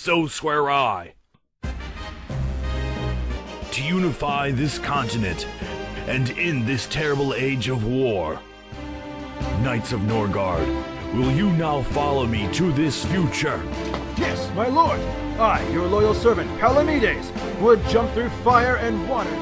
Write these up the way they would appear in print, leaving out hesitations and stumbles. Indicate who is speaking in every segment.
Speaker 1: So swear I. To unify this continent and end this terrible age of war. Knights of NORGARD, will you now follow me to this future?
Speaker 2: Yes, my lord! I, your loyal servant, Palamedes, would jump through fire and water.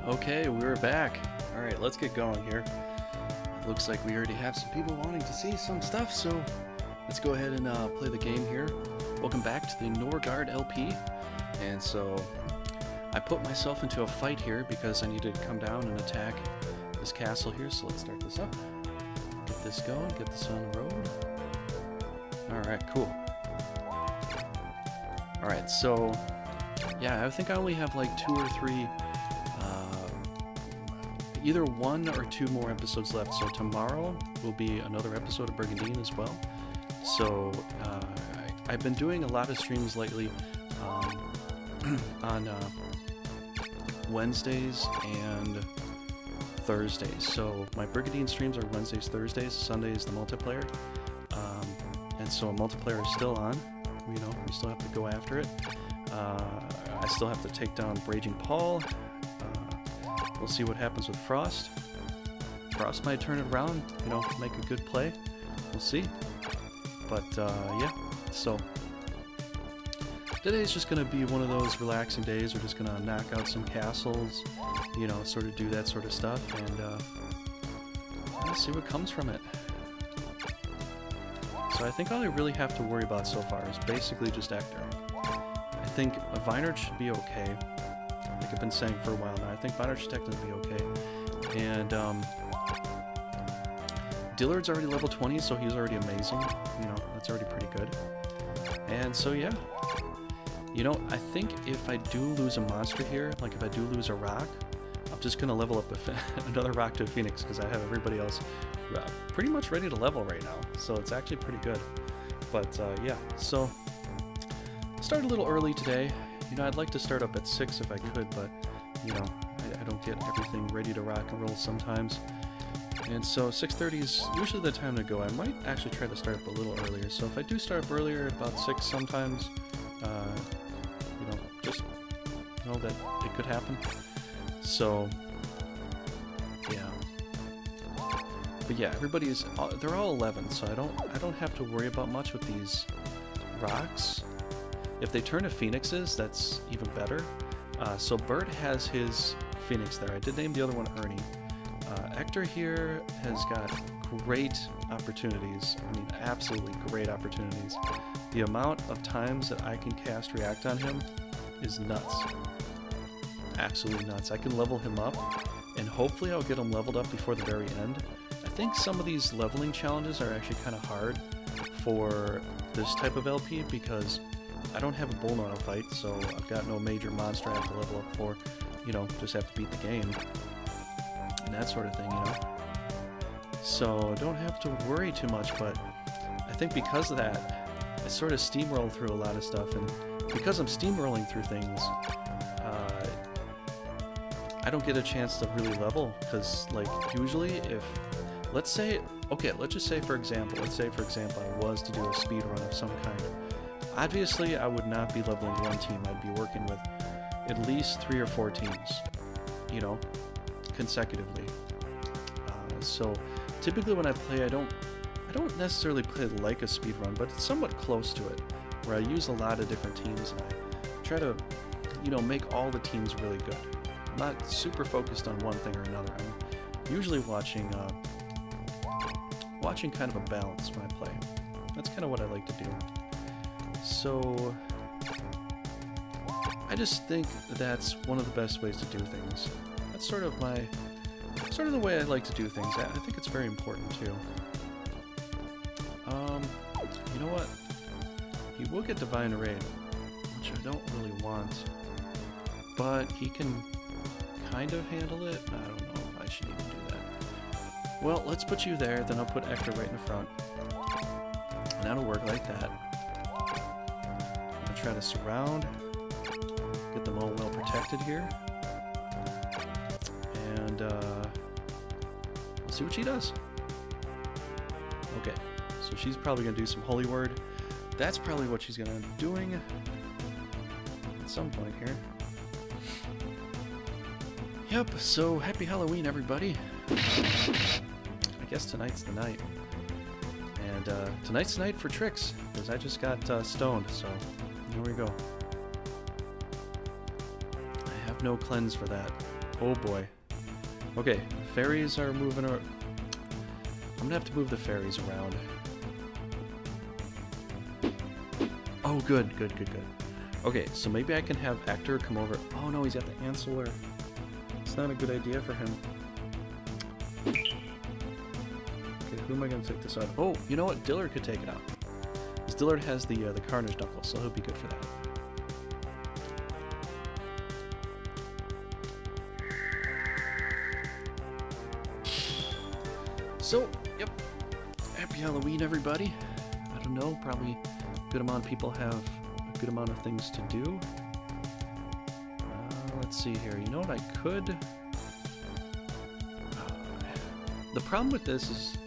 Speaker 3: Okay, we're back. Alright, let's get going here. Looks like we already have some people wanting to see some stuff, so let's go ahead and play the game here. Welcome back to the NORGARD LP. And so I put myself into a fight here because I need to come down and attack this castle here, so let's start this up. Get this going, get this on the road. Alright, cool. Alright, so yeah, I think I only have like 2 or 3 either 1 or 2 more episodes left. So tomorrow will be another episode of Brigandine as well. So I've been doing a lot of streams lately on Wednesdays and Thursdays. So my Brigandine streams are Wednesdays, Thursdays. Sunday is the multiplayer, and so multiplayer is still on. You know, we still have to go after it. I still have to take down Raging Paul. We'll see what happens with Frost. Frost might turn it around, you know, make a good play. we'll see. But yeah, so today's just gonna be one of those relaxing days. We're just gonna knock out some castles, you know, sort of do that sort of stuff, and let's see what comes from it. So I think all I really have to worry about so far is basically just Ector. I think Vaynards should be okay. Like I've been saying for a while now, I think Vaynards should technically be okay. And Dillard's already level 20, so he's already amazing. You know, that's already pretty good. And so yeah, you know, I think if I do lose a monster here, like if I do lose a rock, I'm just gonna level up another rock to a phoenix, because I have everybody else pretty much ready to level right now. So it's actually pretty good. But yeah, so start a little early today. You know, I'd like to start up at 6 if I could, but you know, I don't get everything ready to rock and roll sometimes. And so 6:30 is usually the time to go. I might actually try to start up a little earlier. So if I do start up earlier, about 6 sometimes, you know, just know that it could happen. So yeah. But yeah, they're all 11, so I don't have to worry about much with these rocks. If they turn to phoenixes, that's even better. So Bert has his phoenix there. I did name the other one Ernie. Ector here has got great opportunities. I mean, absolutely great opportunities. The amount of times that I can cast React on him is nuts. Absolutely nuts. I can level him up, and hopefully I'll get him leveled up before the very end. I think some of these leveling challenges are actually kind of hard for this type of LP, because I don't have a bullknot to fight, so I've got no major monster I have to level up for. You know, just have to beat the game. And that sort of thing, you know. So don't have to worry too much, but I think because of that, I sort of steamroll through a lot of stuff, and because I'm steamrolling through things, I don't get a chance to really level, because like usually if, let's say, okay, let's just say for example, I was to do a speed run of some kind. Obviously, I would not be leveling one team. I'd be working with at least 3 or 4 teams, you know, consecutively. So typically when I play, I don't necessarily play like a speed run, but it's somewhat close to it, where I use a lot of different teams and I try to, you know, make all the teams really good. I'm not super focused on one thing or another. I'm usually watching kind of a balance when I play. That's kind of what I like to do. So I just think that's one of the best ways to do things. That's sort of the way I like to do things. I think it's very important too. You know what? He will get Divine Raid, which I don't really want, but he can kind of handle it. I don't know if I should even do that. Well, let's put you there, then I'll put Ector right in the front, and that'll work like that. I'm gonna try to surround, get them all well protected here, and see what she does. Okay, so she's probably gonna do some Holy Word. That's probably what she's gonna end up doing at some point here. Yep, so happy Halloween, everybody. I guess tonight's the night. And tonight's the night for tricks, because I just got stoned, so here we go. I have no cleanse for that. Oh boy. Okay, fairies are moving around. I'm gonna have to move the fairies around. Oh, good. Okay, so maybe I can have Ector come over. Oh no, he's got the Ancillor. It's not a good idea for him. Okay, who am I gonna take this out? Oh, you know what? Dillard could take it out. Because Dillard has the Carnage Knuckle, so he'll be good for that. So, yep. Happy Halloween, everybody. I don't know, probably a good amount of people have a good amount of things to do. Let's see here. You know what I could? The problem with this is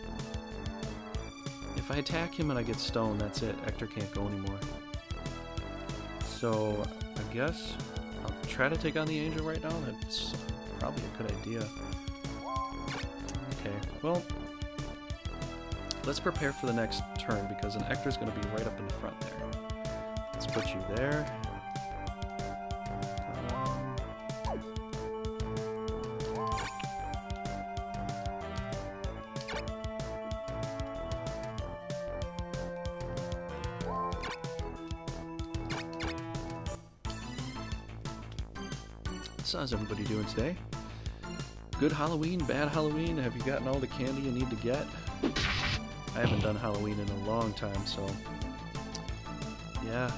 Speaker 3: if I attack him and I get stoned, that's it. Ector can't go anymore. So I guess I'll try to take on the Angel right now. That's probably a good idea. Okay, well, let's prepare for the next turn because an Ector's going to be right up in the front there. Let's put you there. So how's everybody doing today? Good Halloween, bad Halloween? Have you gotten all the candy you need to get? I haven't done Halloween in a long time, so yeah.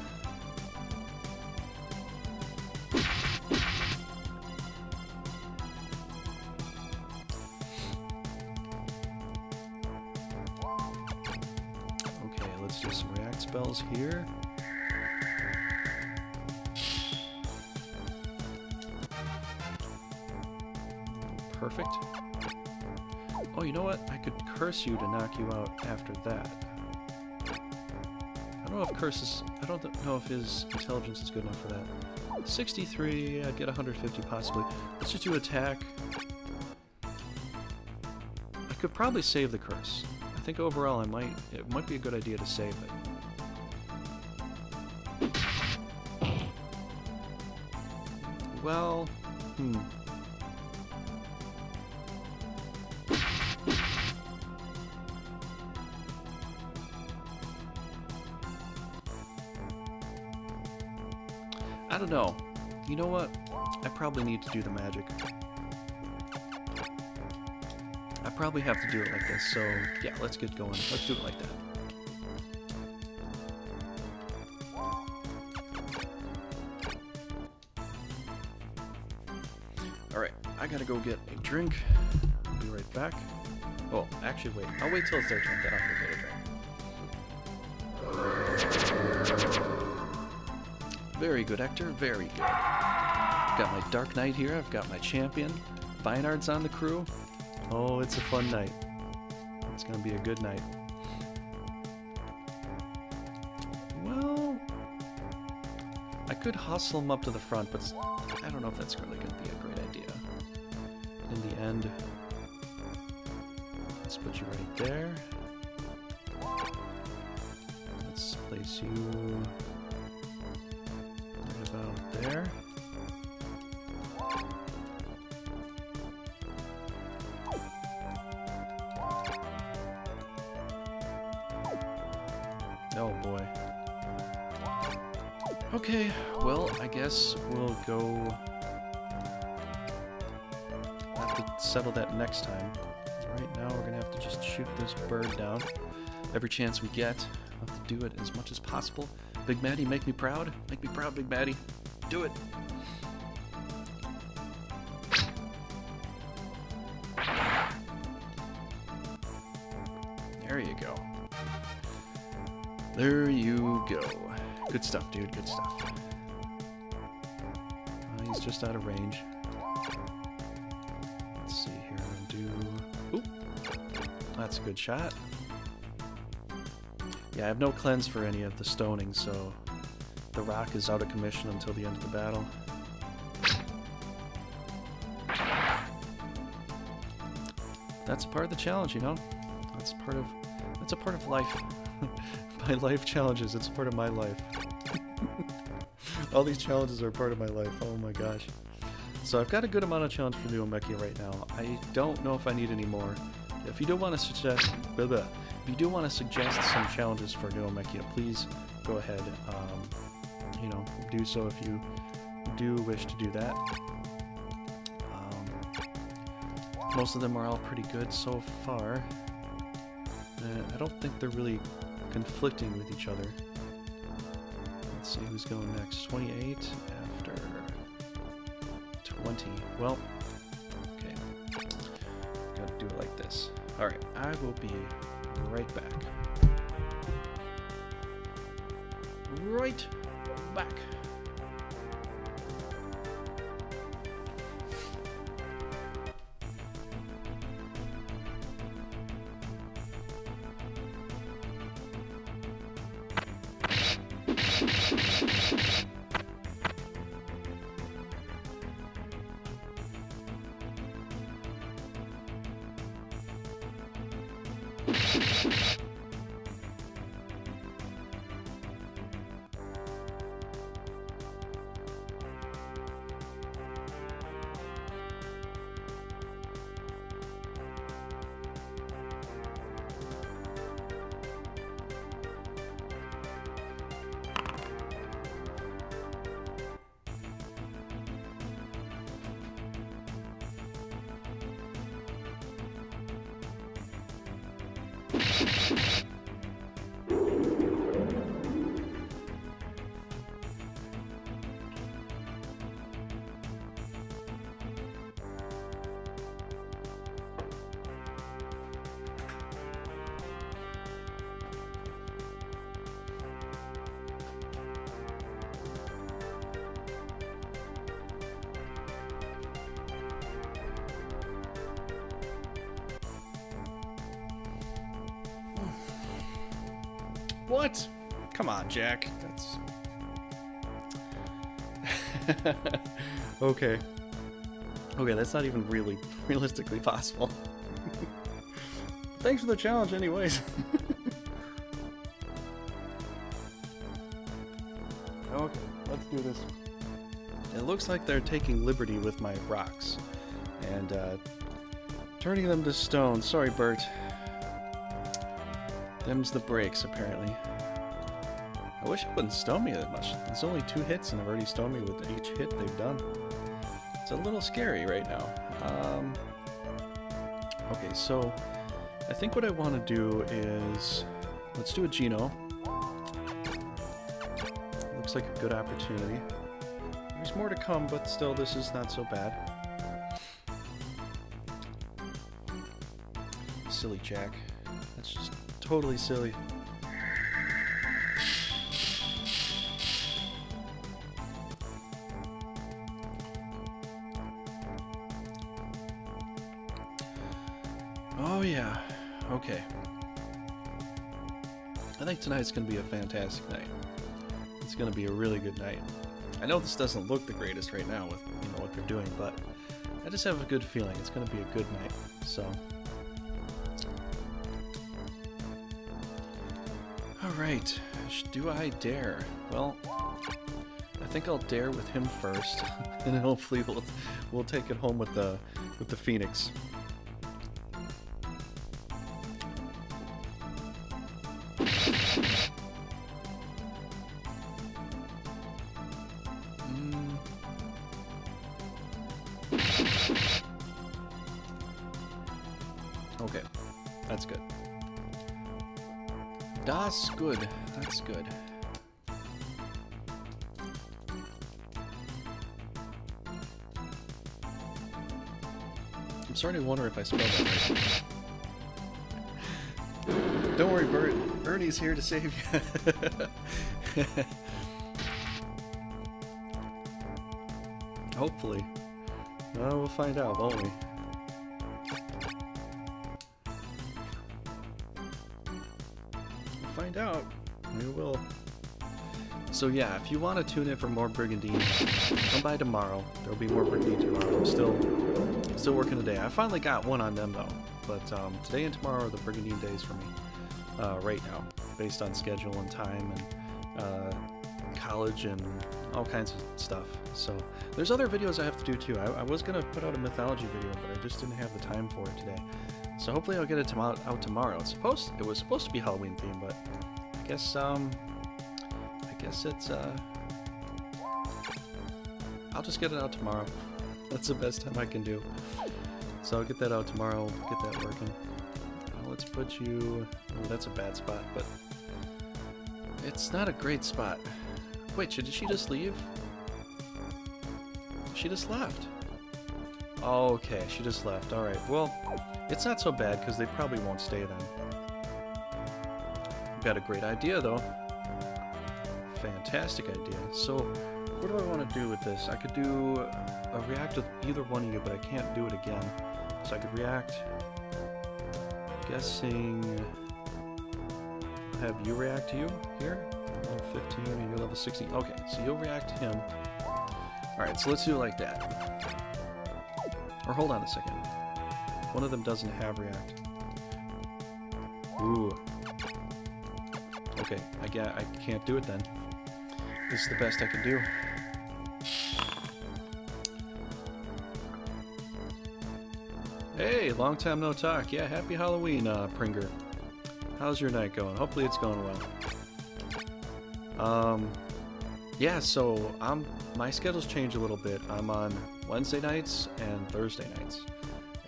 Speaker 3: Okay, let's do some react spells here. Perfect. Oh, you know what? I could curse you to knock you out after that. I don't know if curses... I don't know if his intelligence is good enough for that. 63, I'd get 150 possibly. Let's just do attack. I could probably save the curse. I think overall it might be a good idea to save it. Well, I don't know. You know what? I probably need to do the magic. I probably have to do it like this, so yeah, let's get going. Let's do it like that. Alright, I gotta go get a drink. I'll be right back. Oh, actually wait. I'll wait till it's their turn, then I'll go get a drink. Very good, Hector. Very good. Got my Dark Knight here. I've got my champion. Vaynards on the crew. Oh, it's a fun night. It's going to be a good night. Well, I could hustle him up to the front, but I don't know if that's really going to be a great idea. In the end, let's put you right there. Let's place you... about there. Oh boy. Okay, well, I guess we'll go... have to settle that next time. Right now we're gonna have to just shoot this bird down. Every chance we get, we'll have to do it as much as possible. Big Matty, make me proud. Make me proud, Big Matty. Do it. There you go. There you go. Good stuff, dude. Good stuff. He's just out of range. Let's see here. Oop. That's a good shot. Yeah, I have no cleanse for any of the stoning, so the rock is out of commission until the end of the battle. That's part of the challenge, you know? That's a part of life. My life challenges, it's a part of my life. All these challenges are part of my life, oh my gosh. So I've got a good amount of challenge for Neomechia right now. I don't know if I need any more. If you do want to suggest... If you do want to suggest some challenges for Neomechia, please go ahead, you know, do so if you do wish to do that. Most of them are all pretty good so far. I don't think they're really conflicting with each other. Let's see who's going next. 28 after 20. Well, okay. Gotta do it like this. Alright, I will be right back. Right back. What? Come on, Jack. That's... Okay. Okay, that's not even really realistically possible. Thanks for the challenge anyways. Okay, let's do this. It looks like they're taking liberty with my rocks. And, turning them to stone. Sorry, Bert. Them's the breaks, apparently. I wish it wouldn't stone me that much. It's only 2 hits and I've already stoned me with each hit they've done. It's a little scary right now. Okay, so I think what I want to do is... Let's do a Geno. Looks like a good opportunity. There's more to come, but still, this is not so bad. Silly Jack. That's just totally silly. Oh yeah, okay. I think tonight's gonna be a fantastic night. It's gonna be a really good night. I know this doesn't look the greatest right now with what they're doing, but I just have a good feeling it's gonna be a good night. So, all right. Do I dare? Well, I think I'll dare with him first, and then hopefully we'll take it home with the Phoenix. Okay, that's good. Das good. That's good. I'm starting to wonder if I spelled that right. Don't worry, Bert. Ernie's here to save you. Hopefully. Well, we'll find out, won't we? Find out. We will. So yeah, if you want to tune in for more Brigandine, come by tomorrow. There'll be more Brigandine tomorrow. I'm still working today. I finally got one on them though, but today and tomorrow are the Brigandine days for me. Right now, based on schedule and time and college and all kinds of stuff. So there's other videos I have to do too. I was gonna put out a mythology video, but I just didn't have the time for it today. So hopefully I'll get it out tomorrow. It was supposed to be Halloween themed, but I guess it's I'll just get it out tomorrow. That's the best time I can do. So I'll get that out tomorrow, get that working. Let's put you... Oh, that's a bad spot, but it's not a great spot. Wait, did she just leave? She just left. Oh, okay, she just left. Alright, well, it's not so bad because they probably won't stay then. Got a great idea though. Fantastic idea. So, what do I want to do with this? I could do a react with either one of you, but I can't do it again. So I could react... Guessing... I'll have you react to you here. Level 15 and you're level 16. Okay, so you'll react to him. Alright, so let's do it like that. Or hold on a second. One of them doesn't have react. Ooh. Okay, I can't do it then. This is the best I can do. Hey, long time no talk. Yeah, happy Halloween, Pringer. How's your night going? Hopefully it's going well. Yeah, so my schedule's changed a little bit. I'm on Wednesday nights and Thursday nights.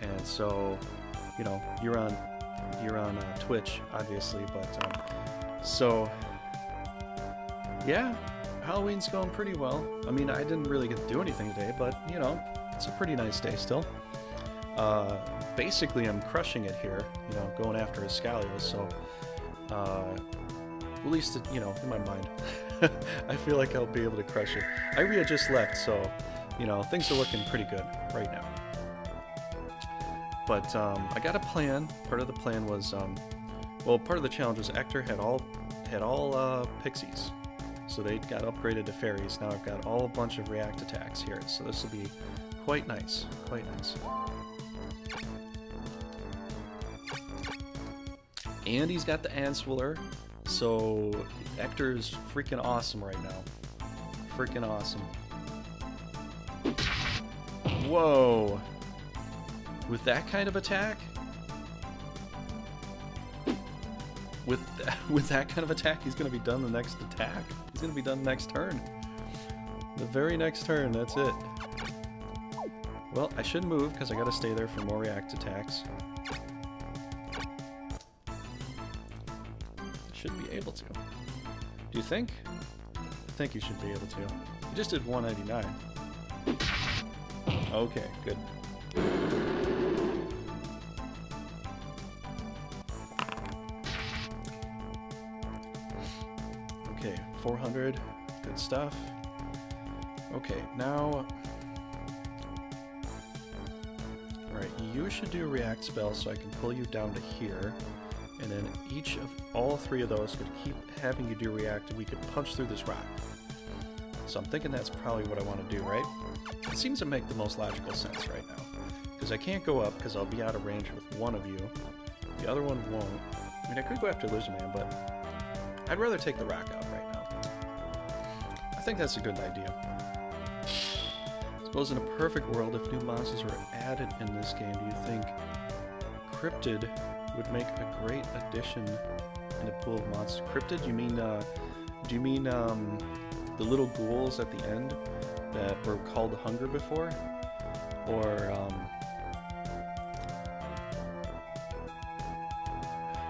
Speaker 3: And so, you know, you're on Twitch, obviously, but so yeah, Halloween's going pretty well. I mean, I didn't really get to do anything today, but you know, it's a pretty nice day still. Basically, I'm crushing it here, you know, going after Escalios, so, at least, you know, in my mind, I feel like I'll be able to crush it. Iria just left, so, you know, things are looking pretty good right now. But, I got a plan. Part of the plan was, well, part of the challenge was Ector had all pixies. So they got upgraded to fairies. Now I've got all a bunch of react attacks here. So this will be quite nice. Quite nice. And he's got the Answiller. So Hector's freaking awesome right now. Freaking awesome. Whoa. With that kind of attack? With that kind of attack, he's going to be done the next attack. He's going to be done next turn. The very next turn, that's it. Well, I should move because I got to stay there for more react attacks. I should be able to. Do you think? I think you should be able to. You just did 199. Okay, good. Okay, 400, good stuff. Okay, now... Alright, you should do a react spell so I can pull you down to here. And then each of all three of those could keep having you do react and we could punch through this rock. So I'm thinking that's probably what I want to do, right? It seems to make the most logical sense right now. Because I can't go up because I'll be out of range with one of you. The other one won't. I mean, I could go after Lizardman, but I'd rather take the rock out right now. I think that's a good idea. I suppose in a perfect world, if new monsters were added in this game, do you think Cryptid would make a great addition in the pool of monsters? Cryptid? You mean, do you mean the little ghouls at the end that were called Hunger before? Or,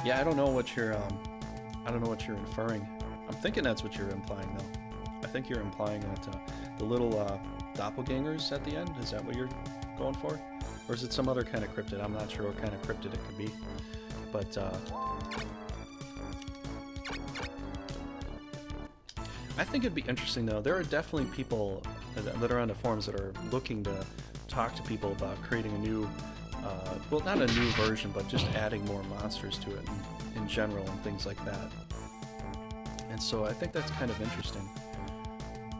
Speaker 3: yeah, I don't know what you're inferring. I'm thinking that's what you're implying, though. I think you're implying that the little doppelgangers at the end, is that what you're going for? Or is it some other kind of cryptid? I'm not sure what kind of cryptid it could be. But, I think it'd be interesting, though. There are definitely people that are on the forums that are looking to talk to people about creating a new, well, not a new version, but just adding more monsters to it in general and things like that. And so I think that's kind of interesting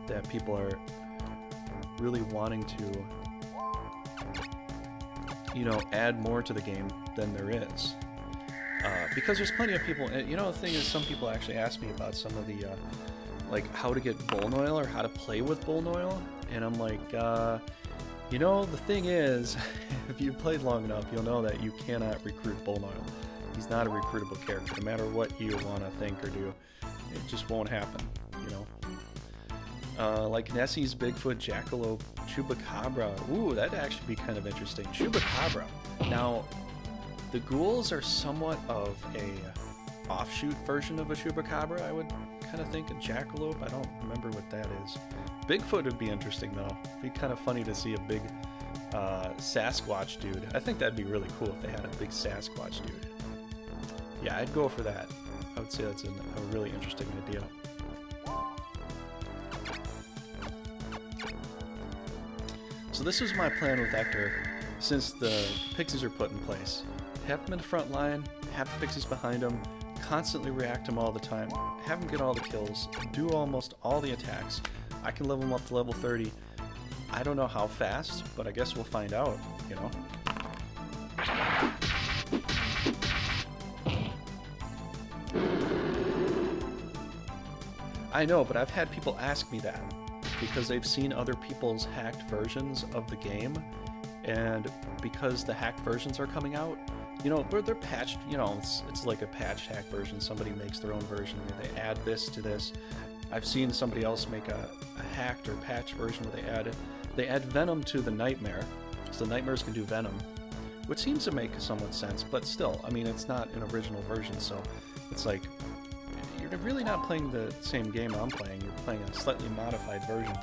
Speaker 3: that people are really wanting to, you know, add more to the game than there is. Because there's plenty of people, and, you know, the thing is, some people actually ask me about some of the, like, how to get Bullnoil or how to play with Bullnoil, and I'm like, you know, the thing is, if you've played long enough, you'll know that you cannot recruit Bullnoil. He's not a recruitable character, no matter what you want to think or do. It just won't happen, you know? Like Nessie's Bigfoot, Jackalope, Chupacabra. Ooh, that'd actually be kind of interesting. Chupacabra. Now, the ghouls are somewhat of a offshoot version of a Chupacabra, I would kind of think. A Jackalope, I don't remember what that is. Bigfoot would be interesting, though. It'd be kind of funny to see a big Sasquatch dude. I think that'd be really cool if they had a big Sasquatch dude. Yeah, I'd go for that. I would say that's a really interesting idea. So this was my plan with Hector, since the pixies are put in place. Have them in the front line, have the pixies behind them, constantly react them all the time, have them get all the kills, do almost all the attacks. I can level them up to level 30. I don't know how fast, but I guess we'll find out, you know? I know, but I've had people ask me that because they've seen other people's hacked versions of the game, and because the hacked versions are coming out, you know, they're patched, you know, it's like a patched hack version. Somebody makes their own version where they add this to this. I've seen somebody else make a hacked or patched version where they add Venom to the Nightmare, so the Nightmares can do Venom, which seems to make somewhat sense, but still, I mean, it's not an original version, so it's like, you're really not playing the same game I'm playing, you're playing a slightly modified version,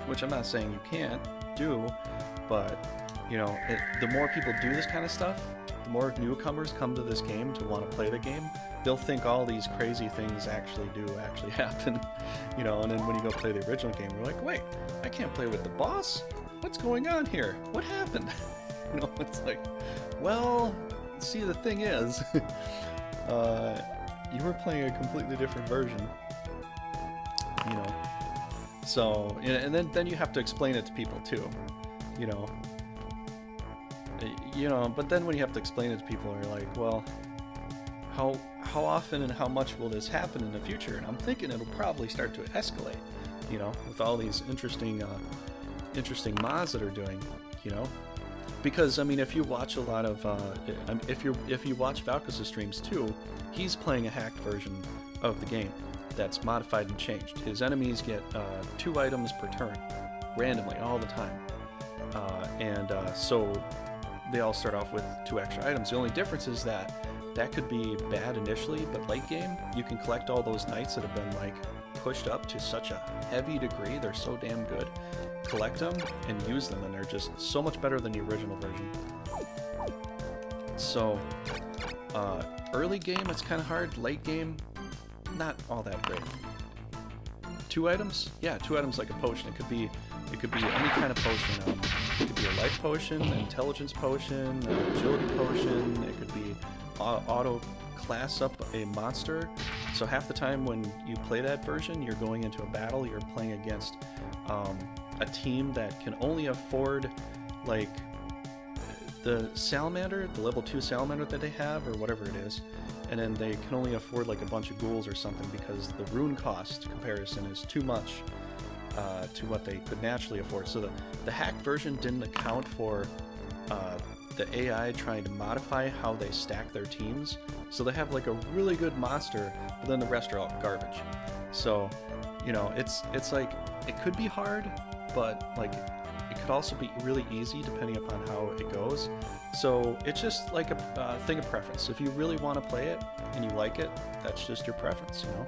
Speaker 3: which I'm not saying you can't do, but, you know, the more people do this kind of stuff, the more newcomers come to this game to want to play the game, they'll think all these crazy things actually happen, you know, and then when you go play the original game, you're like, wait, I can't play with the boss? What's going on here? What happened? You know, it's like, well, see, the thing is, you were playing a completely different version, you know. So, and then you have to explain it to people too, you know. But then when you have to explain it to people, they're like, well, how often and how much will this happen in the future? And I'm thinking it'll probably start to escalate, you know, with all these interesting mods that are doing, you know. Because I mean, if you watch a lot of if you watch Valkus' streams too, he's playing a hacked version of the game that's modified and changed. His enemies get 2 items per turn, randomly, all the time, so they all start off with 2 extra items. The only difference is that could be bad initially, but late game you can collect all those knights that have been like pushed up to such a heavy degree. They're so damn good. Collect them and use them, and they're just so much better than the original version. So early game it's kind of hard. Late game, not all that great. 2 items? Yeah, 2 items like a potion. It could be any kind of potion. It could be a life potion, an intelligence potion, an agility potion. It could be auto class up a monster. So half the time when you play that version, you're going into a battle, you're playing against a team that can only afford like the salamander, the level 2 salamander that they have, or whatever it is, and then they can only afford like a bunch of ghouls or something because the rune cost comparison is too much to what they could naturally afford. So the hacked version didn't account for the AI trying to modify how they stack their teams. So they have like a really good monster, but then the rest are all garbage. So, you know, it's like, it could be hard, but like it could also be really easy depending upon how it goes. So it's just like a thing of preference. If you really want to play it and you like it, that's just your preference, you know.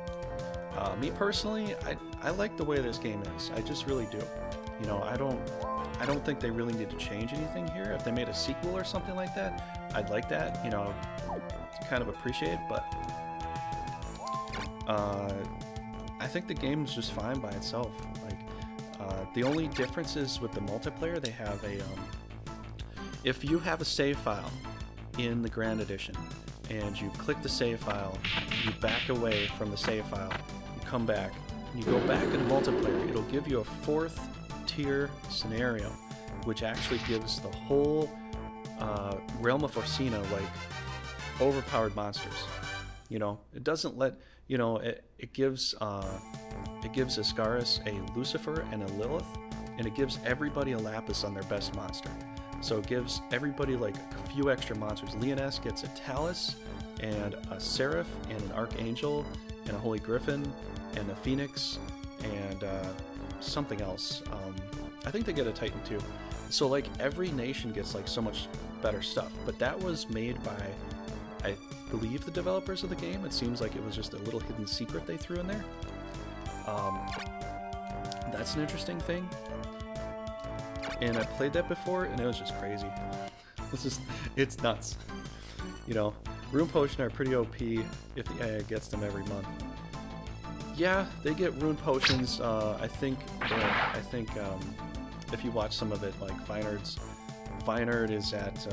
Speaker 3: Me personally, I like the way this game is. I just really do. You know, I don't think they really need to change anything here. If they made a sequel or something like that, I'd like that, you know, to kind of appreciate, but I think the game's just fine by itself. Like, the only difference is with the multiplayer, they have a, if you have a save file in the Grand Edition, and you click the save file, you back away from the save file, you come back, and you go back in multiplayer, it'll give you a 4th tier scenario, which actually gives the whole realm of Orsina like overpowered monsters. You know, it doesn't let, you know, it gives Ascaris a Lucifer and a Lilith, and it gives everybody a Lapis on their best monster. So it gives everybody like a few extra monsters. Leoness gets a Talus and a Seraph and an Archangel and a Holy Griffin and a Phoenix and something else. I think they get a Titan too. So like every nation gets like so much better stuff, but that was made by, I believe, the developers of the game. It seems like it was just a little hidden secret they threw in there. That's an interesting thing. And I played that before, and it was just crazy. It's nuts. You know, Rune Potion are pretty OP if the AI gets them every month. Yeah, they get Rune Potions. I think if you watch some of it, like Vaynard is at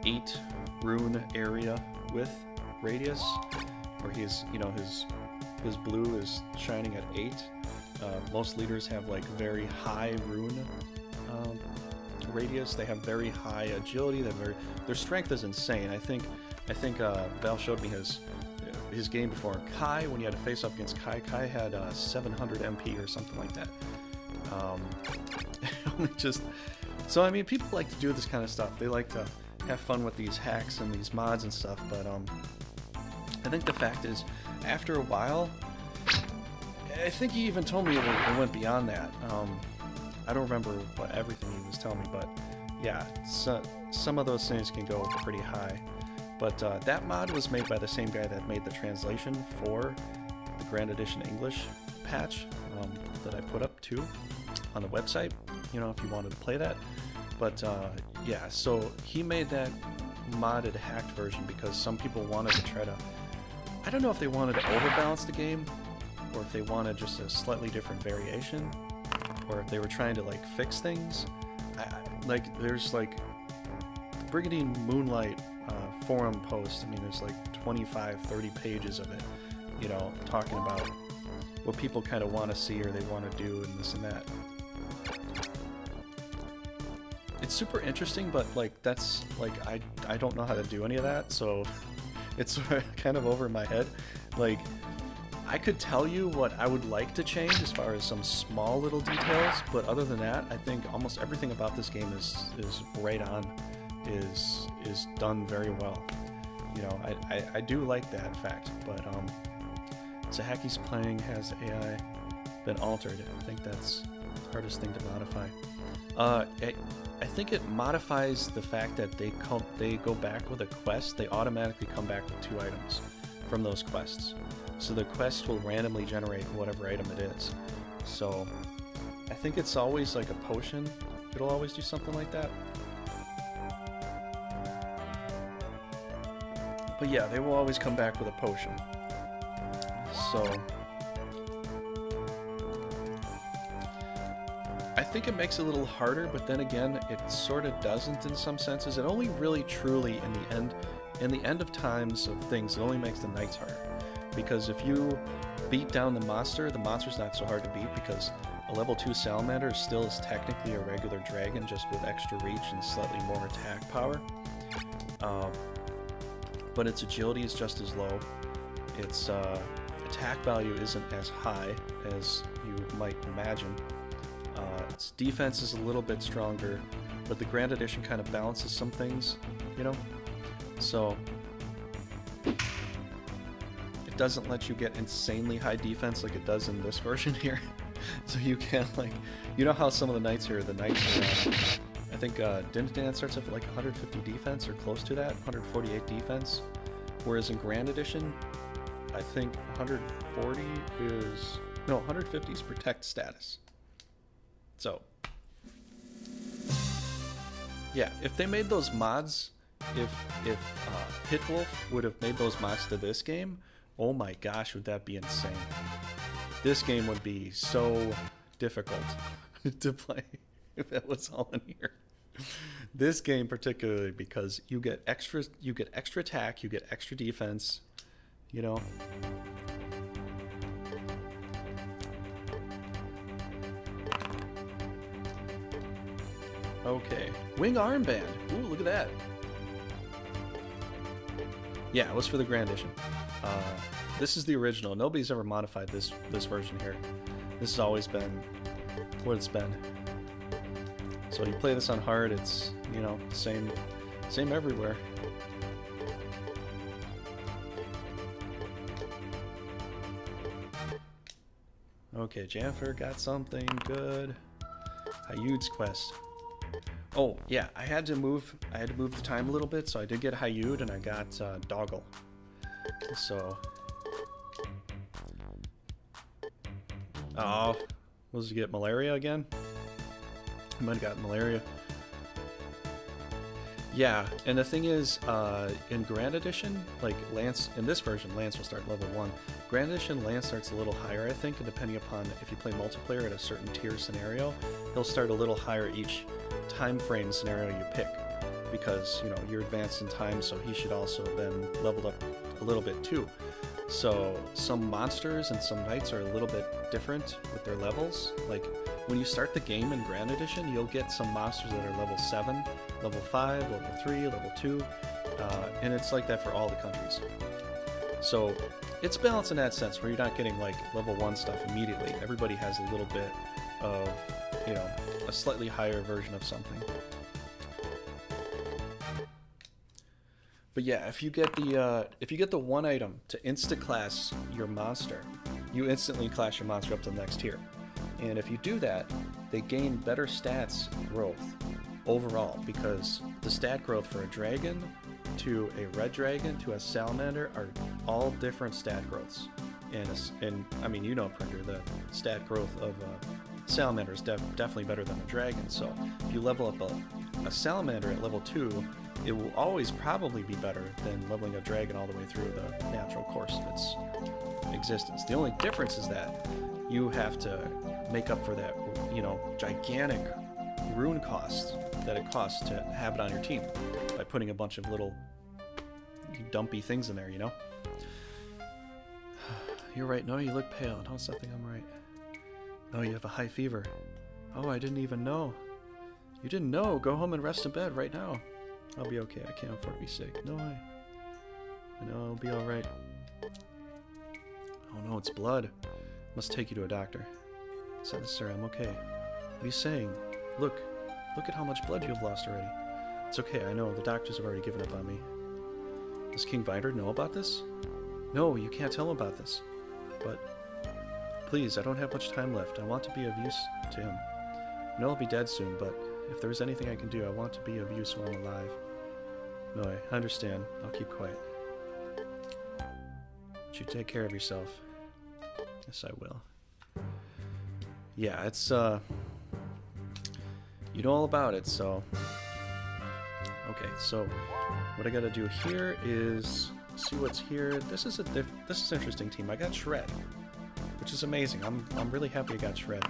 Speaker 3: 8 rune area with radius, where he's, you know, his blue is shining at 8. Most leaders have like very high rune radius. They have very high agility. Their strength is insane. I think Val showed me his game before. Kai, when you had to face off against Kai had 700 MP or something like that. So I mean, people like to do this kind of stuff. They like to have fun with these hacks and these mods and stuff, but I think the fact is, after a while, I think he even told me it went beyond that. I don't remember everything he was telling me, but yeah, some of those things can go pretty high. But that mod was made by the same guy that made the translation for the Grand Edition English patch that I put up too on the website, you know, if you wanted to play that. But yeah, so he made that modded hacked version because some people wanted to try to, I don't know if they wanted to overbalance the game, or if they wanted just a slightly different variation, or if they were trying to like fix things. Like there's like the Brigandine Moonlight forum post. I mean, there's like 25, 30 pages of it, you know, talking about what people kind of want to see or they want to do and this and that. It's super interesting, but like that's like I don't know how to do any of that, so it's kind of over my head. Like, I could tell you what I would like to change as far as some small little details, but other than that, I think almost everything about this game is right on, is done very well. You know, I do like that fact, but Zahaki's playing has AI been altered. I think that's the hardest thing to modify. I think it modifies the fact that they go back with a quest. They automatically come back with 2 items from those quests. So the quest will randomly generate whatever item it is. So I think it's always like a potion. It'll always do something like that. But yeah, they will always come back with a potion. So I think it makes it a little harder, but then again, it sort of doesn't in some senses. It only really truly in the end of times of things, it only makes the knights harder. Because if you beat down the monster's not so hard to beat, because a level 2 salamander still is technically a regular dragon, just with extra reach and slightly more attack power. But its agility is just as low. Its attack value isn't as high as you might imagine. Its defense is a little bit stronger, but the Grand Edition kind of balances some things, you know? So it doesn't let you get insanely high defense like it does in this version here. So you can't, like, you know how some of the knights here, I think Dindan starts off at like 150 defense or close to that, 148 defense. Whereas in Grand Edition, I think 150 is protect status. So, yeah, if they made those mods, if Hitwolf would have made those mods to this game, oh my gosh, would that be insane. This game would be so difficult to play if that was all in here. This game particularly, because you get extra attack, you get extra defense, you know. Okay, wing armband. Ooh, look at that. Yeah, it was for the Grand Edition. This is the original. Nobody's ever modified this version here. This has always been what it's been. So you play this on hard, it's, you know, same everywhere. Okay, Janfer got something good. Hayud's quest. Oh yeah, I had to move the time a little bit, so I did get Hayud and I got Doggle. So, oh, was you get malaria again? I might have gotten malaria. Yeah, and the thing is, in Grand Edition, like Lance, in this version, Lance will start level 1. Grand Edition, Lance starts a little higher, I think, and depending upon if you play multiplayer at a certain tier scenario, he'll start a little higher each time frame scenario you pick, because, you know, you're advanced in time, so he should also have been leveled up a little bit too. So some monsters and some knights are a little bit different with their levels. Like when you start the game in Grand Edition, you'll get some monsters that are level 7, level 5, level 3, level 2, and it's like that for all the countries. So it's balanced in that sense, where you're not getting like level 1 stuff immediately. Everybody has a little bit of, you know, a slightly higher version of something. But yeah, if you get the one item to insta-class your monster, you instantly class your monster up to the next tier. And if you do that, they gain better stats growth overall, because the stat growth for a dragon to a red dragon to a salamander are all different stat growths. And I mean, you know, Printer, the stat growth of a salamander is definitely better than a dragon. So if you level up a salamander at level 2, it will always probably be better than leveling a dragon all the way through the natural course of its existence. The only difference is that you have to make up for that, you know, gigantic rune cost that it costs to have it on your team by putting a bunch of little dumpy things in there, you know? You're right. No, you look pale. No, it's nothing. I'm right. No, you have a high fever. Oh, I didn't even know. You didn't know. Go home and rest in bed right now. I'll be okay. I can't afford to be sick. No, I know I'll be alright. Oh no, it's blood. Must take you to a doctor. It's not necessary. I'm okay. What are you saying? Look at how much blood you've lost already. It's okay. I know. The doctors have already given up on me. Does King Vaynard know about this? No, you can't tell him about this. But please, I don't have much time left. I want to be of use to him. I know I'll be dead soon, but if there's anything I can do, I want to be of use while I'm alive. No, I understand. I'll keep quiet. But you take care of yourself. Yes, I will. Yeah, it's, you know all about it, so... Okay, so what I gotta do here is see what's here. This is an interesting team. I got Shred, which is amazing. I'm really happy I got Shred.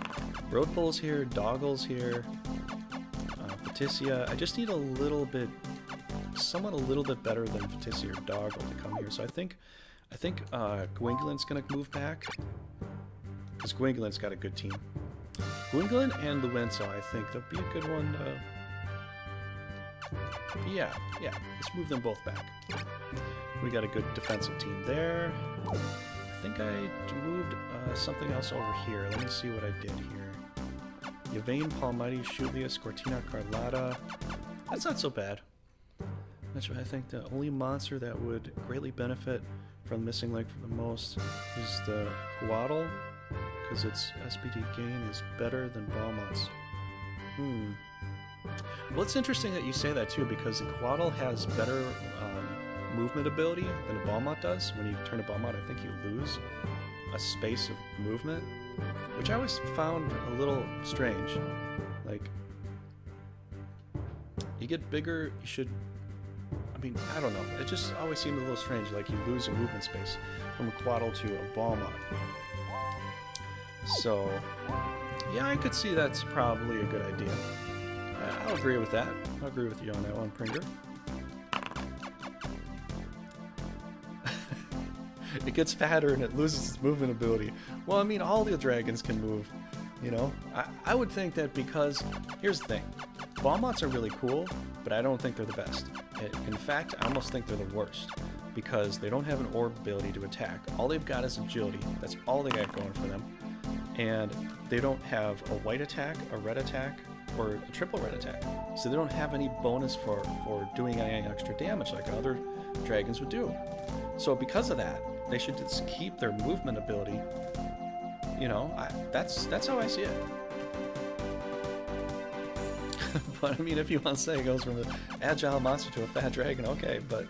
Speaker 3: Road Bull's here, Doggle's here, Fayte. I just need a little bit, someone a little bit better than Fayte or Doggle to come here. So I think Gwinglin's gonna move back because Gwinglin's got a good team. Gwinglin and Luenzo, I think that'd be a good one. Yeah, let's move them both back. We got a good defensive team there. I think I moved something else over here. Let me see what I did here. Yvain, Palmighty, Shulius, Cortina, Carlotta. That's not so bad. I think the only monster that would greatly benefit from missing leg for the most is the Quaddle, because its SPD gain is better than Balmot's. Well, it's interesting that you say that too, because the Quaddle has better movement ability than a Balmot does. When you turn a Balmot, I think you lose a space of movement, which I always found a little strange. Like, you get bigger, you should... I mean, I don't know. It just always seemed a little strange, like you lose a movement space from a Quaddle to a Balmot. So, yeah, I could see that's probably a good idea. I'll agree with that. I'll agree with you on that one, Pringer. It gets fatter and it loses its movement ability. Well, I mean, all the dragons can move, you know? I would think that because... Here's the thing. Balmots are really cool, but I don't think they're the best. In fact, I almost think they're the worst, because they don't have an orb ability to attack. All they've got is agility. That's all they got going for them. And they don't have a white attack, a red attack, or a triple red attack. So they don't have any bonus for doing any extra damage like other dragons would do. So because of that, they should just keep their movement ability. You know, that's how I see it. But I mean, if you want to say it goes from an agile monster to a fat dragon, okay, but,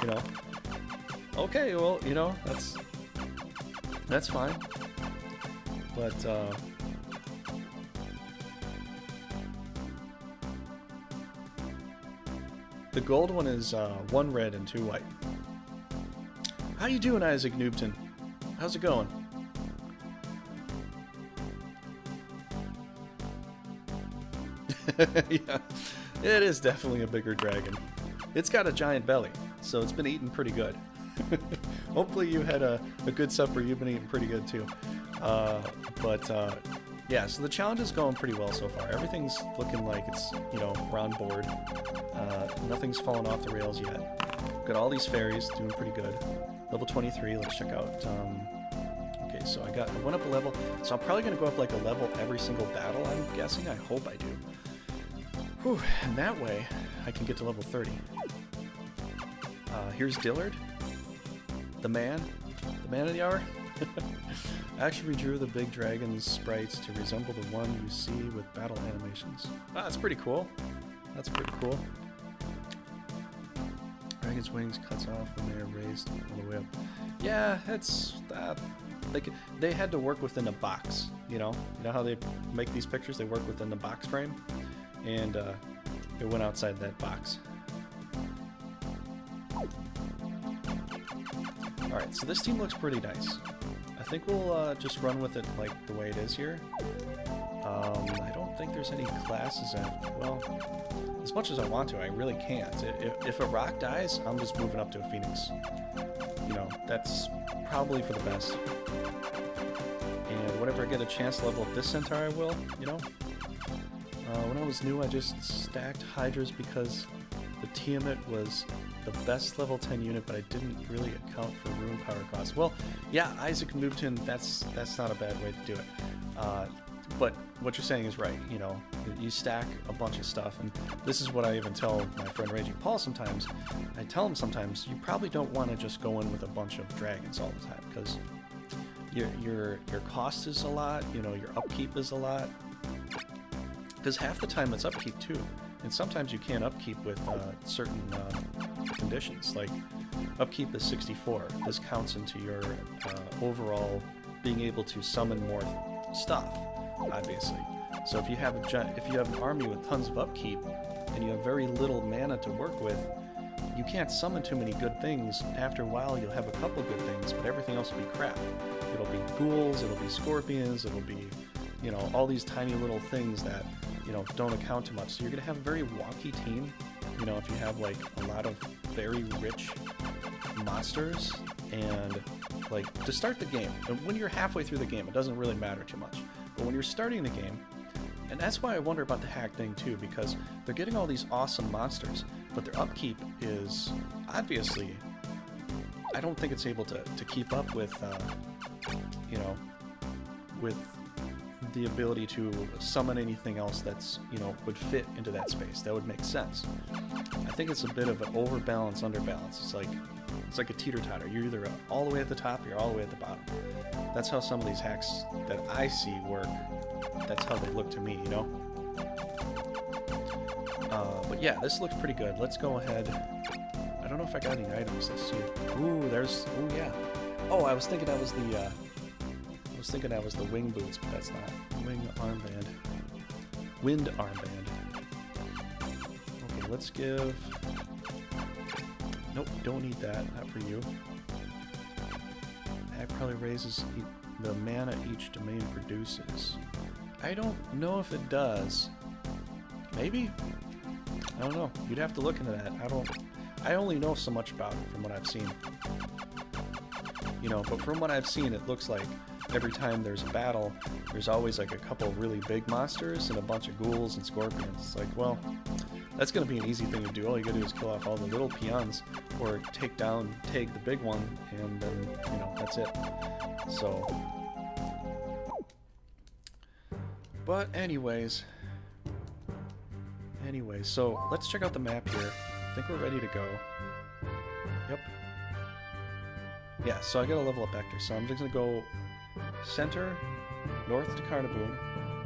Speaker 3: you know, okay, well, you know, that's fine. But, the gold one is 1 red and 2 white. How you doing, Isaac Noobton? How's it going? Yeah, it is definitely a bigger dragon. It's got a giant belly, so it's been eating pretty good. Hopefully you had a good supper. You've been eating pretty good too. Yeah, so the challenge is going pretty well so far. Everything's looking like it's, you know, we're on board. Nothing's fallen off the rails yet. Got all these fairies doing pretty good. Level 23, let's check out. Okay, so I went up a level. So I'm probably going to go up like a level every single battle, I'm guessing. I hope I do. Whew, and that way I can get to level 30. Here's Dillard, the man of the hour. I actually redrew the big dragon's sprites to resemble the one you see with battle animations. Ah, that's pretty cool. That's pretty cool. Dragon's wings cuts off when they are raised all the way up. Yeah, it's they had to work within a box. You know how they make these pictures? They work within the box frame, and it went outside that box. All right, so this team looks pretty nice. I think we'll just run with it like the way it is here. I don't think there's any classes well, as much as I want to, I really can't. If a rock dies, I'm just moving up to a phoenix. You know, that's probably for the best. And whenever I get a chance to level up this centaur, I will, you know. When I was new, I just stacked hydras because the Tiamat was the best level 10 unit, but I didn't really account for rune power cost. Well, yeah, Isaac Newton, that's not a bad way to do it. But what you're saying is right, you know, you stack a bunch of stuff, and this is what I even tell my friend Raging Paul sometimes. I tell him sometimes, you probably don't want to just go in with a bunch of dragons all the time, because your cost is a lot, you know, your upkeep is a lot, because half the time it's upkeep too, and sometimes you can't upkeep with certain conditions, like upkeep is 64. This counts into your overall being able to summon more stuff, obviously. So if you have an army with tons of upkeep and you have very little mana to work with, you can't summon too many good things. After a while, you'll have a couple good things, but everything else will be crap. It'll be ghouls, it'll be scorpions, it'll be, you know, all these tiny little things that, you know, don't account to much. So you're gonna have a very wonky team, you know, if you have like a lot of very rich monsters. And like to start the game, and when you're halfway through the game, it doesn't really matter too much. But when you're starting the game, and that's why I wonder about the hack thing too, because they're getting all these awesome monsters, but their upkeep is obviously, I don't think it's able to keep up with, you know, with the ability to summon anything else that's, you know, would fit into that space. That would make sense. I think it's a bit of an overbalance, underbalance. It's like a teeter-totter. You're either all the way at the top or you're all the way at the bottom. That's how some of these hacks that I see work. That's how they look to me, you know? But yeah, this looks pretty good. Let's go ahead. I don't know if I got any items. Let's see. Ooh, ooh, yeah. Oh, I was thinking that was the wing boots, but that's not. Wing armband. Wind armband. Okay, let's give... Nope, don't need that. Not for you. That probably raises the mana each domain produces. I don't know if it does. Maybe? I don't know. You'd have to look into that. I only know so much about it from what I've seen. You know, but from what I've seen, it looks like every time there's a battle, there's always like a couple really big monsters and a bunch of ghouls and scorpions. It's like, well, that's going to be an easy thing to do. All you got to do is kill off all the little peons, or tag the big one, and then, you know, that's it. So, but anyways, so let's check out the map here. I think we're ready to go. Yep. Yeah, so I got a level up vector, so I'm just going to go center, north to Carnaboon,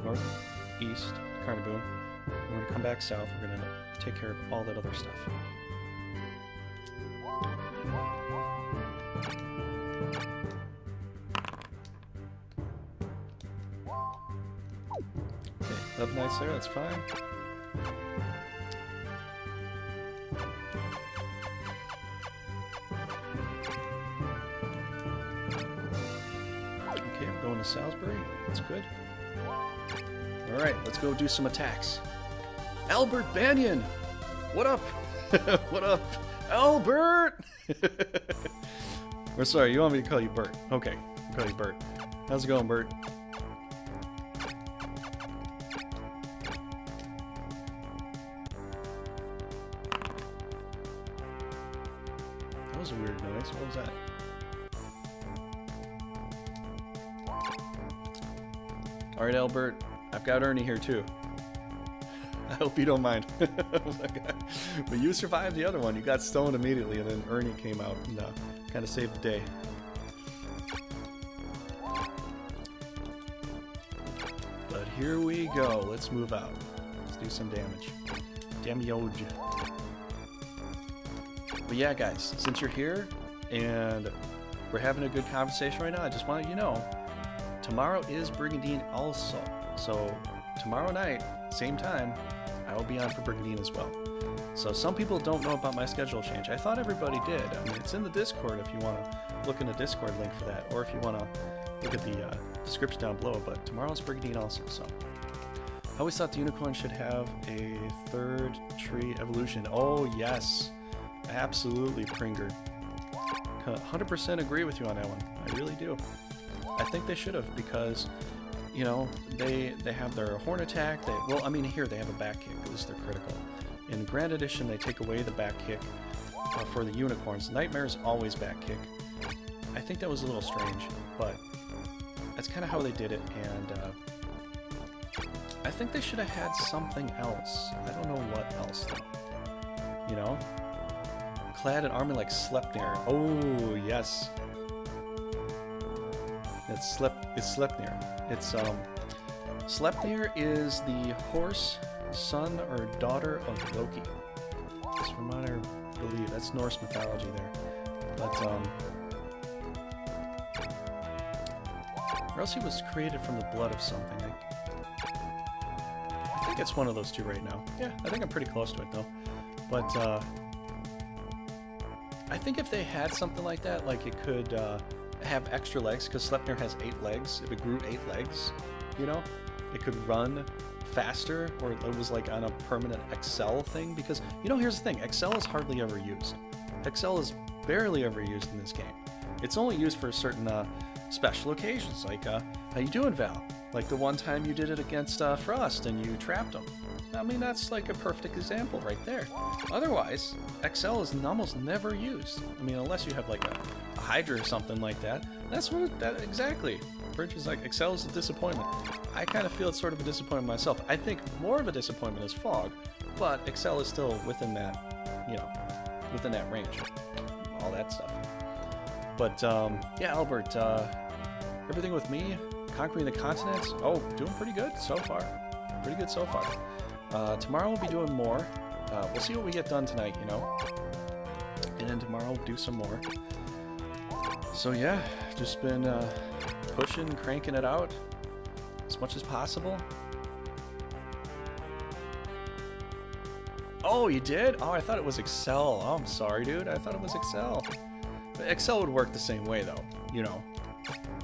Speaker 3: northeast to Carnaboon. We're going to come back south. We're going to take care of all that other stuff. Okay, 11 nights there, that's fine. Okay, I'm going to Salisbury. That's good. Alright, let's go do some attacks. Albert Banyan! What up? What up? Albert! Or sorry, you want me to call you Bert. Okay, I'll call you Bert. How's it going, Bert? That was a weird noise. What was that? Alright, Albert. I've got Ernie here too. I hope you don't mind. But you survived the other one. You got stoned immediately, and then Ernie came out and kind of saved the day. But here we go. Let's move out. Let's do some damage. Damage. But yeah, guys, since you're here and we're having a good conversation right now, I just wanted you to know, tomorrow is Brigandine also. So tomorrow night, same time, I will be on for Brigandine as well. So some people don't know about my schedule change. I thought everybody did. I mean, it's in the Discord if you want to look in the Discord link for that, or if you want to look at the description down below. But tomorrow's Brigandine also. So always thought the unicorn should have a third tree evolution. Oh, yes. Absolutely, Pringer. 100% agree with you on that one. I really do. I think they should have because, you know, they have their horn attack. Well, I mean, here they have a back kick. At least they're critical. In Grand Edition, they take away the back kick for the unicorns. Nightmare's always back kick. I think that was a little strange, but that's kind of how they did it, and I think they should have had something else. I don't know what else, though. You know? Clad in armor like Sleipnir. Oh, yes. It's Sleipnir. It's, Sleipnir is the horse, son, or daughter of Loki. That's from what I believe. That's Norse mythology there. But, or else he was created from the blood of something. I think it's one of those two right now. Yeah, I think I'm pretty close to it, though. But, I think if they had something like that, like it could have extra legs, because Sleipnir has 8 legs. If it grew 8 legs, you know, it could run faster, or it was like on a permanent Excel thing, because, you know, here's the thing, Excel is hardly ever used. Excel is barely ever used in this game. It's only used for certain special occasions, like, how you doing, Val? Like the one time you did it against Frost and you trapped him. I mean, that's like a perfect example right there. Otherwise, Excel is almost never used. I mean, unless you have like a Hydra or something like that. That's what, exactly. Bridge is like, Excel is a disappointment. I kind of feel it's sort of a disappointment myself. I think more of a disappointment is Fog, but Excel is still within that, you know, within that range. All that stuff. But, yeah, Albert, everything with me, conquering the continents, oh, doing pretty good so far. Pretty good so far. Tomorrow we'll be doing more. We'll see what we get done tonight, you know. And then tomorrow we'll do some more. So yeah, just been pushing, cranking it out as much as possible. Oh, you did? Oh, I thought it was Excel. Oh, I'm sorry, dude. I thought it was Excel. But Excel would work the same way, though. You know,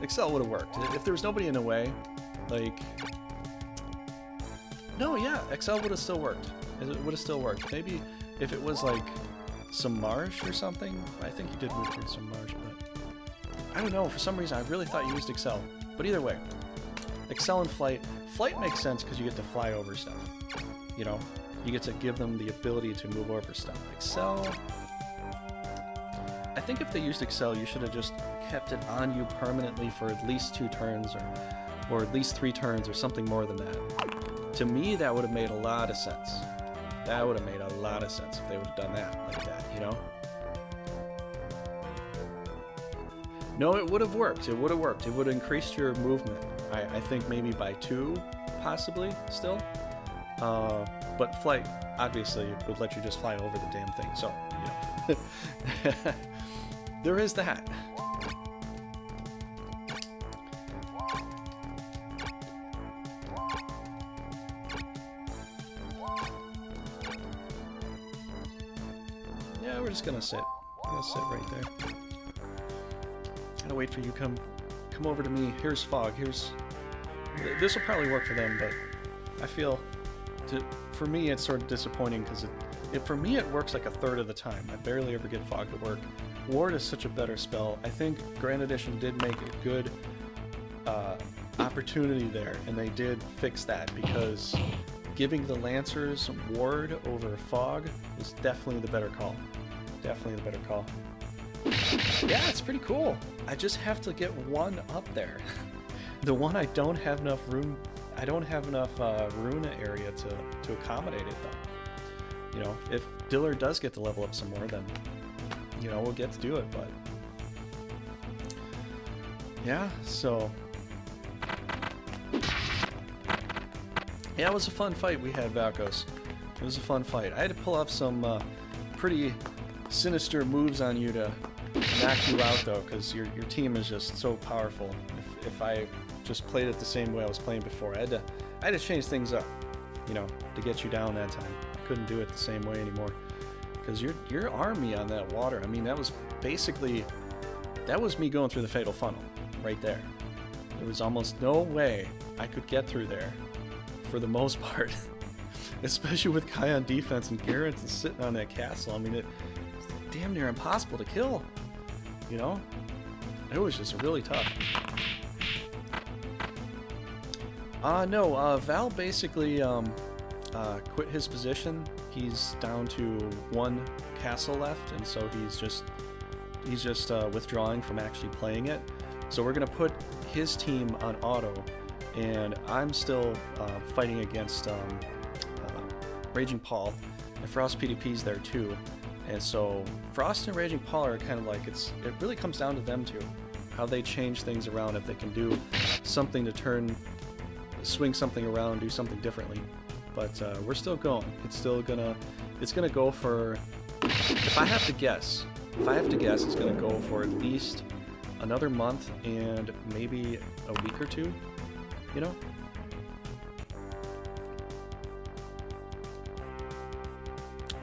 Speaker 3: Excel would have worked. If there was nobody in the way, like... No, yeah, Excel would have still worked. It would have still worked. Maybe if it was like some marsh or something. I think you did move towards some marsh, but I don't know. For some reason, I really thought you used Excel. But either way, Excel and Flight. Flight makes sense because you get to fly over stuff. You know, you get to give them the ability to move over stuff. Excel. I think if they used Excel, you should have just kept it on you permanently for at least 2 turns, or at least 3 turns, or something more than that. To me, that would have made a lot of sense. That would have made a lot of sense if they would have done that like that, you know? No, it would have worked. It would have worked. It would have increased your movement. I think maybe by 2, possibly, still. But Flight, obviously, would let you just fly over the damn thing. So, you know. There is that. Yeah, we're just gonna sit. I'm gonna sit right there. Gotta wait for you come over to me. Here's Fog. This will probably work for them, but I feel for me it's sort of disappointing because for me it works like a third of the time. I barely ever get Fog to work. Ward is such a better spell. I think Grand Edition did make a good opportunity there, and they did fix that because giving the Lancers Ward over Fog was definitely the better call. Definitely the better call. Yeah, it's pretty cool. I just have to get one up there. The one I don't have enough room. I don't have enough rune area to accommodate it though. You know, if Diller does get to level up some more, then you know we'll get to do it. But yeah, so yeah, it was a fun fight we had, Valkos. It was a fun fight. I had to pull off some pretty sinister moves on you to knock you out, though, because your team is just so powerful. If I just played it the same way I was playing before, I had to change things up, you know, to get you down that time. I couldn't do it the same way anymore, because your army on that water, I mean, that was basically, that was me going through the Fatal Funnel right there. There was almost no way I could get through there for the most part. Especially with Kai on defense and Garrett sitting on that castle. I mean, it's damn near impossible to kill. You know? It was just really tough. No, Val basically quit his position. He's down to 1 castle left, and so he's just withdrawing from actually playing it. So we're gonna put his team on auto, and I'm still fighting against Raging Paul, and Frost PDP's there too. And so Frost and Raging Paul are kind of like, it really comes down to them two, how they change things around, if they can do something to swing something around, do something differently. But we're still going. It's gonna go for, if I have to guess, it's gonna go for at least another month and maybe a week or two, you know?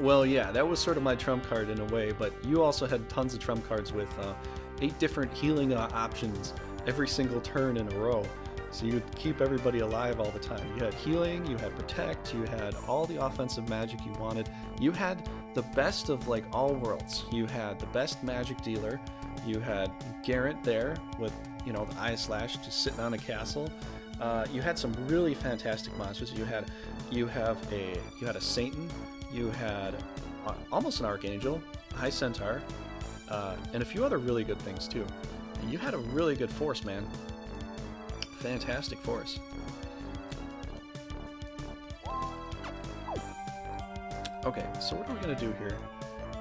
Speaker 3: Well, yeah, that was sort of my trump card in a way, but you also had tons of trump cards with 8 different healing options every single turn in a row. So you'd keep everybody alive all the time. You had healing, you had protect, you had all the offensive magic you wanted. You had the best of like all worlds. You had the best magic dealer. You had Garrett there with, you know, the Eye Slash just sitting on a castle. You had some really fantastic monsters. You had a Satan. You had almost an Archangel, a High Centaur, and a few other really good things too. And you had a really good force, man. Fantastic force. Okay, so what are we gonna do here?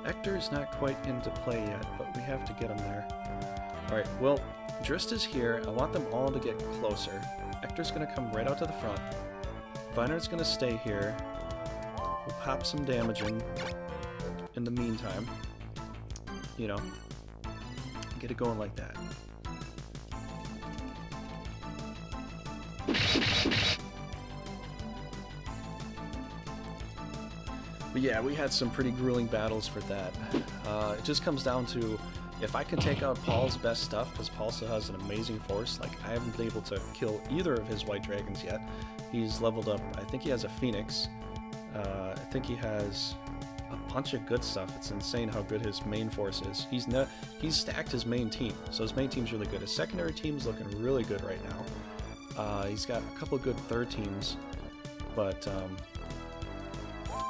Speaker 3: Ector's not quite into play yet, but we have to get him there. Alright, well, Drista's here. I want them all to get closer. Ector's gonna come right out to the front. Vaynard's gonna stay here. We'll pop some damage in the meantime. You know, get it going like that. But yeah, we had some pretty grueling battles for that. It just comes down to, if I can take out Paul's best stuff, because Paul still has an amazing force. Like, I haven't been able to kill either of his white dragons yet. He's leveled up, I think he has a Phoenix. I think he has a bunch of good stuff. It's insane how good his main force is. He's stacked his main team, so his main team's really good. His secondary team's looking really good right now. He's got a couple of good third teams, but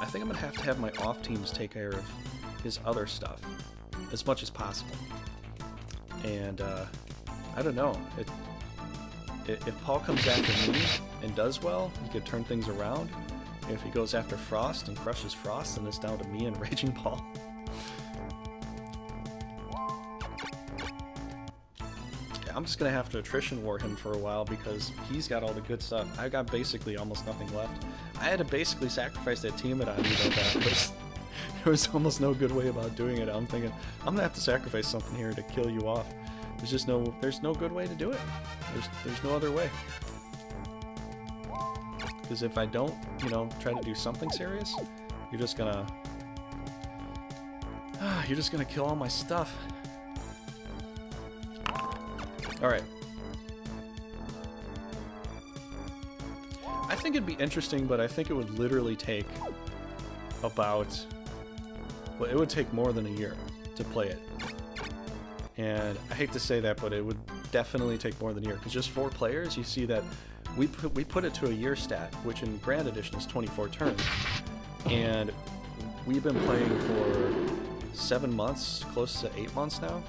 Speaker 3: I think I'm gonna have to have my off teams take care of his other stuff as much as possible. And I don't know. If Paul comes after me and does well, he could turn things around. If he goes after Frost and crushes Frost, then it's down to me and Raging Paul. Yeah, I'm just gonna have to attrition war him for a while because he's got all the good stuff. I got basically almost nothing left. I had to basically sacrifice that teammate on you, though, because there was almost no good way about doing it. I'm thinking, I'm gonna have to sacrifice something here to kill you off. There's no good way to do it. There's no other way. Because if I don't, you know, try to do something serious, you're just gonna kill all my stuff. Alright. I think it'd be interesting, but I think it would literally take about, well, it would take more than a year to play it. And I hate to say that, but it would definitely take more than a year, because just 4 players, you see that we put it to a year stat, which in Grand Edition is 24 turns. And we've been playing for 7 months, close to 8 months now.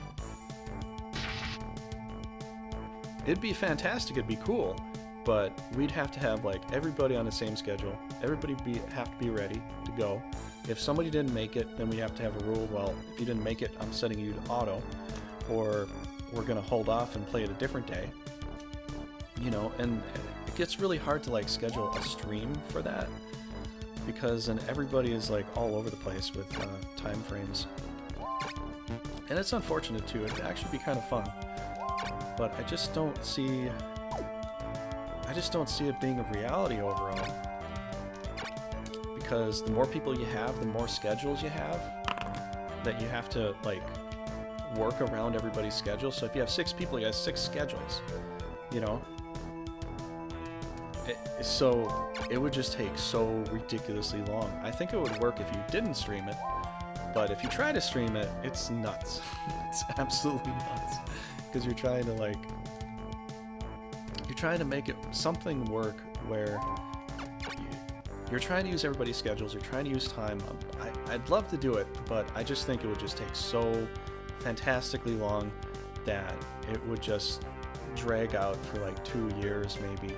Speaker 3: It'd be fantastic, it'd be cool, but we'd have to have like everybody on the same schedule. Everybody have to be ready to go. If somebody didn't make it, then we have to have a rule, well, if you didn't make it, I'm setting you to auto, or we're gonna hold off and play it a different day. You know, and it gets really hard to like schedule a stream for that, because then everybody is like all over the place with time frames. And it's unfortunate too. It'd actually be kind of fun, but I just don't see it being a reality overall. Because the more people you have, the more schedules you have that you have to like work around everybody's schedule. So if you have 6 people, you have 6 schedules, you know. So it would just take so ridiculously long. I think it would work if you didn't stream it, but if you try to stream it, it's nuts. It's absolutely nuts, because you're trying to like, you're trying to make it something work where you're trying to use everybody's schedules, you're trying to use time. I'd love to do it, but I just think it would just take so fantastically long that it would just drag out for like 2 years maybe.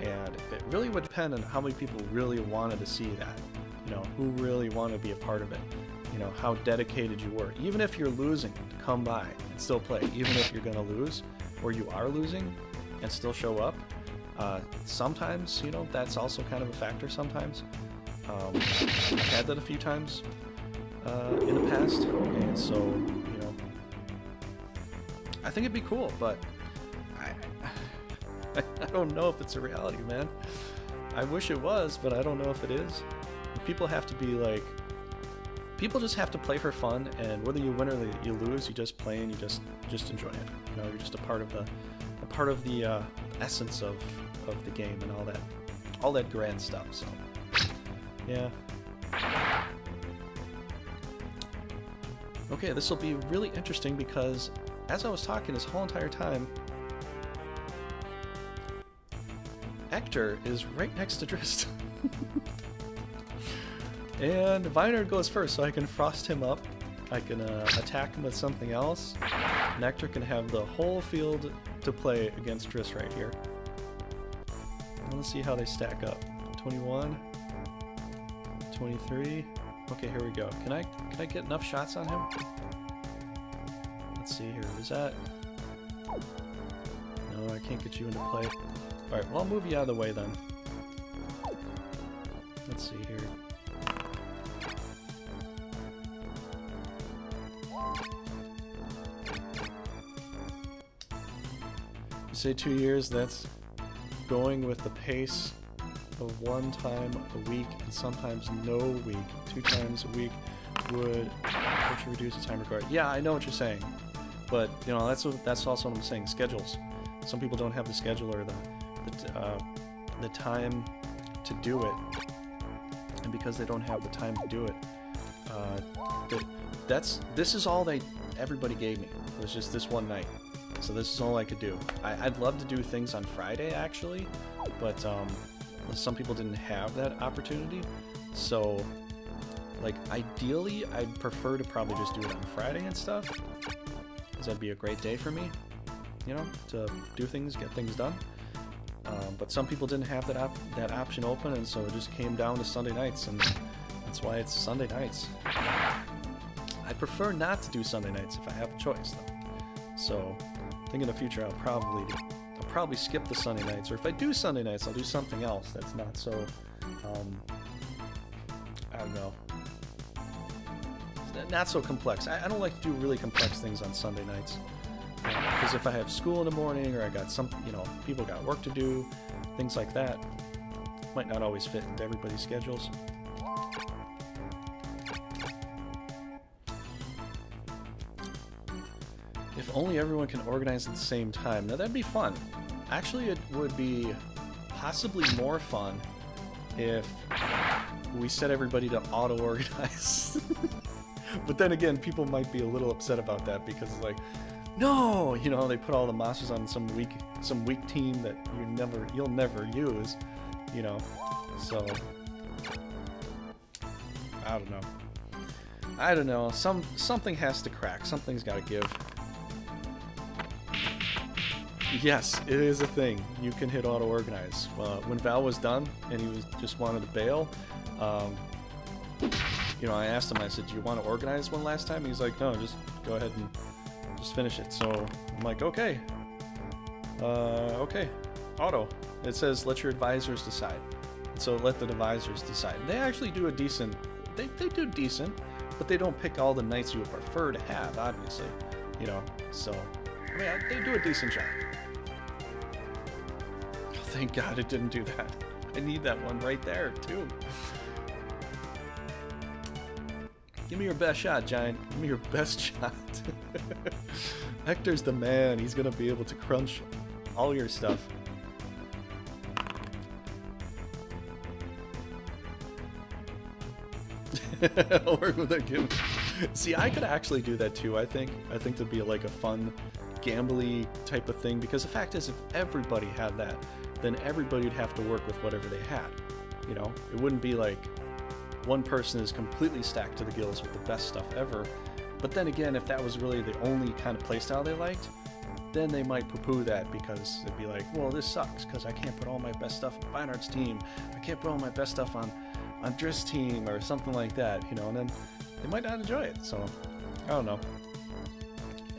Speaker 3: And it really would depend on how many people really wanted to see that, you know, who really wanted to be a part of it, you know, how dedicated you were. Even if you're losing, come by and still play. Even if you're going to lose, or you are losing, and still show up. Sometimes, you know, that's also kind of a factor sometimes. I've had that a few times in the past, and so, you know, I think it'd be cool, but I don't know if it's a reality, man. I wish it was, but I don't know if it is. People have to be like, people just have to play for fun, and whether you win or you lose, you just play and you just enjoy it. You know, you're just a part of the essence of the game and all that grand stuff. So, yeah. Okay, this will be really interesting because as I was talking this whole entire time, Hector is right next to Drist. And Vaynard goes first, so I can frost him up. I can attack him with something else. And Hector can have the whole field to play against Drist right here. Let's see how they stack up. 21, 23. Okay, here we go. Can I get enough shots on him? Let's see here. Is that? No, I can't get you into play. All right, well, I'll move you out of the way then. Let's see here. You say 2 years, that's going with the pace of 1 time a week and sometimes no week. 2 times a week would reduce the time required. Yeah, I know what you're saying, but you know that's also what I'm saying. Schedules. Some people don't have the schedule or the time to do it, and because they don't have the time to do it, this is all everybody gave me. It was just this one night. So this is all I could do. I'd love to do things on Friday, actually, but some people didn't have that opportunity. So, like, ideally, I'd prefer to probably just do it on Friday and stuff, because that'd be a great day for me, you know, to do things, get things done. But some people didn't have that option open, and so it just came down to Sunday nights, and that's why it's Sunday nights. I prefer not to do Sunday nights if I have a choice, though. So, I think in the future I'll probably skip the Sunday nights, or if I do Sunday nights, I'll do something else that's not so, I don't know, not so complex. I don't like to do really complex things on Sunday nights, because if I have school in the morning, or I got some, you know, people got work to do, things like that, might not always fit into everybody's schedules. If only everyone can organize at the same time. Now that'd be fun. Actually, it would be possibly more fun if we set everybody to auto-organize. But then again, people might be a little upset about that, because it's like, no, you know, they put all the monsters on some weak team that you'll never use, you know. So I don't know. Something has to crack. Something's got to give. Yes, it is a thing. You can hit auto-organize. When Val was done and he just wanted to bail, you know, I asked him, I said, do you want to organize one last time? He's like, no, just go ahead and just finish it. So I'm like, okay. Okay. Auto. It says, let your advisors decide. So let the advisors decide. They actually do a decent, they do decent, but they don't pick all the knights you would prefer to have, obviously. You know, so, I mean, they do a decent job. Thank God it didn't do that. I need that one right there, too. Give me your best shot, Giant. Give me your best shot. Hector's the man. He's going to be able to crunch all your stuff. Or with a game. See, I could actually do that too, I think. I think it'd be like a fun, gambly type of thing, because the fact is, if everybody had that, then everybody would have to work with whatever they had. You know, it wouldn't be like one person is completely stacked to the gills with the best stuff ever. But then again, if that was really the only kind of playstyle they liked, then they might poo-poo that, because they'd be like, well, this sucks because I can't put all my best stuff on Vaynards' team. I can't put all my best stuff on Driss' team or something like that, you know, and then they might not enjoy it. So, I don't know.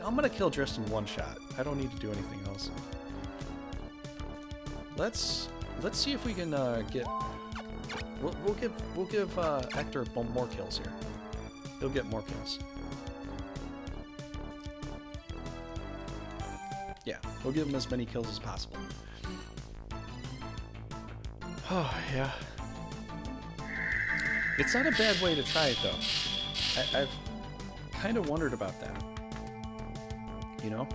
Speaker 3: I'm going to kill Driss in one shot. I don't need to do anything else. Let's see if we can get... We'll give Hector more kills here. He'll get more kills. Yeah, we'll give him as many kills as possible. Oh, yeah. It's not a bad way to try it, though. I've kind of wondered about that. You know?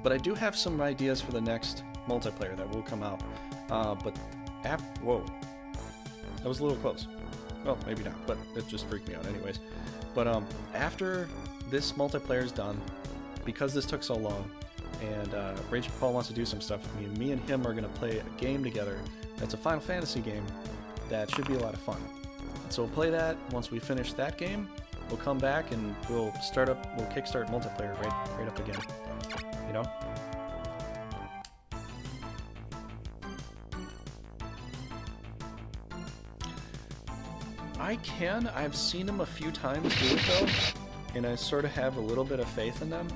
Speaker 3: But I do have some ideas for the next multiplayer that will come out. But after... Whoa. That was a little close. Well, maybe not, but it just freaked me out anyways. But after this multiplayer is done, because this took so long, and Rachel Paul wants to do some stuff with me, and me and him are going to play a game together that's a Final Fantasy game that should be a lot of fun. And so we'll play that. Once we finish that game, we'll come back and we'll kickstart multiplayer right up again. You know? I've seen them a few times do it though, and I sort of have a little bit of faith in them,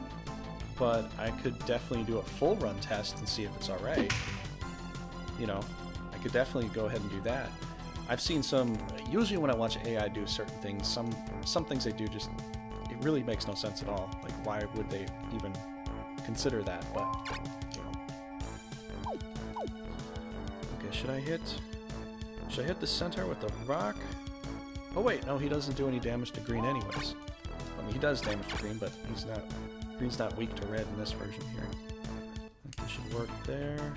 Speaker 3: but I could definitely do a full run test and see if it's alright. You know, I could definitely go ahead and do that. I've seen some, usually when I watch AI do certain things, some things they do just, it really makes no sense at all. Like, why would they even consider that? But, you know. Okay, should I hit the centaur with the rock? Oh wait, no, he doesn't do any damage to green anyways. I mean, he does damage to green, but green's not weak to red in this version here. I think this should work there.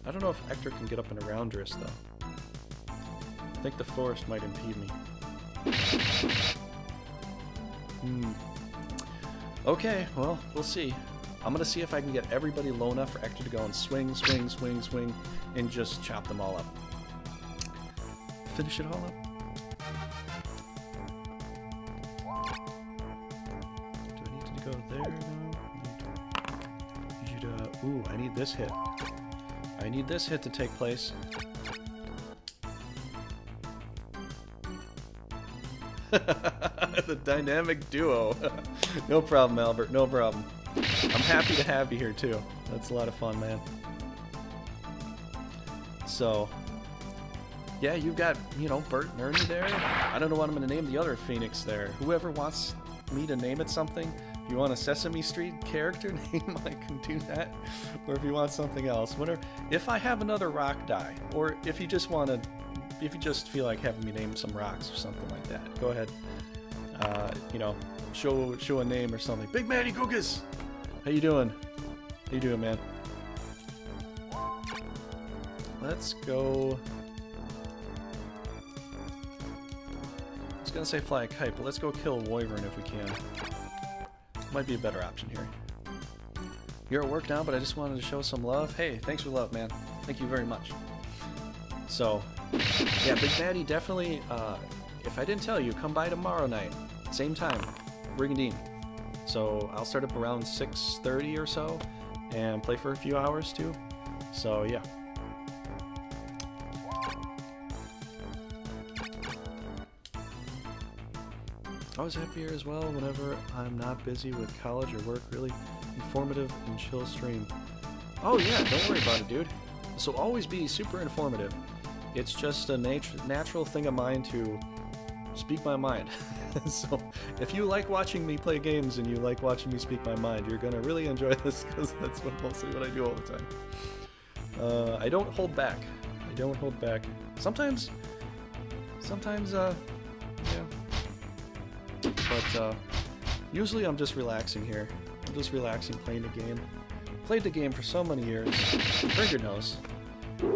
Speaker 3: I don't know if Hector can get up and around Driss, though. I think the forest might impede me. Okay, well, we'll see. I'm gonna see if I can get everybody low enough for Hector to go and swing, swing, swing, swing, and just chop them all up. Finish it all up. Go there, no. Ooh, I need this hit. I need this hit to take place. The dynamic duo. No problem, Albert. No problem. I'm happy to have you here too. That's a lot of fun, man. So, yeah, you've got, you know, Bert and Ernie there. I don't know what I'm going to name the other Phoenix there. Whoever wants me to name it something. If you want a Sesame Street character name, I can do that. Or if you want something else, whatever. If I have another rock die, or if you just want to, if you just feel like having me name some rocks or something like that, go ahead. You know, show a name or something. Big Matty Googus! How you doing? How you doing, man? Let's go. I was gonna say fly a kite, but let's go kill a wyvern if we can. Might be a better option here. You're at work now, but I just wanted to show some love. Hey, thanks for love, man. Thank you very much. So, yeah, Big Matty, definitely, if I didn't tell you, come by tomorrow night. Same time, Brigandine. So, I'll start up around 6:30 or so, and play for a few hours, too. So, yeah. I was happier as well whenever I'm not busy with college or work. Really informative and chill stream. Oh yeah, don't worry about it, dude. So always be super informative. It's just a natural thing of mine to speak my mind. So if you like watching me play games and you like watching me speak my mind, you're gonna really enjoy this, because that's mostly what I do all the time. I don't hold back. I don't hold back. Sometimes, yeah. But usually I'm just relaxing here. I'm just relaxing, playing the game. Played the game for so many years. Trigger knows. A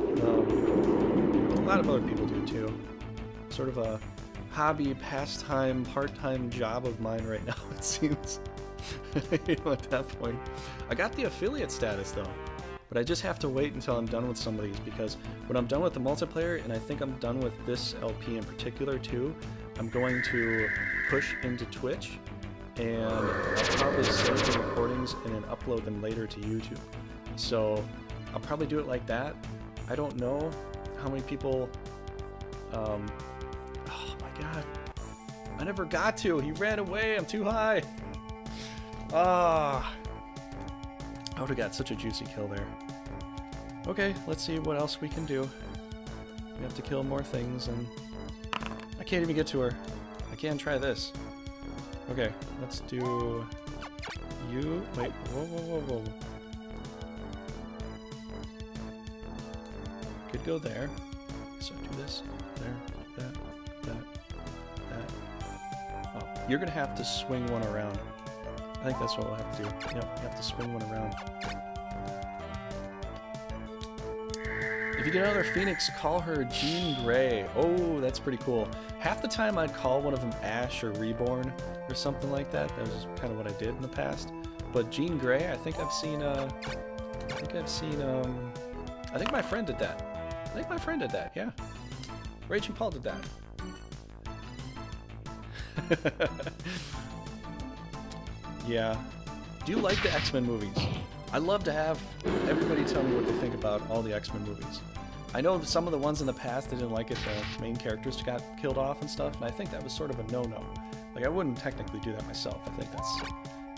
Speaker 3: lot of other people do too. sort of a hobby, pastime, part-time job of mine right now, it seems. You know, at that point. I got the affiliate status though, but I just have to wait until I'm done with some of these, because when I'm done with the multiplayer, and I think I'm done with this LP in particular too, I'm going to push into Twitch, and I'll probably save the recordings and then upload them later to YouTube. So I'll probably do it like that. I don't know how many people... oh my god. I never got to. He ran away. I'm too high. Ah. I would have got such a juicy kill there. Okay, let's see what else we can do. We have to kill more things, and I can't even get to her. I can try this. Okay, let's do you. Wait, whoa, whoa, whoa, whoa. Could go there. So do this. There, that. Oh, you're gonna have to swing one around. I think that's what we'll have to do. Yep, you have to swing one around. If you get another Phoenix, call her Jean Grey. Oh, that's pretty cool. Half the time I'd call one of them Ash or Reborn or something like that. That was kind of what I did in the past. But Jean Grey, I think I've seen, I think my friend did that. Yeah. Rachel Paul did that. Yeah. Do you like the X-Men movies? I'd love to have everybody tell me what they think about all the X-Men movies. I know that some of the ones in the past, they didn't like it, the main characters got killed off and stuff, and I think that was sort of a no-no. Like, I wouldn't technically do that myself. I think that's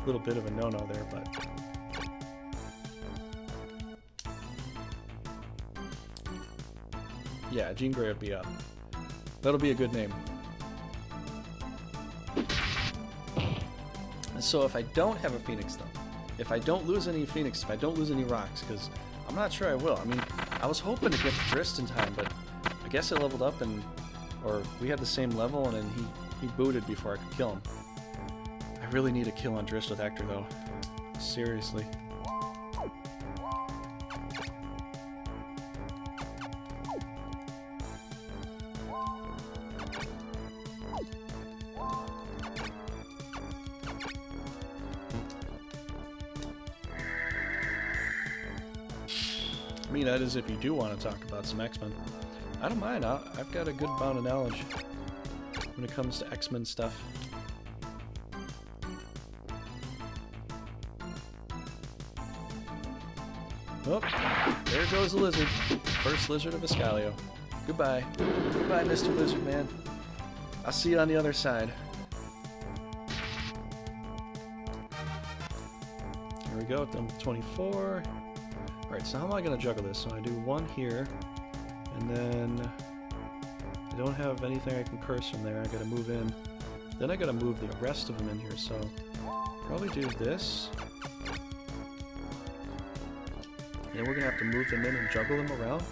Speaker 3: a little bit of a no-no there, but... yeah, Jean Grey would be up. That'll be a good name. So if I don't have a Phoenix, though, if I don't lose any Phoenix, if I don't lose any Rocs, because I'm not sure I will. I mean, I was hoping to get the Drist in time, but I guess I leveled up and, or we had the same level, and then he booted before I could kill him. I really need a kill on Drist with Hector, though. Seriously. I mean, that is if you do want to talk about some X-Men. I don't mind. I've got a good amount of knowledge when it comes to X-Men stuff. Oh, there goes the lizard. First lizard of Escalio. Goodbye. Goodbye, Mr. Lizard Man. I'll see you on the other side. Here we go, number 24. Alright, so how am I going to juggle this? So I do one here, and then I don't have anything I can curse from there. I got to move in. Then I got to move the rest of them in here, so probably do this. And then we're going to have to move them in and juggle them around.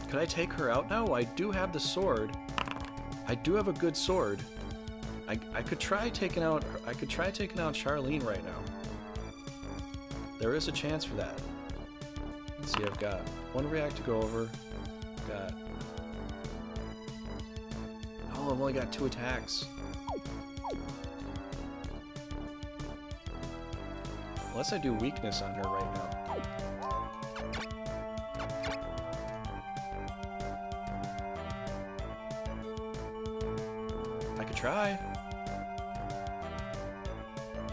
Speaker 3: Could I take her out now? I do have the sword. I do have a good sword. I could try taking out Charlene right now. There is a chance for that. Let's see, I've got one react to go over. Got... oh, I've only got 2 attacks. Unless I do weakness on her right now. Try.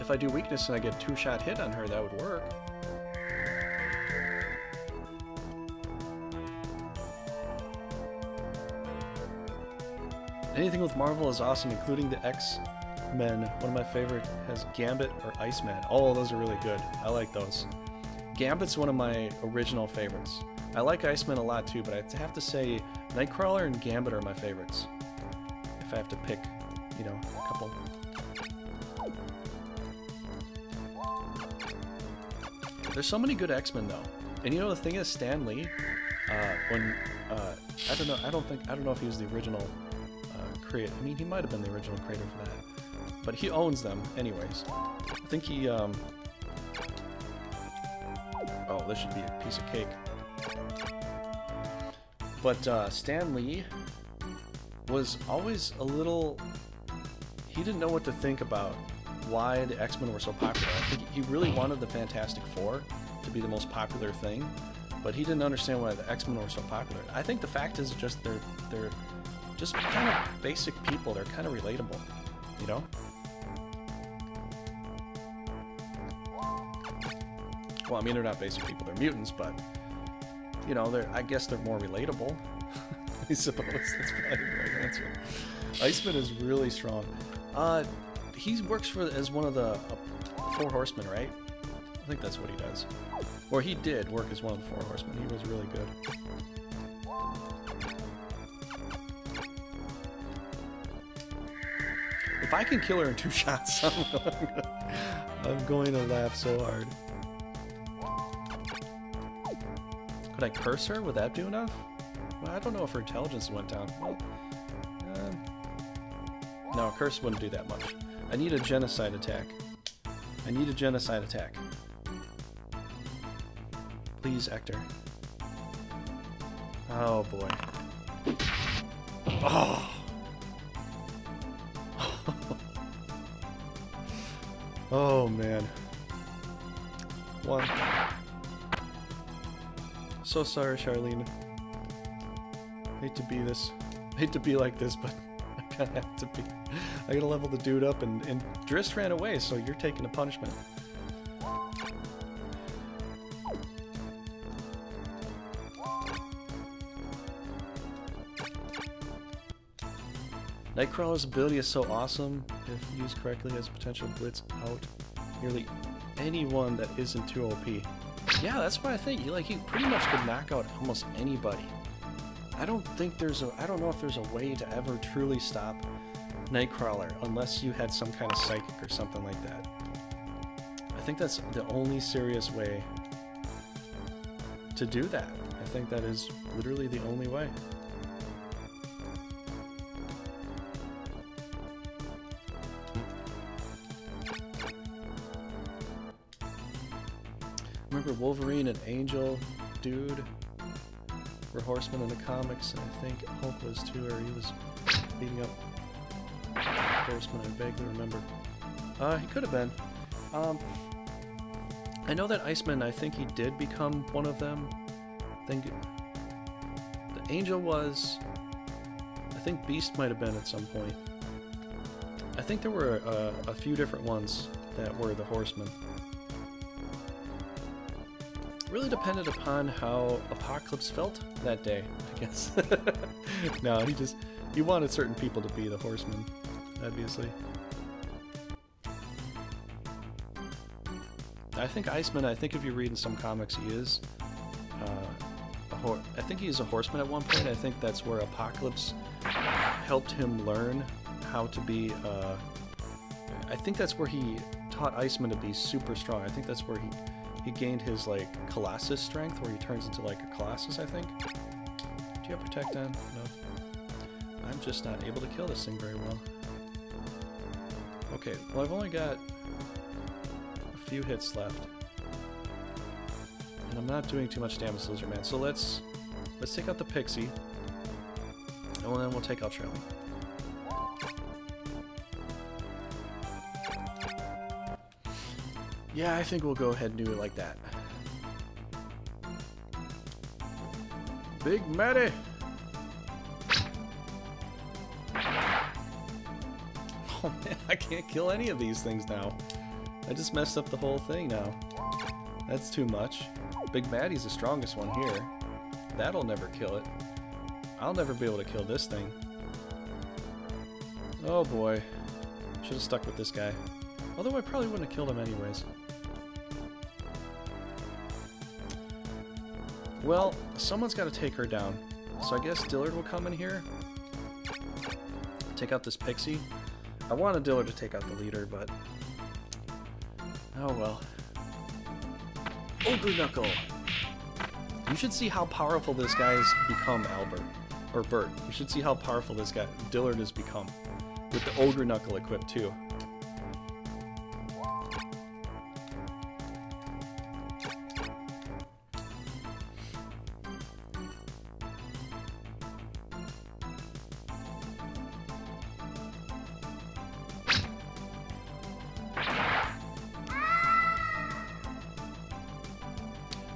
Speaker 3: If I do weakness and I get 2-shot hit on her, that would work. Anything with Marvel is awesome, including the X-Men. One of my favorite has Gambit or Iceman. Oh, those are really good. I like those. Gambit's one of my original favorites. I like Iceman a lot too, but I have to say Nightcrawler and Gambit are my favorites. If I have to pick, you know, a couple. There's so many good X-Men though, and you know the thing is, Stan Lee, I don't know if he was the original creator. I mean, he might have been the original creator for that, but he owns them anyways. I think he Oh, this should be a piece of cake. But Stan Lee was always a little... He didn't know what to think about why the X-Men were so popular. I think he really wanted the Fantastic Four to be the most popular thing, but he didn't understand why the X-Men were so popular. I think the fact is just they're just kind of basic people. They're kind of relatable, you know? Well, I mean, they're not basic people. They're mutants, but, you know, I guess they're more relatable. I suppose that's probably the right answer. Iceman is really strong. He works as one of the 4 horsemen, right? I think that's what he does. Or he did work as one of the 4 horsemen. He was really good. If I can kill her in 2 shots, I'm going to laugh so hard. Could I curse her? Would that do enough? Well, I don't know if her intelligence went down. Well, no, a curse wouldn't do that much. I need a genocide attack. I need a genocide attack. Please, Ector. Oh, boy. Oh! Oh, man. 1. So sorry, Charlene. Hate to be this. Hate to be like this, but I kind of have to be. I gotta level the dude up, and Driss ran away, so you're taking a punishment. Nightcrawler's ability is so awesome. If used correctly, has potential to blitz out nearly anyone that isn't too OP. Yeah, that's what I think. He pretty much could knock out almost anybody. I don't know if there's a way to ever truly stop Nightcrawler unless you had some kind of psychic or something like that. I think that's the only serious way to do that. I think that is literally the only way. Remember Wolverine and Angel, dude, were horsemen in the comics, and I think Hulk was too, or he was beating up horsemen. I vaguely remember. He could have been. I know that Iceman, I think he did become one of them. I think the Angel was. I think Beast might have been at some point. I think there were a few different ones that were the horsemen. Really depended upon how Apocalypse felt that day, I guess. No, he wanted certain people to be the horsemen, obviously. I think Iceman, I think if you read in some comics, he is I think he's a horseman at one point. I think that's where Apocalypse helped him learn how to be, I think that's where he taught Iceman to be super strong. I think that's where he gained his, like, Colossus strength, where he turns into, like, a Colossus, I think. Do you have Protect on? No. I'm just not able to kill this thing very well. Okay, well, I've only got a few hits left. And I'm not doing too much damage to Lizard Man, so let's take out the Pixie. And then we'll take out Charlie. Yeah, I think we'll go ahead and do it like that. Big Matty! Oh man, I can't kill any of these things now. I just messed up the whole thing now. That's too much. Big Matty's the strongest one here. That'll never kill it. I'll never be able to kill this thing. Oh boy. Should have stuck with this guy. Although I probably wouldn't have killed him anyways. Well, someone's got to take her down. So I guess Dillard will come in here. Take out this Pixie. I wanted Dillard to take out the leader, but... oh well. Ogre Knuckle! You should see how powerful this guy's become, Albert. Or Bert. You should see how powerful this guy, Dillard, has become. With the Ogre Knuckle equipped, too.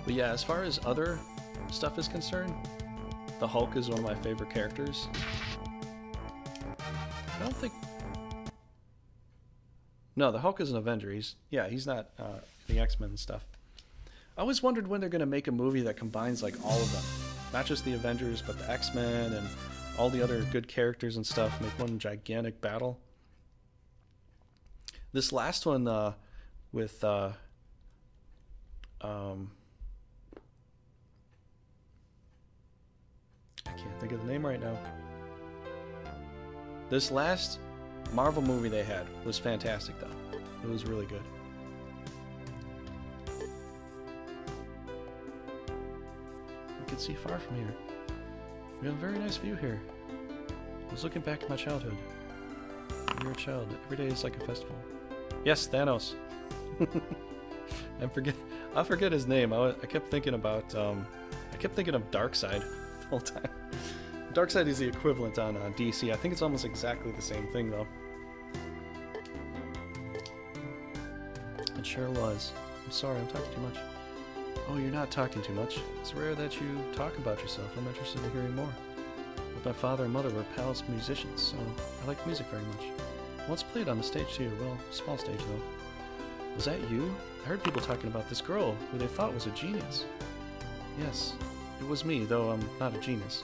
Speaker 3: But yeah, as far as other stuff is concerned, the Hulk is one of my favorite characters. I don't think... No, the Hulk is an Avenger. He's not the X-Men and stuff. I always wondered when they're going to make a movie that combines like all of them. Not just the Avengers, but the X-Men and all the other good characters and stuff. Make one gigantic battle. This last one with... I can't think of the name right now. This last Marvel movie they had was fantastic, though. It was really good. You can see far from here. We have a very nice view here. I was looking back at my childhood. When you were a child, every day is like a festival. Yes, Thanos. I forget his name. I kept thinking about Darkseid the whole time. Darkseid is the equivalent on DC. I think it's almost exactly the same thing, though. It sure was. I'm sorry, I'm talking too much. Oh, you're not talking too much. It's rare that you talk about yourself. I'm interested in hearing more. Both my father and mother were palace musicians, so I like music very much. I once played on the stage too. Well, small stage though. Was that you? I heard people talking about this girl who they thought was a genius. Yes, it was me, though I'm not a genius.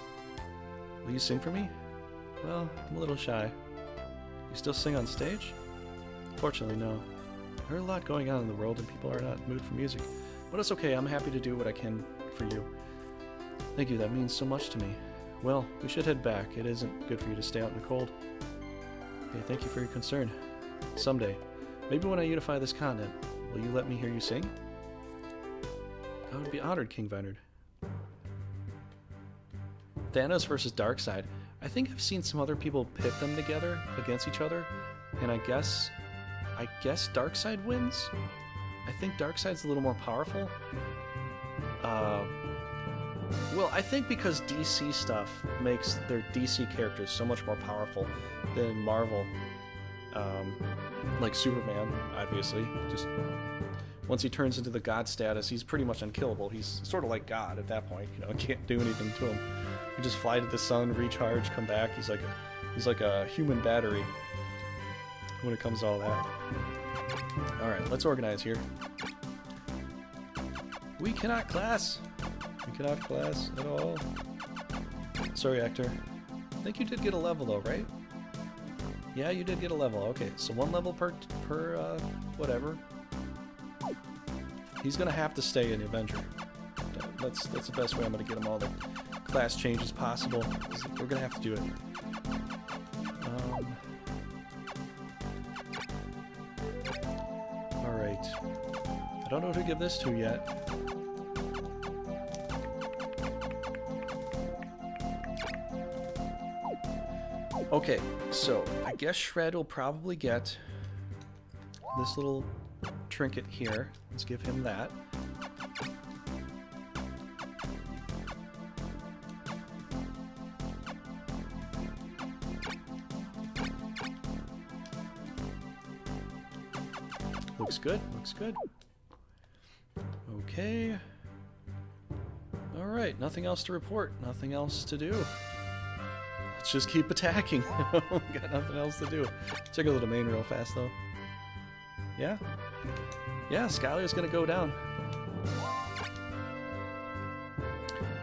Speaker 3: Will you sing for me? Well, I'm a little shy. You still sing on stage? Fortunately, no. There's a lot going on in the world and people are not in the mood for music. But it's okay, I'm happy to do what I can for you. Thank you, that means so much to me. Well, we should head back. It isn't good for you to stay out in the cold. Okay, thank you for your concern. Someday, maybe when I unify this continent, will you let me hear you sing? I would be honored, King Vaynard. Thanos versus Darkseid. I think I've seen some other people pit them together against each other, and I guess Darkseid wins? I think Darkseid's a little more powerful. Well, I think because DC stuff makes their DC characters so much more powerful than Marvel. Like Superman, obviously. Just once he turns into the god status, he's pretty much unkillable. He's sort of like God at that point. You know, can't do anything to him. You just fly to the sun, recharge, come back. He's like a human battery when it comes to all that. All right, let's organize here. We cannot class. We cannot class at all. Sorry, actor. I think you did get a level though, right? Yeah, you did get a level. Okay, so 1 level per whatever. He's gonna have to stay in the Avenger. That's the best way I'm gonna get him all the class changes possible. We're gonna have to do it. All right. I don't know who to give this to yet. Okay, so I guess Shred will probably get this little trinket here. Let's give him that. Looks good, looks good. Okay. Alright, nothing else to report, nothing else to do. Let's just keep attacking. Got nothing else to do. Check out the domain real fast though. Yeah? Yeah, Skylar's gonna go down.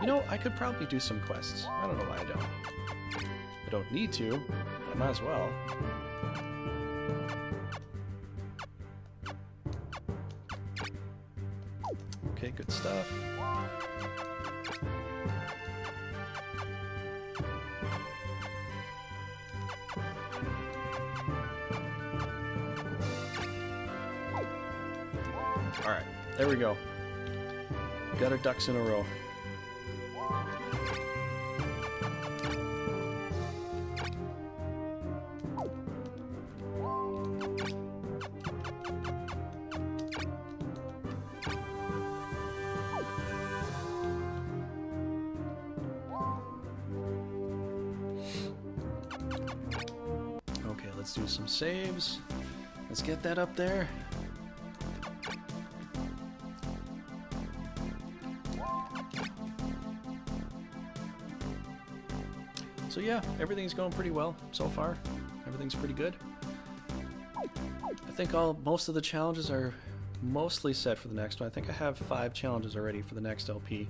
Speaker 3: You know, I could probably do some quests. I don't know why I don't. I don't need to, but I might as well. Okay, good stuff. Alright, there we go. Got our ducks in a row. Okay, let's do some saves. Let's get that up there. So yeah, everything's going pretty well so far. Everything's pretty good. I think most of the challenges are mostly set for the next one. I think I have 5 challenges already for the next LP.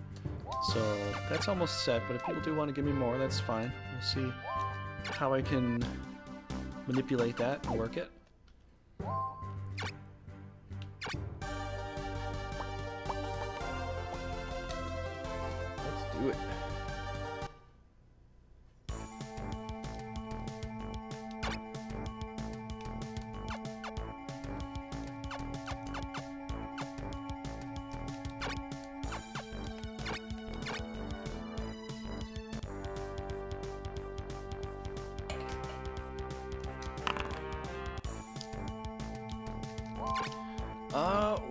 Speaker 3: So that's almost set, but if people do want to give me more, that's fine. We'll see how I can manipulate that and work it. Let's do it.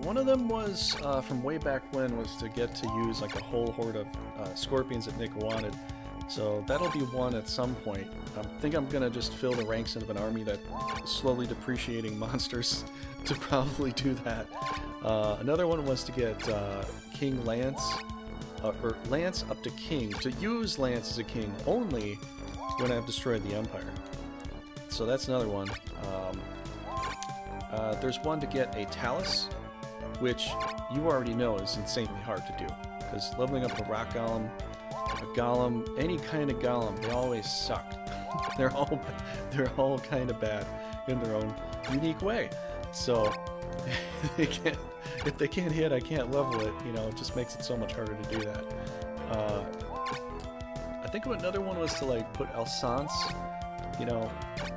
Speaker 3: One of them was from way back when, was to get to use like a whole horde of scorpions that Nick wanted. So that'll be one at some point. I think I'm gonna just fill the ranks of an army that is slowly depreciating monsters to probably do that. Another one was to get King Lance, or Lance up to King, to use Lance as a king only when I've destroyed the Empire. So that's another one. There's one to get a Talus, which you already know is insanely hard to do, because leveling up a rock golem, a golem, any kind of golem, they always suck. they're all kind of bad in their own unique way. So if they can't hit, I can't level it. You know, it just makes it so much harder to do that. I think another one was to like put Alsance, you know,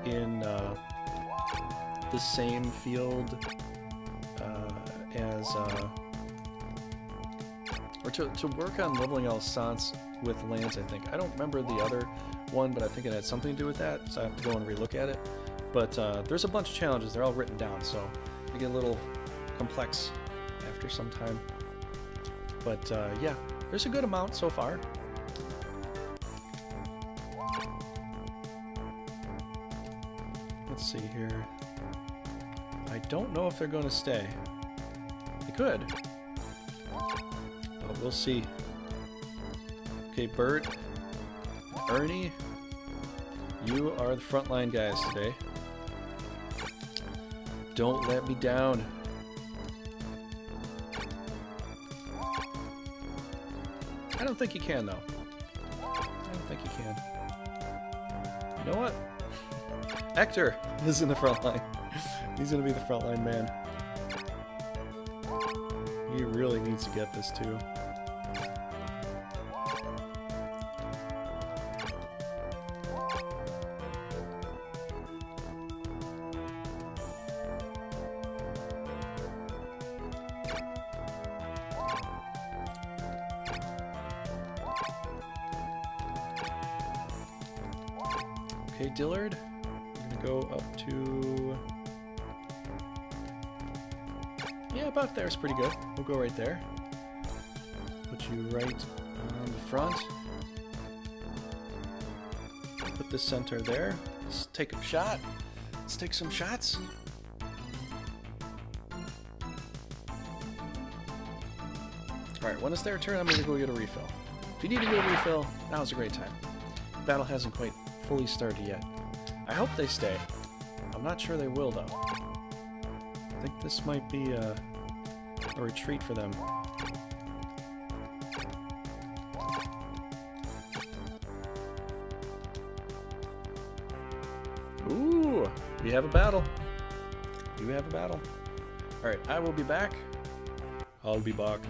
Speaker 3: in the same field as, or to work on leveling Alsance with Lance, I think. I don't remember the other one, but I think it had something to do with that, so I have to go and relook at it. But there's a bunch of challenges, they're all written down, so they get a little complex after some time. But yeah, there's a good amount so far. Let's see here. I don't know if they're going to stay. They could, but we'll see. Okay, Bert, Ernie, you are the frontline guys today. Don't let me down. I don't think you can, though. I don't think you can. You know what? Hector is in the front line. He's gonna be the frontline man. He really needs to get this too. Okay, Dillard, we're gonna go up to... yeah, about there's pretty good. We'll go right there. Put you right on the front. Put the center there. Let's take a shot. Let's take some shots. Alright, when it's their turn, I'm gonna go get a refill. If you need to get a refill, now's a great time. The battle hasn't quite fully started yet. I hope they stay. I'm not sure they will, though. I think this might be a retreat for them. Ooh, we have a battle. You have a battle. Alright, I will be back. I'll be back.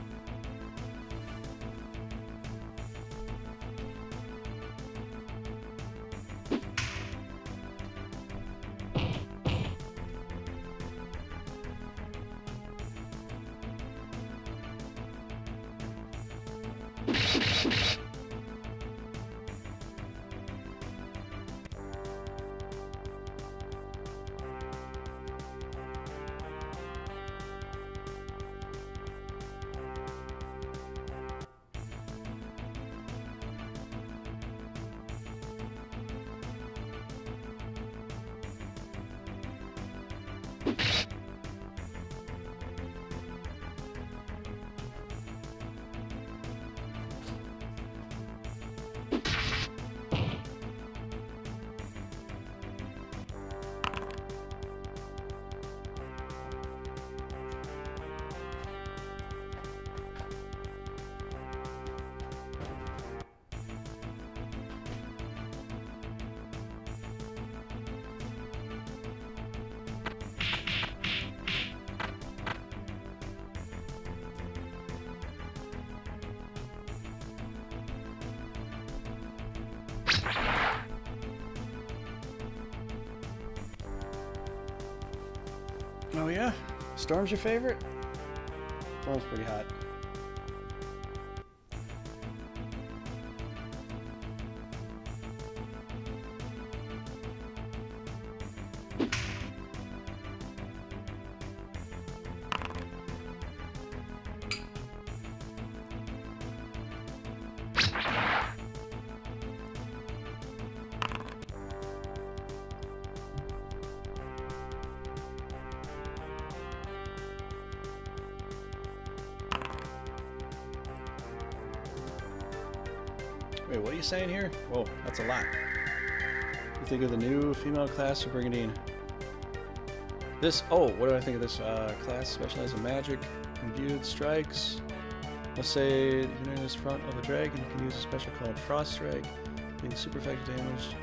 Speaker 3: Oh yeah? Storm's your favorite? Storm's pretty hot. Wait, what are you saying here? Whoa, that's a lot. You think of the new female class of Brigandine. This, oh, what do I think of this class? Specialized in magic, imbued strikes. Let's say, you know, this front of a dragon, you can use a special called Frost Strike, being super effective damage.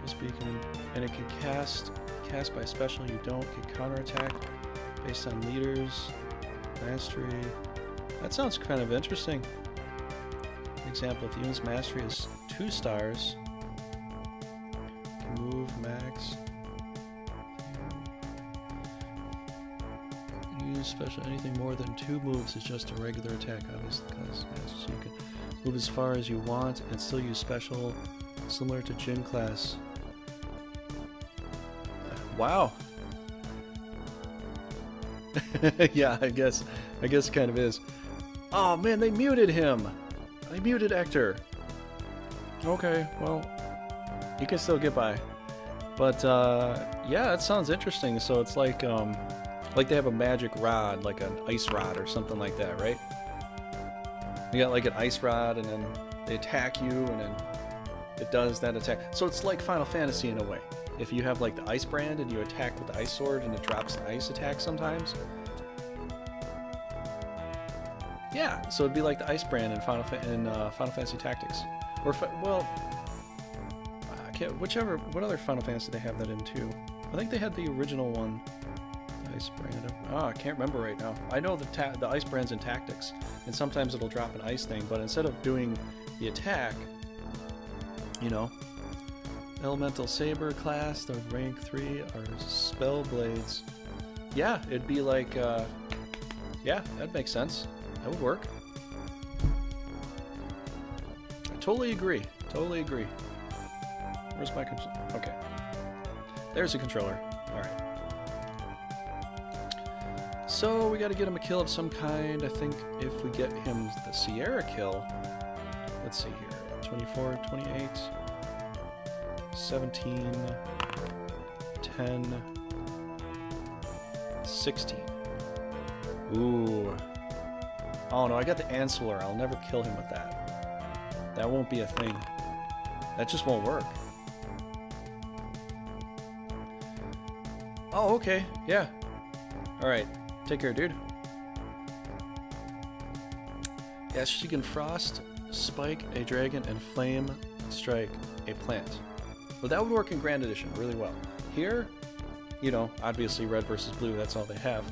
Speaker 3: This beacon, and it can cast by special. You don't get counterattack based on leaders, mastery. That sounds kind of interesting. Example, if the unit's mastery is 2 stars, can move max. Use special, anything more than 2 moves is just a regular attack, obviously, because so you can move as far as you want and still use special, similar to Jin class. Wow. Yeah, I guess it kind of is. Oh man, they muted him. They muted Hector. Okay, well, you can still get by. But yeah, it sounds interesting. So it's like they have a magic rod, like an ice rod or something like that, right? You got like an ice rod, and then they attack you, and then it does that attack. So it's like Final Fantasy in a way. If you have like the ice brand and you attack with the ice sword, and it drops an ice attack sometimes. Yeah, so it'd be like the ice brand in Final Fantasy Tactics, or well, I can't. Whichever. What other Final Fantasy they have that in too? I think they had the original one. The ice brand. I can't remember right now. I know the ice brand's in Tactics, and sometimes it'll drop an ice thing. But instead of doing the attack, you know, Elemental Saber class, the rank 3 are spell blades. Yeah, it'd be like. Yeah, that makes sense. That would work. I totally agree. Totally agree. Where's my controller? Okay. There's a controller. Alright. So we gotta get him a kill of some kind. I think if we get him the Sierra kill, let's see here. 24, 28, 17, 10, 16. Ooh. Oh no, I got the Ancillor. I'll never kill him with that. That won't be a thing. That just won't work. Oh, okay. Yeah. Alright. Take care, dude. Yes, she can Frost, Spike a dragon, and Flame Strike a plant. Well, that would work in Grand Edition really well. Here, you know, obviously red versus blue, that's all they have.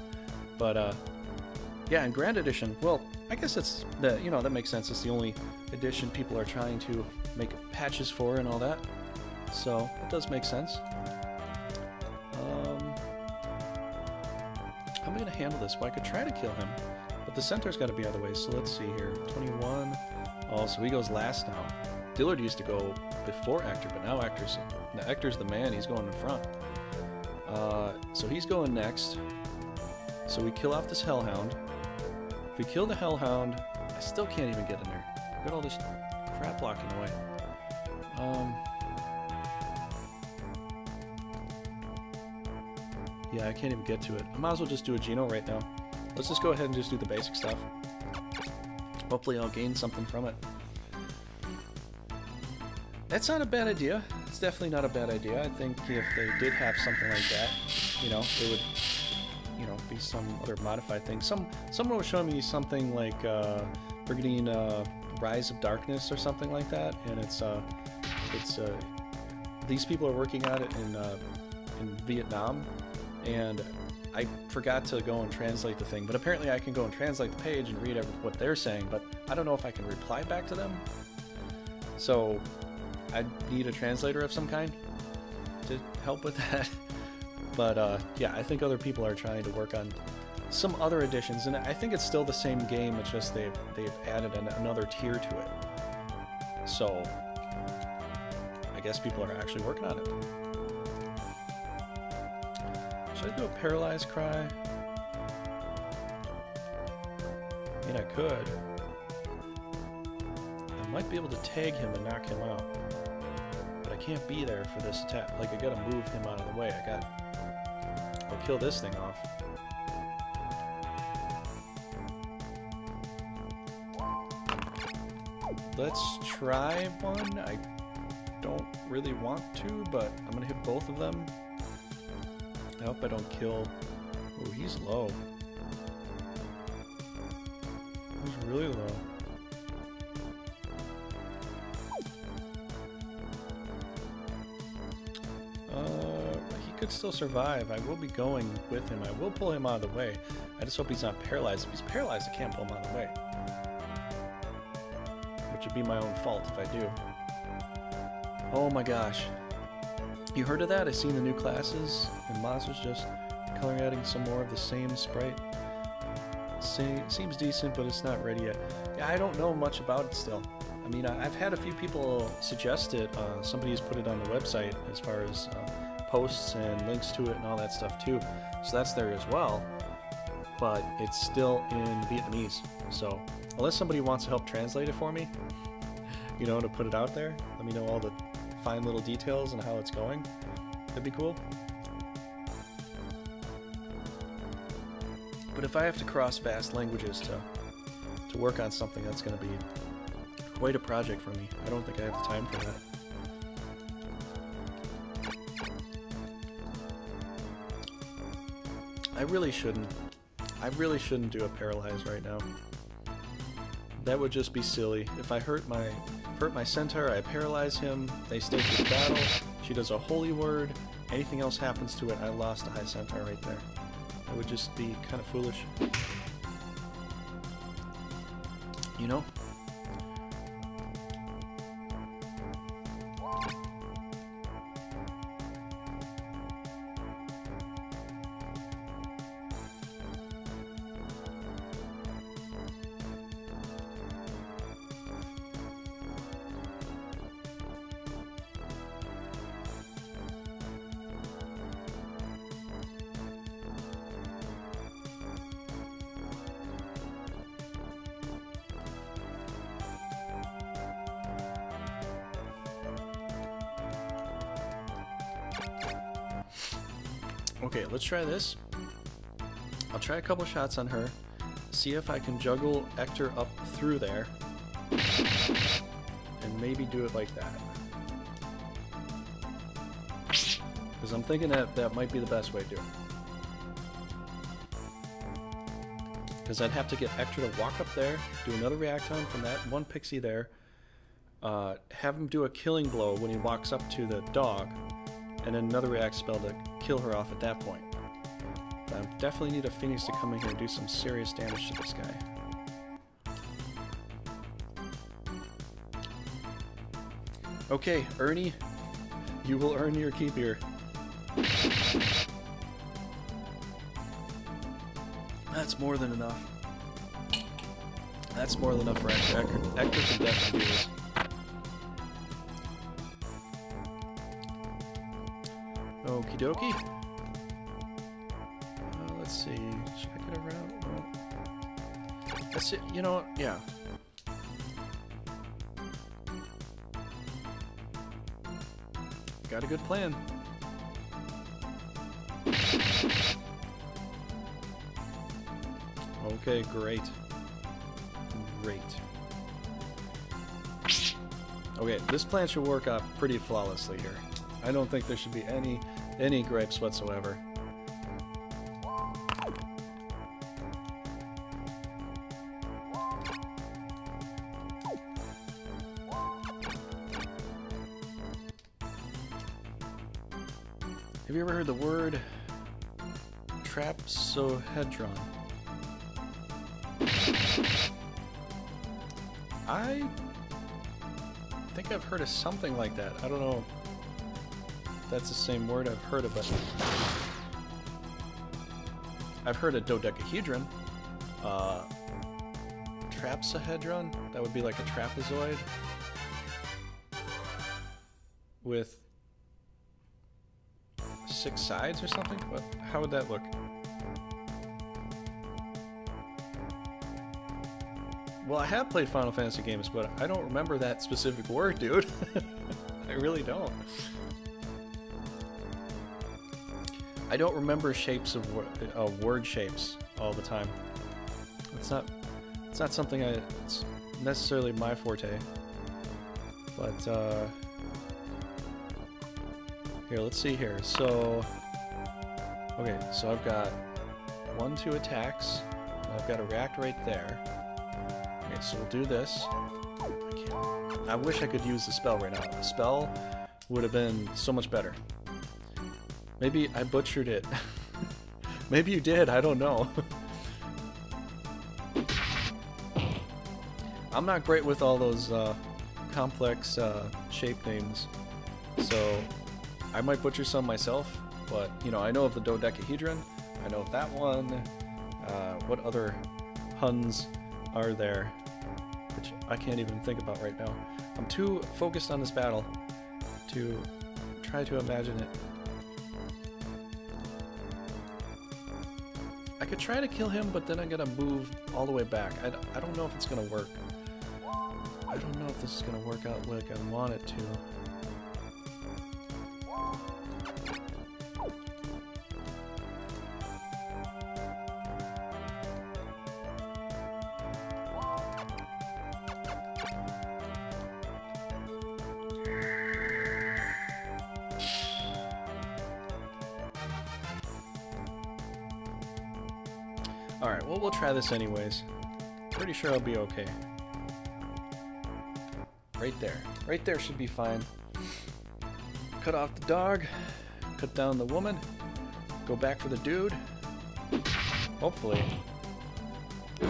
Speaker 3: But, yeah, in Grand Edition, well, I guess it's the, you know, that makes sense. It's the only edition people are trying to make patches for and all that. So it does make sense. How am I going to handle this? Well, I could try to kill him, but the centaur's got to be out of the way. So let's see here. 21. Oh, so he goes last now. Dillard used to go before Hector, but now Hector's the man. He's going in front. So he's going next. So we kill off this Hellhound. If we kill the Hellhound, I still can't even get in there. I've got all this crap blocking the way. Yeah, I can't even get to it. I might as well just do a Geno right now. Let's just go ahead and just do the basic stuff. Hopefully I'll gain something from it. That's not a bad idea. It's definitely not a bad idea. I think if they did have something like that, you know, it would, you know, be some other modified thing. Someone was showing me something like Brigandine Rise of Darkness or something like that, and it's these people are working on it in Vietnam, and I forgot to go and translate the thing, but apparently I can go and translate the page and read what they're saying, but I don't know if I can reply back to them. So I need a translator of some kind to help with that. But yeah, I think other people are trying to work on some other additions, and I think it's still the same game. It's just they've added another tier to it. So I guess people are actually working on it. Should I do a paralyzed cry? I mean, I could. I might be able to tag him and knock him out, but I can't be there for this attack. Like, I gotta move him out of the way. I'll kill this thing off. Let's try one. I don't really want to, but I'm gonna hit both of them. I hope I don't kill. Oh, he's low. He's really low. He could still survive. I will be going with him. I will pull him out of the way. I just hope he's not paralyzed. If he's paralyzed, I can't pull him out of the way. Which would be my own fault if I do. Oh my gosh. You heard of that? I seen the new classes, and monsters just color adding some more of the same sprite. Seems decent, but it's not ready yet. Yeah, I don't know much about it still. I mean, I've had a few people suggest it. Somebody's put it on the website as far as posts and links to it and all that stuff too. So that's there as well. But it's still in Vietnamese. So unless somebody wants to help translate it for me, you know, to put it out there, let me know all the fine little details and how it's going. That'd be cool. But if I have to cross vast languages to work on something, that's going to be quite a project for me. I don't think I have the time for that. I really shouldn't do a paralyze right now. That would just be silly. If I hurt my centaur, I paralyze him, they stay through the battle, she does a holy word, anything else happens to it, I lost a high centaur right there. That would just be kind of foolish. You know? Okay, let's try this. I'll try a couple shots on her, see if I can juggle Hector up through there, and maybe do it like that. Because I'm thinking that might be the best way to do it. Because I'd have to get Hector to walk up there, do another react time from that one pixie there, have him do a killing blow when he walks up to the dog, and then another react spell to kill her off at that point. But I definitely need a Phoenix to come in here and do some serious damage to this guy. Okay, Ernie, you will earn your keep here. That's more than enough. That's more than enough for Hector. Hector can definitely do this. Okie dokie. Let's see. Should I get around? No. That's it. You know what? Yeah. Got a good plan. Okay, great. Great. Okay, this plan should work out pretty flawlessly here. I don't think there should be any gripes whatsoever. Have you ever heard the word trapsohedron? I think I've heard of something like that. I don't know if that's the same word I've heard of, but I've heard a dodecahedron. Trapsahedron? That would be like a trapezoid with 6 sides or something? What? How would that look? Well, I have played Final Fantasy games, but I don't remember that specific word, dude. I really don't. I don't remember shapes of word shapes all the time. It's not something it's necessarily my forte. But here, let's see here. So okay, so I've got 1-2 attacks. And I've got a react right there. Okay, so we'll do this. I wish I could use the spell right now. The spell would have been so much better. Maybe I butchered it. Maybe you did, I don't know. I'm not great with all those complex shape names, so I might butcher some myself, but you know, I know of the dodecahedron, I know of that one. What other Huns are there? Which I can't even think about right now. I'm too focused on this battle to try to imagine it. I could try to kill him, but then I gotta move all the way back. I don't know if it's gonna work. I don't know if this is gonna work out like I want it to. Alright, well, we'll try this anyways. Pretty sure I'll be okay. Right there. Right there should be fine. Cut off the dog. Cut down the woman. Go back for the dude. Hopefully.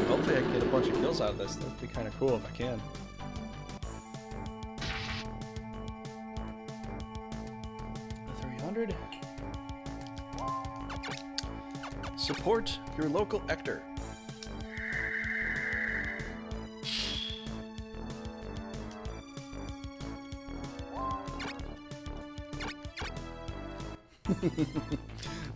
Speaker 3: Hopefully I can get a bunch of kills out of this. That'd be kind of cool if I can. The 300. Support your local actor.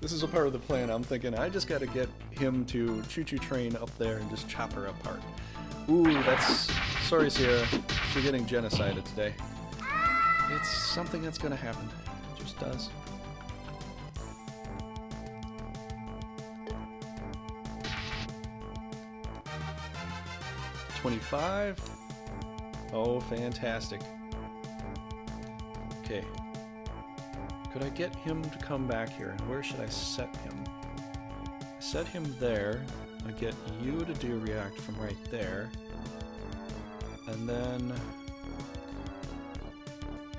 Speaker 3: This is a part of the plan. I'm thinking I just got to get him to choo-choo train up there and just chop her apart. Ooh, that's... Sorry, Sierra. You're getting genocided today. It's something that's gonna happen. It just does. $25. Oh, fantastic. Okay. Could I get him to come back here? And where should I set him? I set him there. I get you to do react from right there. And then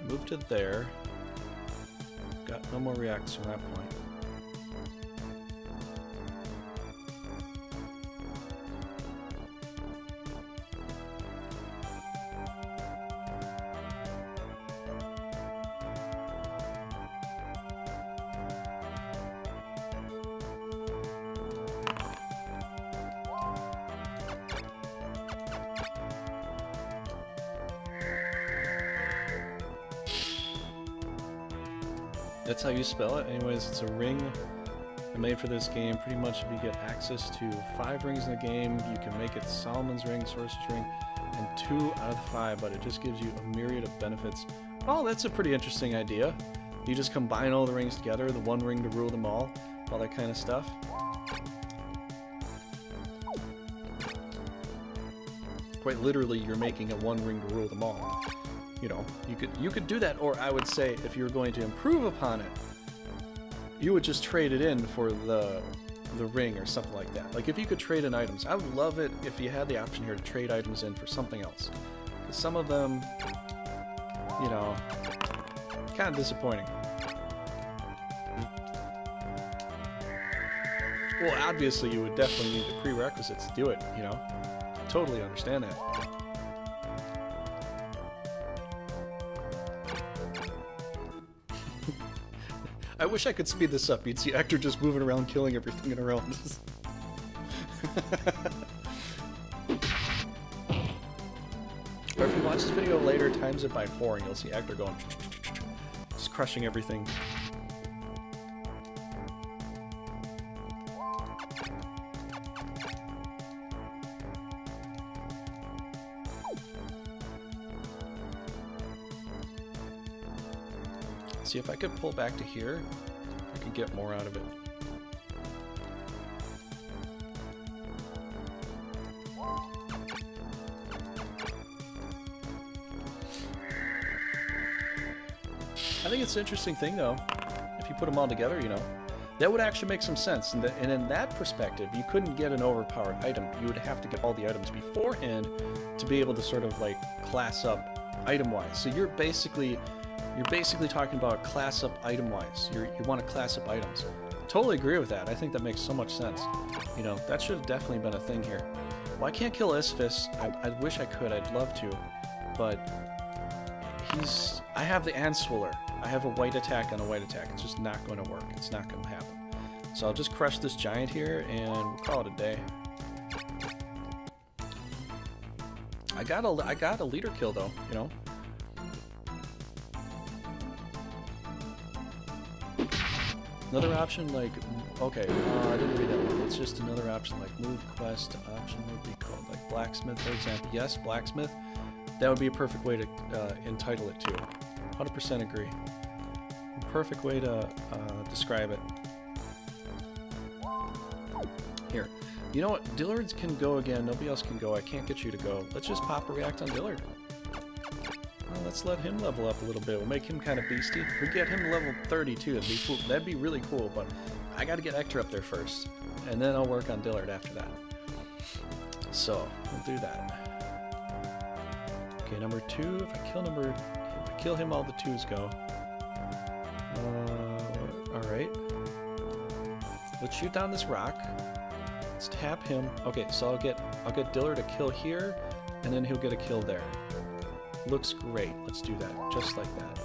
Speaker 3: move to there. Got no more reacts from that point. That's how you spell it. Anyways, it's a ring made for this game. Pretty much if you get access to 5 rings in the game, you can make it Solomon's ring, Sorcerer's ring, and 2 out of the 5, but it just gives you a myriad of benefits. Oh, that's a pretty interesting idea. You just combine all the rings together, the one ring to rule them all that kind of stuff. Quite literally, you're making a one ring to rule them all. You know, you could do that, or I would say if you're going to improve upon it, you would just trade it in for the ring or something like that. Like if you could trade in items, I would love it if you had the option here to trade items in for something else. Because some of them, you know, kind of disappointing. Well, obviously you would definitely need the prerequisites to do it, you know. Totally understand that. I wish I could speed this up. You'd see Actor just moving around, killing everything in a row. Or if you watch this video later, times it by 4 and you'll see Actor going just crushing everything. See, if I could pull back to here, I could get more out of it. I think it's an interesting thing, though, if you put them all together, you know. That would actually make some sense. And in that perspective, you couldn't get an overpowered item. You would have to get all the items beforehand to be able to sort of, like, class up item-wise. So you're basically talking about class up item-wise. You want to class up items. Totally agree with that. I think that makes so much sense. You know, that should have definitely been a thing here. Well, I can't kill Isphus. I wish I could. I'd love to. But I have the Answiller. I have a white attack on a white attack. It's just not going to work. It's not going to happen. So I'll just crush this giant here, and we'll call it a day. I got a leader kill, though, you know. Another option, like, okay, I didn't read that one. It's just another option, like move quest option would be called, like blacksmith, for example. Yes, blacksmith. That would be a perfect way to entitle it to. 100% agree. A perfect way to describe it. Here. You know what? Dillard's can go again. Nobody else can go. I can't get you to go. Let's just pop a react on Dillard. Well, let's let him level up a little bit. We'll make him kind of beastie. We get him to level 32. That'd be really cool, but I got to get Hector up there first. And then I'll work on Dillard after that. So, we'll do that. Okay, number 2. If I kill him, all the 2s go. Alright. Let's shoot down this rock. Let's tap him. Okay, so I'll get Dillard a kill here, and then he'll get a kill there. Looks great. Let's do that. Just like that.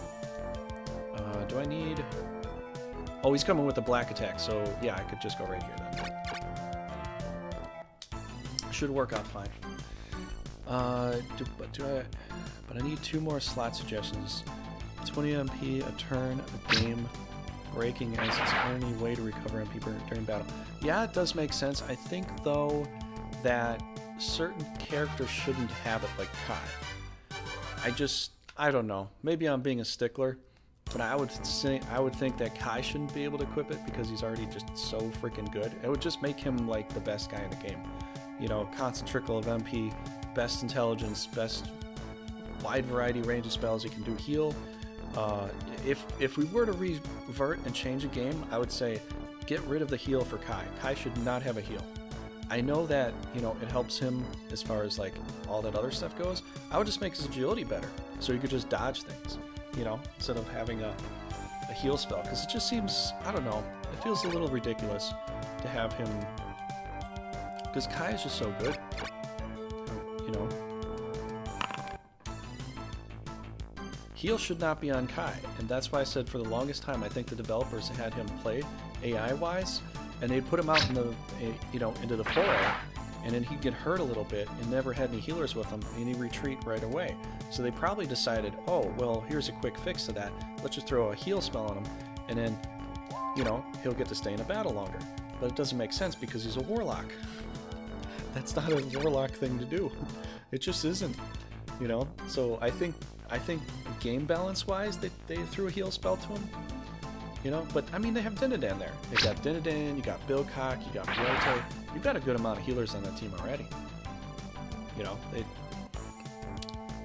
Speaker 3: Do I need... Oh, he's coming with a black attack, so yeah, I could just go right here then. Should work out fine. But I need 2 more slot suggestions. 20 MP, a turn, a game, breaking as its only way to recover MP during battle. Yeah, it does make sense. I think, though, that certain characters shouldn't have it like Kai. I don't know. Maybe I'm being a stickler, but I would think that Kai shouldn't be able to equip it because he's already just so freaking good. It would just make him like the best guy in the game. You know, constant trickle of MP, best intelligence, best wide variety range of spells. He can do heal. If we were to revert and change a game, I would say get rid of the heal for Kai. Kai should not have a heal. I know that, you know, it helps him as far as like all that other stuff goes. I would just make his agility better so he could just dodge things, you know, instead of having a heal spell, because it just seems, I don't know, it feels a little ridiculous to have him, because Kai is just so good, you know. Heal should not be on Kai, and that's why I said for the longest time I think the developers had him play AI-wise, and they'd put him out in the, you know, into the foray, and then he'd get hurt a little bit and never had any healers with him, and he'd retreat right away. So they probably decided, oh, well, here's a quick fix to that. Let's just throw a heal spell on him, and then, you know, he'll get to stay in a battle longer. But it doesn't make sense because he's a warlock. That's not a warlock thing to do. It just isn't, you know. So I think game balance-wise, they threw a heal spell to him. You know, but I mean, they have Dinadan there. They've got Dinadan, you got Bilcock, you got Fayte. You've got a good amount of healers on that team already. You know,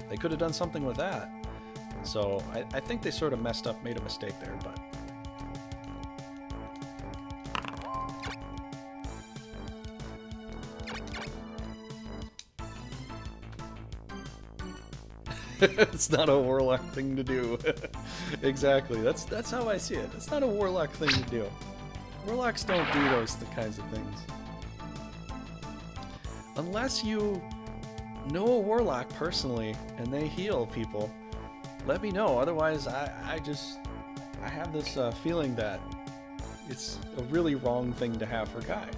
Speaker 3: they could have done something with that. So I think they sort of messed up, made a mistake there, but. It's not a warlock thing to do. Exactly. That's how I see it. It's not a warlock thing to do. Warlocks don't do those kinds of things. Unless you know a warlock personally and they heal people, let me know. Otherwise, I have this feeling that it's a really wrong thing to have for Kai.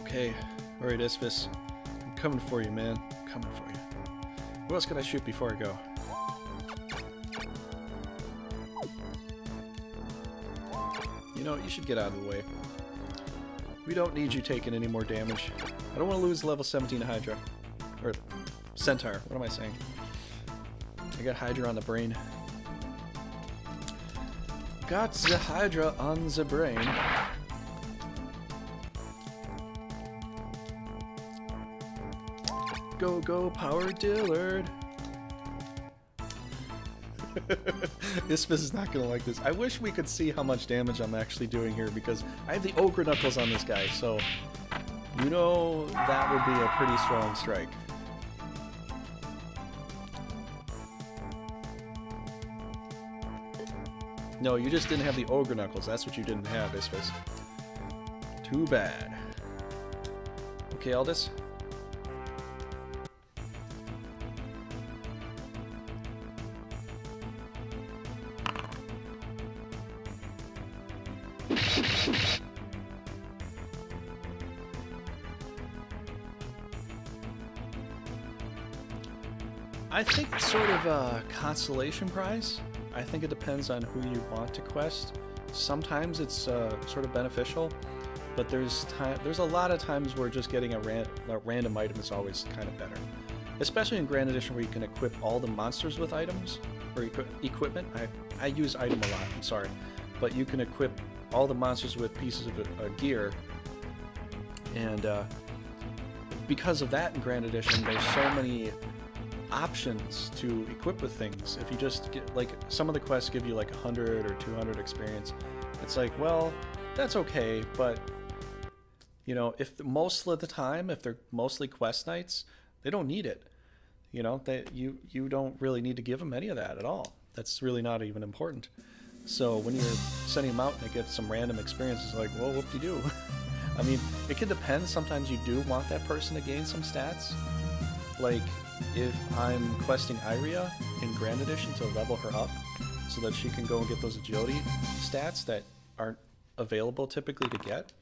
Speaker 3: Okay. Alright, Isphys. I'm coming for you, man. I'm coming for you. Who else can I shoot before I go? You know, you should get out of the way. We don't need you taking any more damage. I don't want to lose level 17 Hydra. Or Centaur. What am I saying? I got Hydra on the brain. Got the Hydra on the brain. Go, go, Power Dillard. Isphys is not going to like this. I wish we could see how much damage I'm actually doing here, because I have the Ogre Knuckles on this guy, so you know that would be a pretty strong strike. No, you just didn't have the Ogre Knuckles. That's what you didn't have, Isphys. Too bad. Okay, Aldous. I think sort of a consolation prize. I think it depends on who you want to quest. Sometimes it's sort of beneficial, but there's a lot of times where just getting a random item is always kind of better. Especially in Grand Edition, where you can equip all the monsters with items, or equipment. I use item a lot, I'm sorry. But you can equip all the monsters with pieces of gear, and because of that in Grand Edition, there's so many options to equip with things. If you just get, like, some of the quests give you like 100 or 200 experience, it's like, well, that's okay, but you know, if most of the time, if they're mostly quest nights, they don't need it. You know, you don't really need to give them any of that at all. That's really not even important. So when you're sending them out and they get some random experience, it's like, well, whoop-de-doo. I mean, it can depend. Sometimes you do want that person to gain some stats. Like, if I'm questing Iria in Grand Edition to level her up so that she can go and get those agility stats that aren't available typically to get,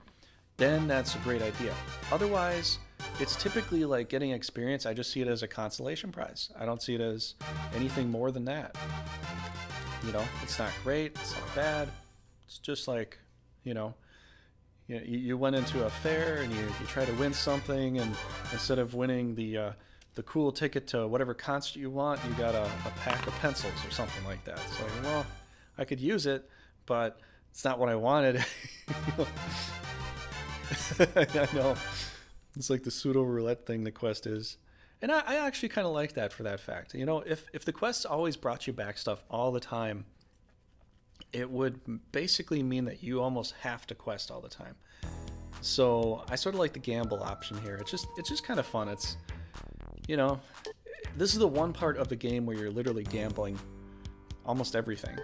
Speaker 3: then that's a great idea. Otherwise, it's typically like getting experience. I just see it as a consolation prize. I don't see it as anything more than that. You know, it's not great, it's not bad. It's just like, you know, you went into a fair and you try to win something, and instead of winning the cool ticket to whatever concert you want, you got a pack of pencils or something like that. It's like, well, I could use it, but it's not what I wanted. I know. It's like the pseudo roulette thing the quest is. And I actually kind of like that for that fact. You know, if the quests always brought you back stuff all the time, it would basically mean that you almost have to quest all the time. So I sort of like the gamble option here. It's just kind of fun. It's, you know, this is the one part of the game where you're literally gambling almost everything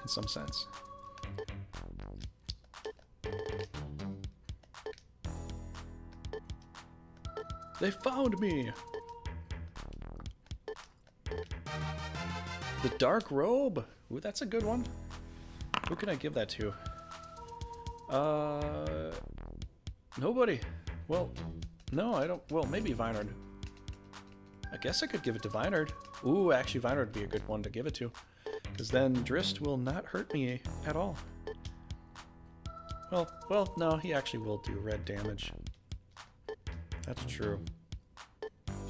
Speaker 3: in some sense. They found me! The Dark Robe! Ooh, that's a good one. Who can I give that to? Nobody. Well, no, I don't. Well, maybe Vaynard. I guess I could give it to Vaynard. Ooh, actually, Vaynard would be a good one to give it to, because then Drist will not hurt me at all. Well, no, he actually will do red damage. That's true.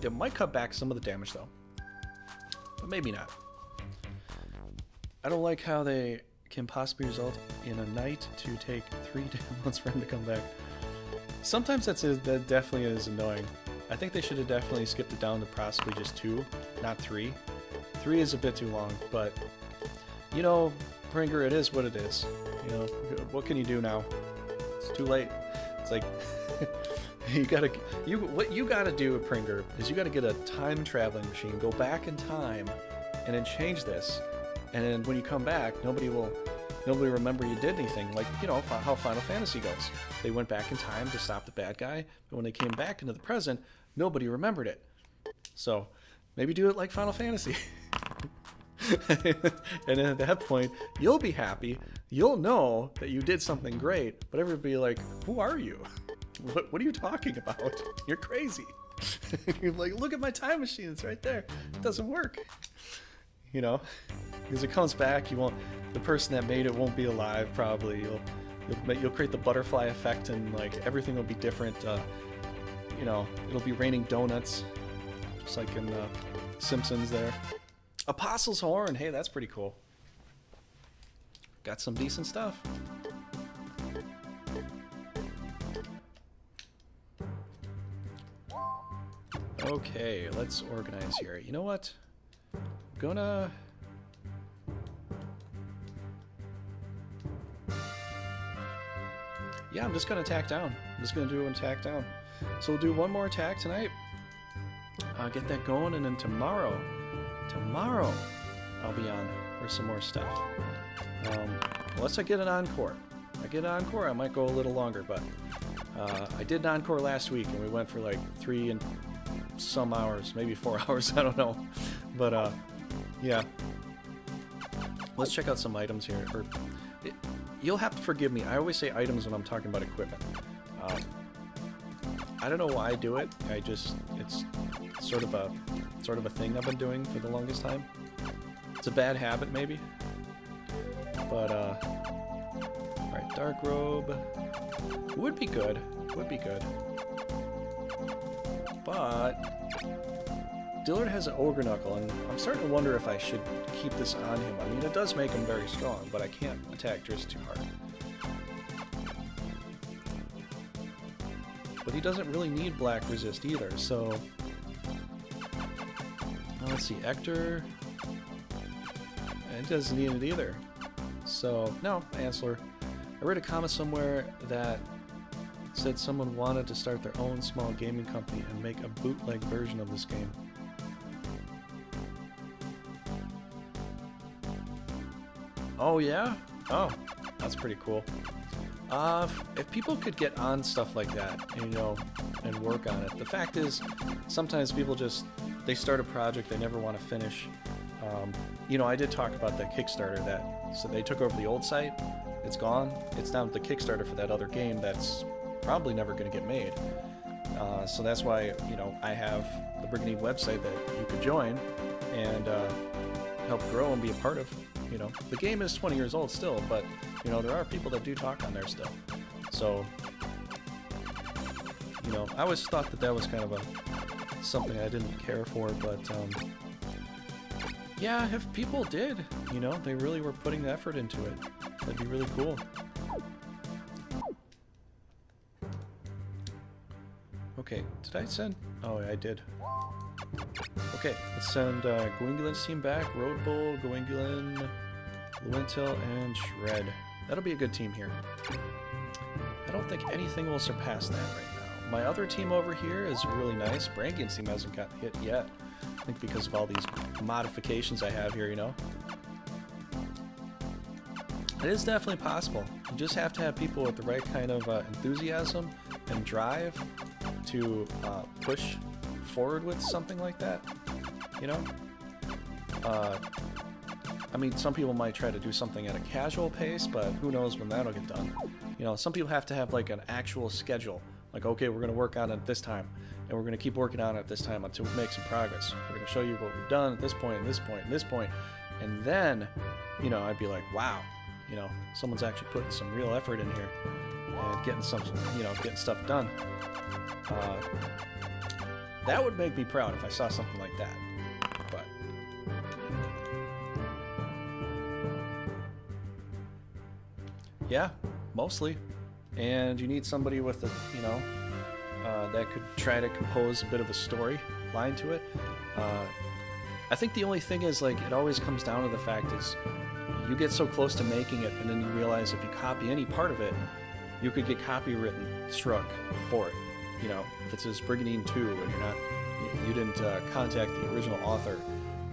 Speaker 3: It might cut back some of the damage, though. But maybe not. I don't like how they can possibly result in a knight to take 3 months for him to come back. Sometimes that definitely is annoying. I think they should have definitely skipped it down to possibly just 2, not 3. 3 is a bit too long, but, you know, Pringer, it is what it is. You know, what can you do now? It's too late. It's like... what you gotta do at Pringer is you gotta get a time traveling machine, go back in time, and then change this. And then when you come back, nobody will remember you did anything. Like, you know, how Final Fantasy goes. They went back in time to stop the bad guy, but when they came back into the present, nobody remembered it. So maybe do it like Final Fantasy. And then at that point, you'll be happy. You'll know that you did something great, but everybody will be like, who are you? What are you talking about? You're crazy. You're like, look at my time machine. It's right there. It doesn't work. You know, because it comes back, you won't. The person that made it won't be alive. Probably you'll create the butterfly effect, and like everything will be different. You know, it'll be raining donuts, just like in Simpsons there. Apostle's Horn. Hey, that's pretty cool. Got some decent stuff. Okay, let's organize here. You know what? I'm gonna... Yeah, I'm just gonna attack down. I'm just gonna do an attack down. So we'll do one more attack tonight. Get that going, and then tomorrow I'll be on for some more stuff. Unless I get an encore. If I get an encore, I might go a little longer, but I did an encore last week, and we went for like 3 and some hours, maybe 4 hours, I don't know. But yeah. Let's check out some items here. You'll have to forgive me. I always say items when I'm talking about equipment. I don't know why I do it. It's sort of a thing I've been doing for the longest time. It's a bad habit, maybe. But alright, dark robe would be good. Would be good. But Dillard has an ogre knuckle, and I'm starting to wonder if I should keep this on him. I mean, it does make him very strong, but I can't attack Driss too hard. But he doesn't really need black resist either, so... let's see, Ector... it doesn't need it either. So, no, Ansler. I read a comment somewhere that said someone wanted to start their own small gaming company and make a bootleg version of this game. Oh yeah? Oh, that's pretty cool. If people could get on stuff like that, and, you know, and work on it. The fact is, sometimes people just, they start a project they never want to finish. You know, I did talk about that Kickstarter so they took over the old site. It's gone. It's now the Kickstarter for that other game that's probably never going to get made. So that's why, you know, I have the Brigandine website that you could join and help grow and be a part of. You know, the game is 20 years old still, but, you know, there are people that do talk on there still. So, you know, I always thought that was kind of something I didn't care for, but, yeah, if people did, you know, they really were putting the effort into it, that'd be really cool. Okay, did I send? Oh, I did. Okay, let's send Gwyngulin's team back. Road Bull, Gwynguline, Luentil, and Shred. That'll be a good team here. I don't think anything will surpass that right now. My other team over here is really nice. Brigandine team hasn't gotten hit yet. I think because of all these modifications I have here, you know. It is definitely possible. You just have to have people with the right kind of enthusiasm and drive to push forward with something like that, you know? I mean, some people might try to do something at a casual pace, but who knows when that'll get done. You know, some people have to have like an actual schedule. Like, okay, we're going to work on it this time, and we're going to keep working on it this time until we make some progress. We're going to show you what we've done at this point, and this point, and this point. And then, you know, I'd be like, wow, you know, someone's actually putting some real effort in here and getting some, you know, getting stuff done. That would make me proud if I saw something like that. But yeah, mostly. And you need somebody with a, you know, that could try to compose a bit of a story line to it. I think the only thing is, like, it always comes down to the fact is you get so close to making it, and then you realize if you copy any part of it, you could get copywritten struck for it. You know, if it says Brigandine 2 and you didn't contact the original author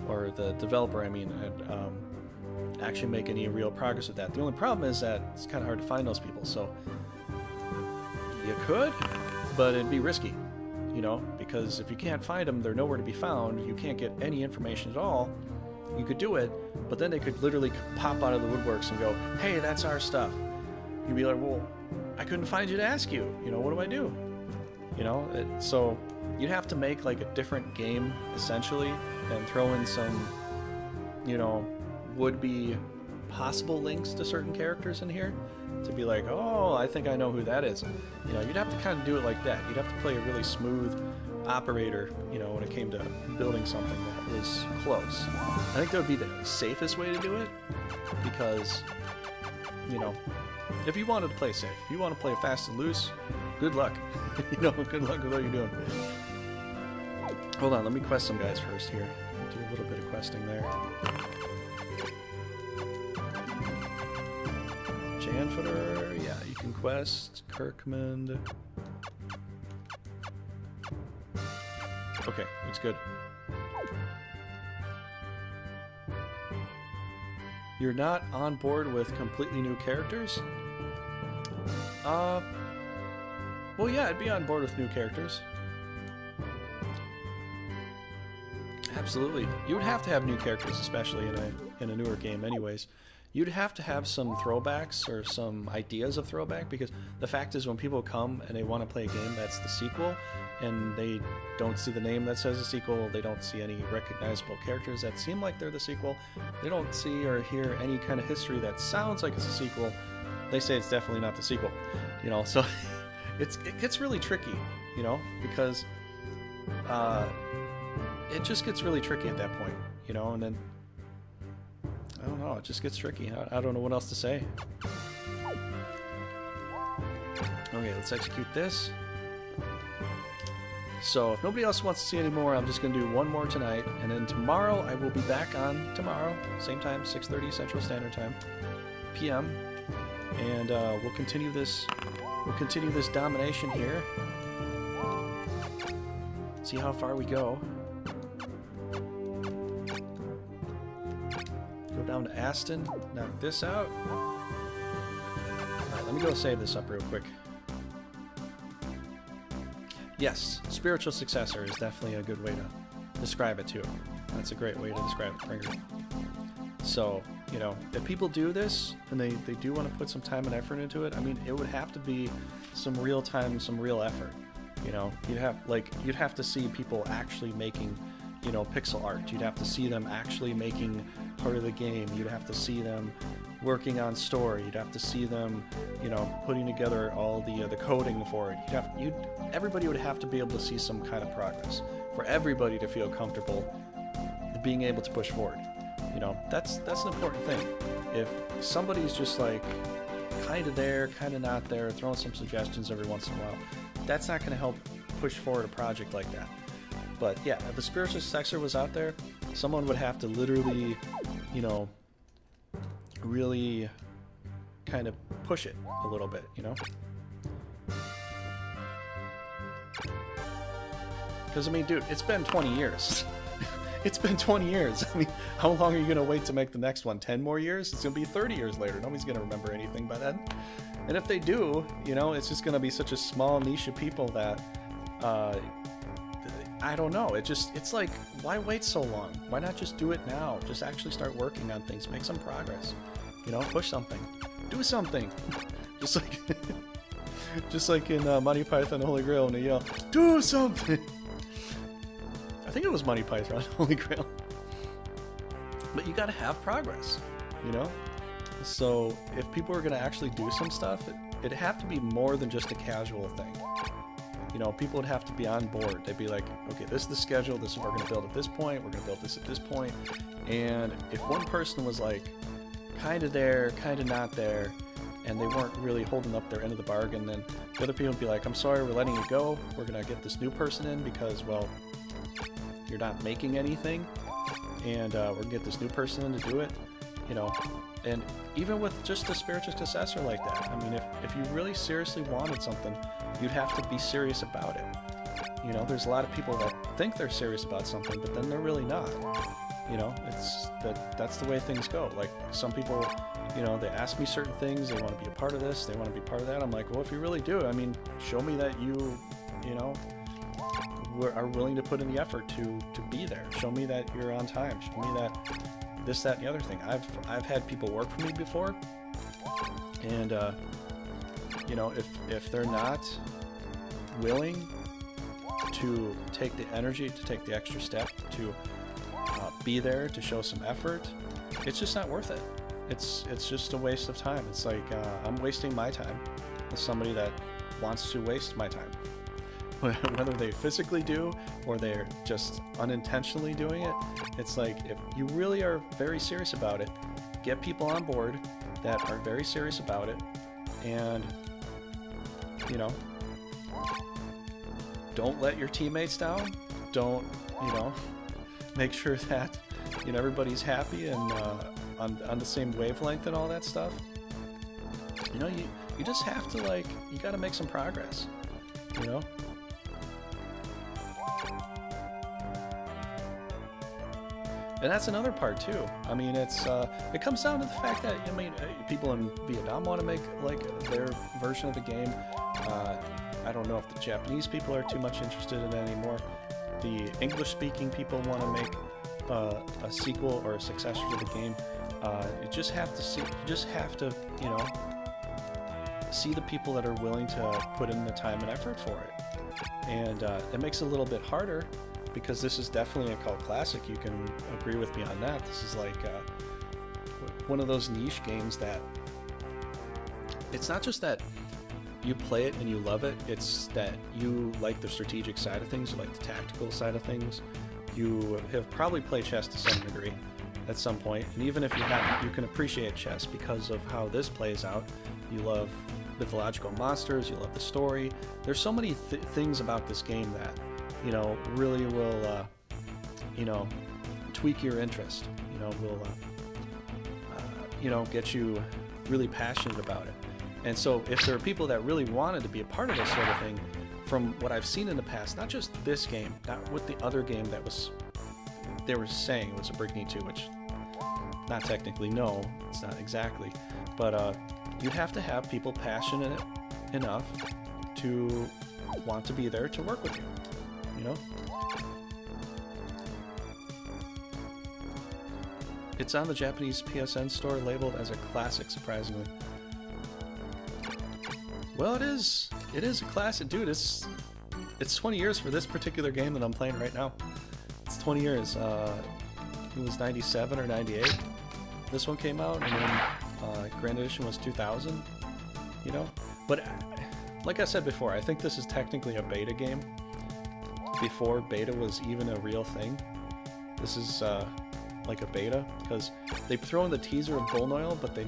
Speaker 3: or the developer, I mean, and actually make any real progress with that. The only problem is that it's kind of hard to find those people. So you could, but it'd be risky, you know, because if you can't find them, they're nowhere to be found. You can't get any information at all. You could do it, but then they could literally pop out of the woodworks and go, hey, that's our stuff. You'd be like, well, I couldn't find you to ask you. You know, what do I do? You know, so you'd have to make like a different game essentially, and throw in some, you know, would-be possible links to certain characters in here to be like, oh, I think I know who that is. You know, you'd have to kind of do it like that. You'd have to play a really smooth operator, you know, when it came to building something that was close. I think that would be the safest way to do it, because, you know, if you wanted to play safe, if you want to play fast and loose, good luck. You know, good luck with what you're doing. Hold on, let me quest some guys first here. Do a little bit of questing there. Janfooter, yeah, you can quest. Kirkman. Okay, it's good. You're not on board with completely new characters? Well, yeah, I'd be on board with new characters. Absolutely. You would have to have new characters, especially in a newer game anyways. You'd have to have some throwbacks or some ideas of throwback, because the fact is when people come and they want to play a game that's the sequel and they don't see the name that says the sequel, they don't see any recognizable characters that seem like they're the sequel, they don't see or hear any kind of history that sounds like it's a sequel, they say it's definitely not the sequel, you know, so it gets really tricky, you know, because it just gets really tricky at that point, you know, and then I don't know, it just gets tricky. I don't know what else to say. Okay, let's execute this. So if nobody else wants to see any more, I'm just going to do one more tonight, and then tomorrow I will be back on tomorrow, same time, 6:30 Central Standard Time, PM, and we'll continue this. We'll continue this domination here. See how far we go. Go down to Aston, knock this out. Alright, let me go save this up real quick. Yes, spiritual successor is definitely a good way to describe it too. That's a great way to describe it, Trigger. So, you know, if people do this, and they do want to put some time and effort into it, I mean, it would have to be some real time, some real effort. You know, you'd have to see people actually making, you know, pixel art. You'd have to see them actually making part of the game. You'd have to see them working on story. You'd have to see them, you know, putting together all the coding for it. Everybody would have to be able to see some kind of progress for everybody to feel comfortable being able to push forward. You know, that's an important thing. If somebody's just like kind of there, kind of not there, throwing some suggestions every once in a while, that's not going to help push forward a project like that. But yeah, if a spiritual successor was out there, someone would have to literally, you know, really kind of push it a little bit, you know? Because, I mean, dude, it's been 20 years. It's been 20 years. I mean, how long are you going to wait to make the next one? 10 more years? It's going to be 30 years later. Nobody's going to remember anything by then. And if they do, you know, it's just going to be such a small niche of people that, I don't know. It's like, why wait so long? Why not just do it now? Just actually start working on things. Make some progress. You know, push something. Do something. Just like in Monty Python Holy Grail when they yell, do something! I think it was Monty Python Holy Grail. But you gotta have progress, you know? So if people are gonna actually do some stuff, it'd have to be more than just a casual thing. You know, people would have to be on board. They'd be like, okay, this is the schedule, this is what we're gonna build at this point, we're gonna build this at this point. And if one person was like, kinda there, kinda not there, and they weren't really holding up their end of the bargain, then the other people would be like, I'm sorry, we're letting you go, we're gonna get this new person in because, well, you're not making anything, and we're gonna get this new person in to do it, you know. And even with just a spiritual successor like that, I mean, if you really seriously wanted something, you'd have to be serious about it. You know, there's a lot of people that think they're serious about something, but then they're really not. You know, that's the way things go. Like, some people, you know, they ask me certain things, they want to be a part of this, they want to be part of that. I'm like, well, if you really do, I mean, show me that you know, are willing to put in the effort to be there. Show me that you're on time. Show me that this, that, and the other thing. I've had people work for me before, and you know, if they're not willing to take the energy, to take the extra step, to be there, to show some effort, it's just not worth it. It's just a waste of time. It's like I'm wasting my time with somebody that wants to waste my time. Whether they physically do or they're just unintentionally doing it, it's like if you really are very serious about it, get people on board that are very serious about it, and you know, don't let your teammates down. Don't, you know, make sure that, you know, everybody's happy and on the same wavelength and all that stuff. You know, you just have to, like, you got to make some progress, you know. And that's another part too. I mean, it's it comes down to the fact that, I mean, people in Vietnam want to make like their version of the game. I don't know if the Japanese people are too much interested in it anymore. The English-speaking people want to make a sequel or a successor to the game. You just have to see. You just have to, you know, see the people that are willing to put in the time and effort for it. And it makes it a little bit harder, because this is definitely a cult classic. You can agree with me on that. This is like one of those niche games that it's not just that you play it and you love it, it's that you like the strategic side of things, you like the tactical side of things. You have probably played chess to some degree at some point, and even if you haven't, you can appreciate chess because of how this plays out. You love mythological monsters, you love the story. There's so many things about this game that, you know, really will, you know, tweak your interest. You know, will, you know, get you really passionate about it. And so if there are people that really wanted to be a part of this sort of thing, from what I've seen in the past, not just this game, not with the other game that was, they were saying was a Brigandine 2, which, not technically, no, it's not exactly, but you'd have to have people passionate enough to want to be there to work with you. You know? It's on the Japanese PSN store, labeled as a classic, surprisingly. Well, it is a classic, dude. It's 20 years for this particular game that I'm playing right now. It's 20 years. It was 97 or 98. This one came out, and then Grand Edition was 2000. You know? But like I said before, I think this is technically a beta game. Before beta was even a real thing. This is like a beta, because they throw in the teaser of Bullnoil, but you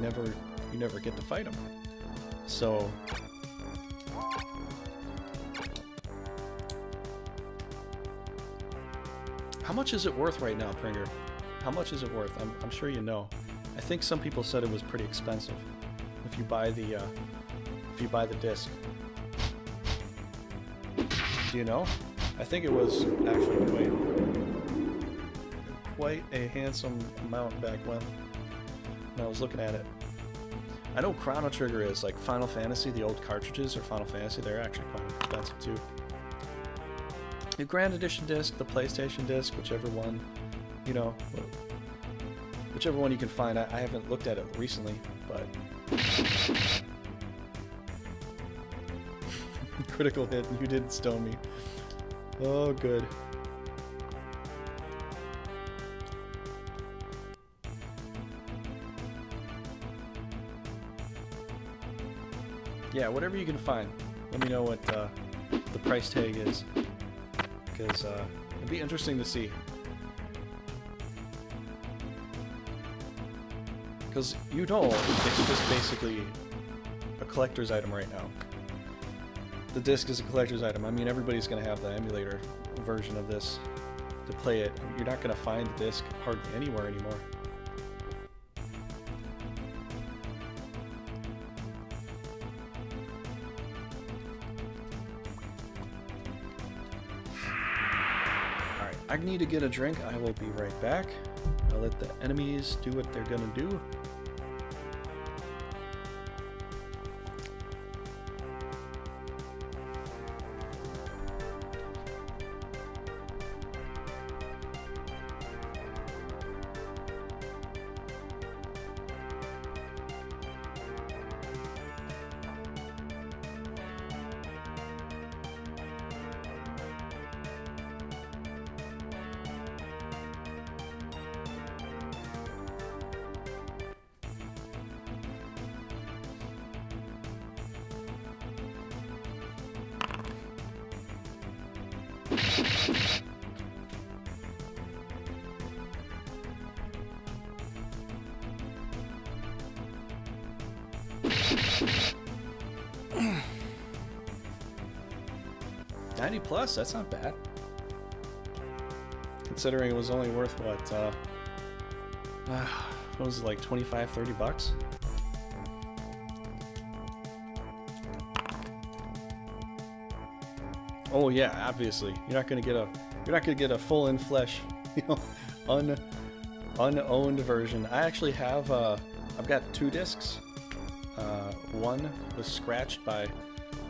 Speaker 3: never get to fight them. So how much is it worth right now, Pringer? How much is it worth? I'm sure you know. I think some people said it was pretty expensive if you buy the disc. Do you know? I think it was actually quite a handsome amount back when I was looking at it. I know Chrono Trigger is like Final Fantasy, the old cartridges or Final Fantasy, they're actually quite expensive too. The Grand Edition disc, the PlayStation disc, whichever one, you know, whichever one you can find. I haven't looked at it recently, but critical hit, you didn't stone me. Oh, good. Yeah, whatever you can find. Let me know what the price tag is, because it'd be interesting to see. Because you know, it's just basically a collector's item right now. The disc is a collector's item. I mean, everybody's going to have the emulator version of this to play it. You're not going to find the disc hardly anywhere anymore. Alright, I need to get a drink. I will be right back. I'll let the enemies do what they're going to do. $90+, that's not bad. Considering it was only worth, what was it, like 25, 30 bucks? Oh yeah, obviously. You're not gonna get a full in flesh, you know, unowned version. I actually have I've got 2 discs. One was scratched by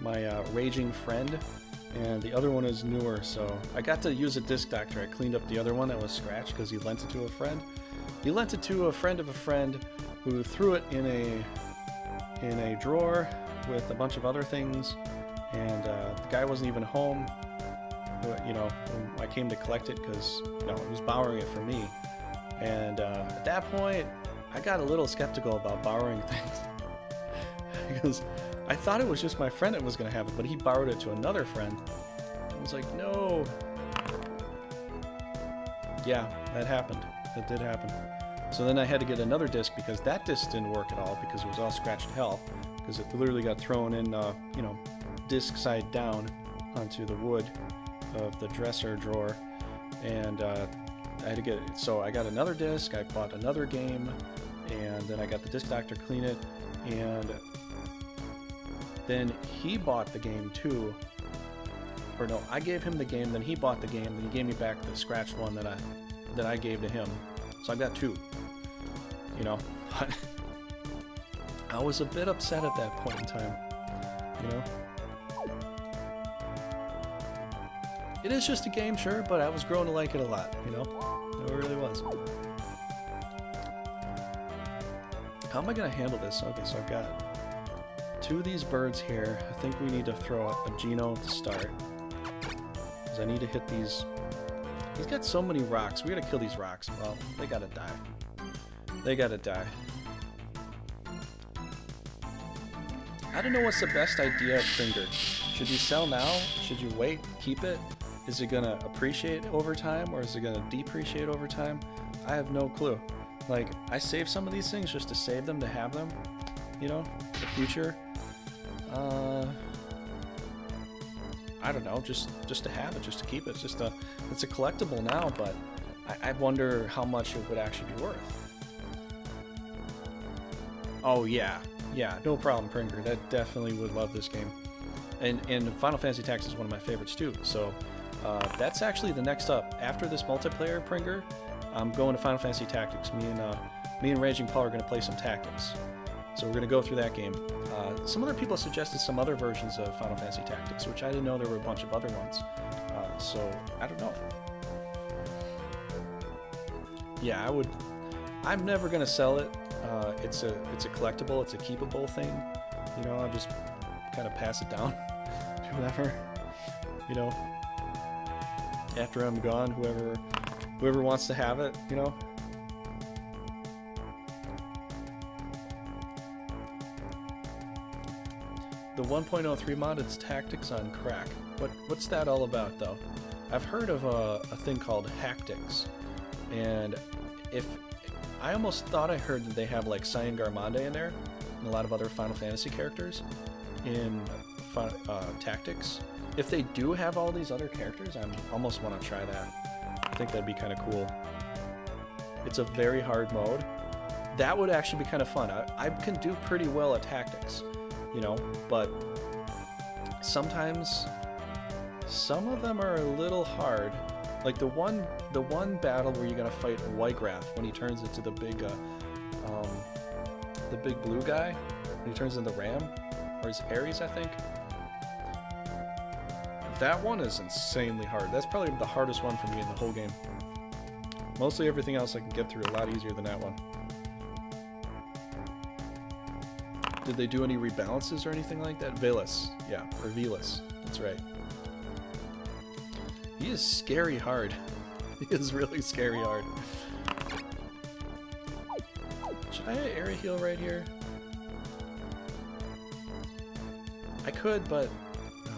Speaker 3: my raging friend, and the other one is newer, so I got to use a disc doctor. I cleaned up the other one that was scratched because he lent it to a friend. He lent it to a friend of a friend who threw it in a drawer with a bunch of other things, and the guy wasn't even home. You know, when I came to collect it because, you know, he was borrowing it from me. And at that point, I got a little skeptical about borrowing things because I thought it was just my friend that was going to have it, but he borrowed it to another friend. I was like, no. Yeah, that happened. That did happen. So then I had to get another disc because that disc didn't work at all because it was all scratched to hell because it literally got thrown in, you know, disc side down onto the wood of the dresser drawer, and I had to get it. So I got another disc, I bought another game, and then I got the disc doctor clean it, and then he bought the game too. Or no, I gave him the game, then he bought the game, then he gave me back the scratched one that I gave to him. So I got 2. You know, I was a bit upset at that point in time. You know, it is just a game, sure, but I was growing to like it a lot. You know, it really was. How am I gonna handle this? Okay, so I've got 2 of these birds here. I think we need to throw a Geno to start. Because I need to hit these. He's got so many rocks. We gotta kill these rocks. Well, they gotta die. They gotta die. I don't know what's the best idea of Pringer. Should you sell now? Should you wait? Keep it? Is it gonna appreciate over time, or is it gonna depreciate over time? I have no clue. Like, I save some of these things just to save them, to have them, you know, the future. I don't know, just to have it, just to keep it. It's a collectible now, but I wonder how much it would actually be worth. Oh yeah, no problem, Pringer. That definitely would love this game. And Final Fantasy Tactics is one of my favorites too. So that's actually the next up after this multiplayer, Pringer. I'm going to Final Fantasy Tactics. Me and Raging Paul are going to play some Tactics. So we're going to go through that game. Some other people suggested some other versions of Final Fantasy Tactics, which I didn't know there were a bunch of other ones. So I don't know. Yeah, I'm never going to sell it. It's a collectible. It's a keepable thing. You know, I'll just kind of pass it down to whoever. You know, after I'm gone, whoever wants to have it. You know. The 1.03 mod, it's Tactics on crack. What's that all about, though? I've heard of a thing called Hactics, and I almost thought I heard that they have like Cyan Garmonde in there, and a lot of other Final Fantasy characters in Tactics. If they do have all these other characters, I almost want to try that. I think that'd be kind of cool. It's a very hard mode. That would actually be kind of fun. I can do pretty well at Tactics, you know, but sometimes some of them are a little hard. Like the one battle where you gotta fight Whitegraph when he turns into the big blue guy, when he turns into Ram, or is Ares, I think. That one is insanely hard. That's probably the hardest one for me in the whole game. Mostly everything else I can get through a lot easier than that one. Did they do any rebalances or anything like that? Velas, yeah, or Velas, that's right. He is scary hard. He is really scary hard. Should I area heal right here? I could, but no.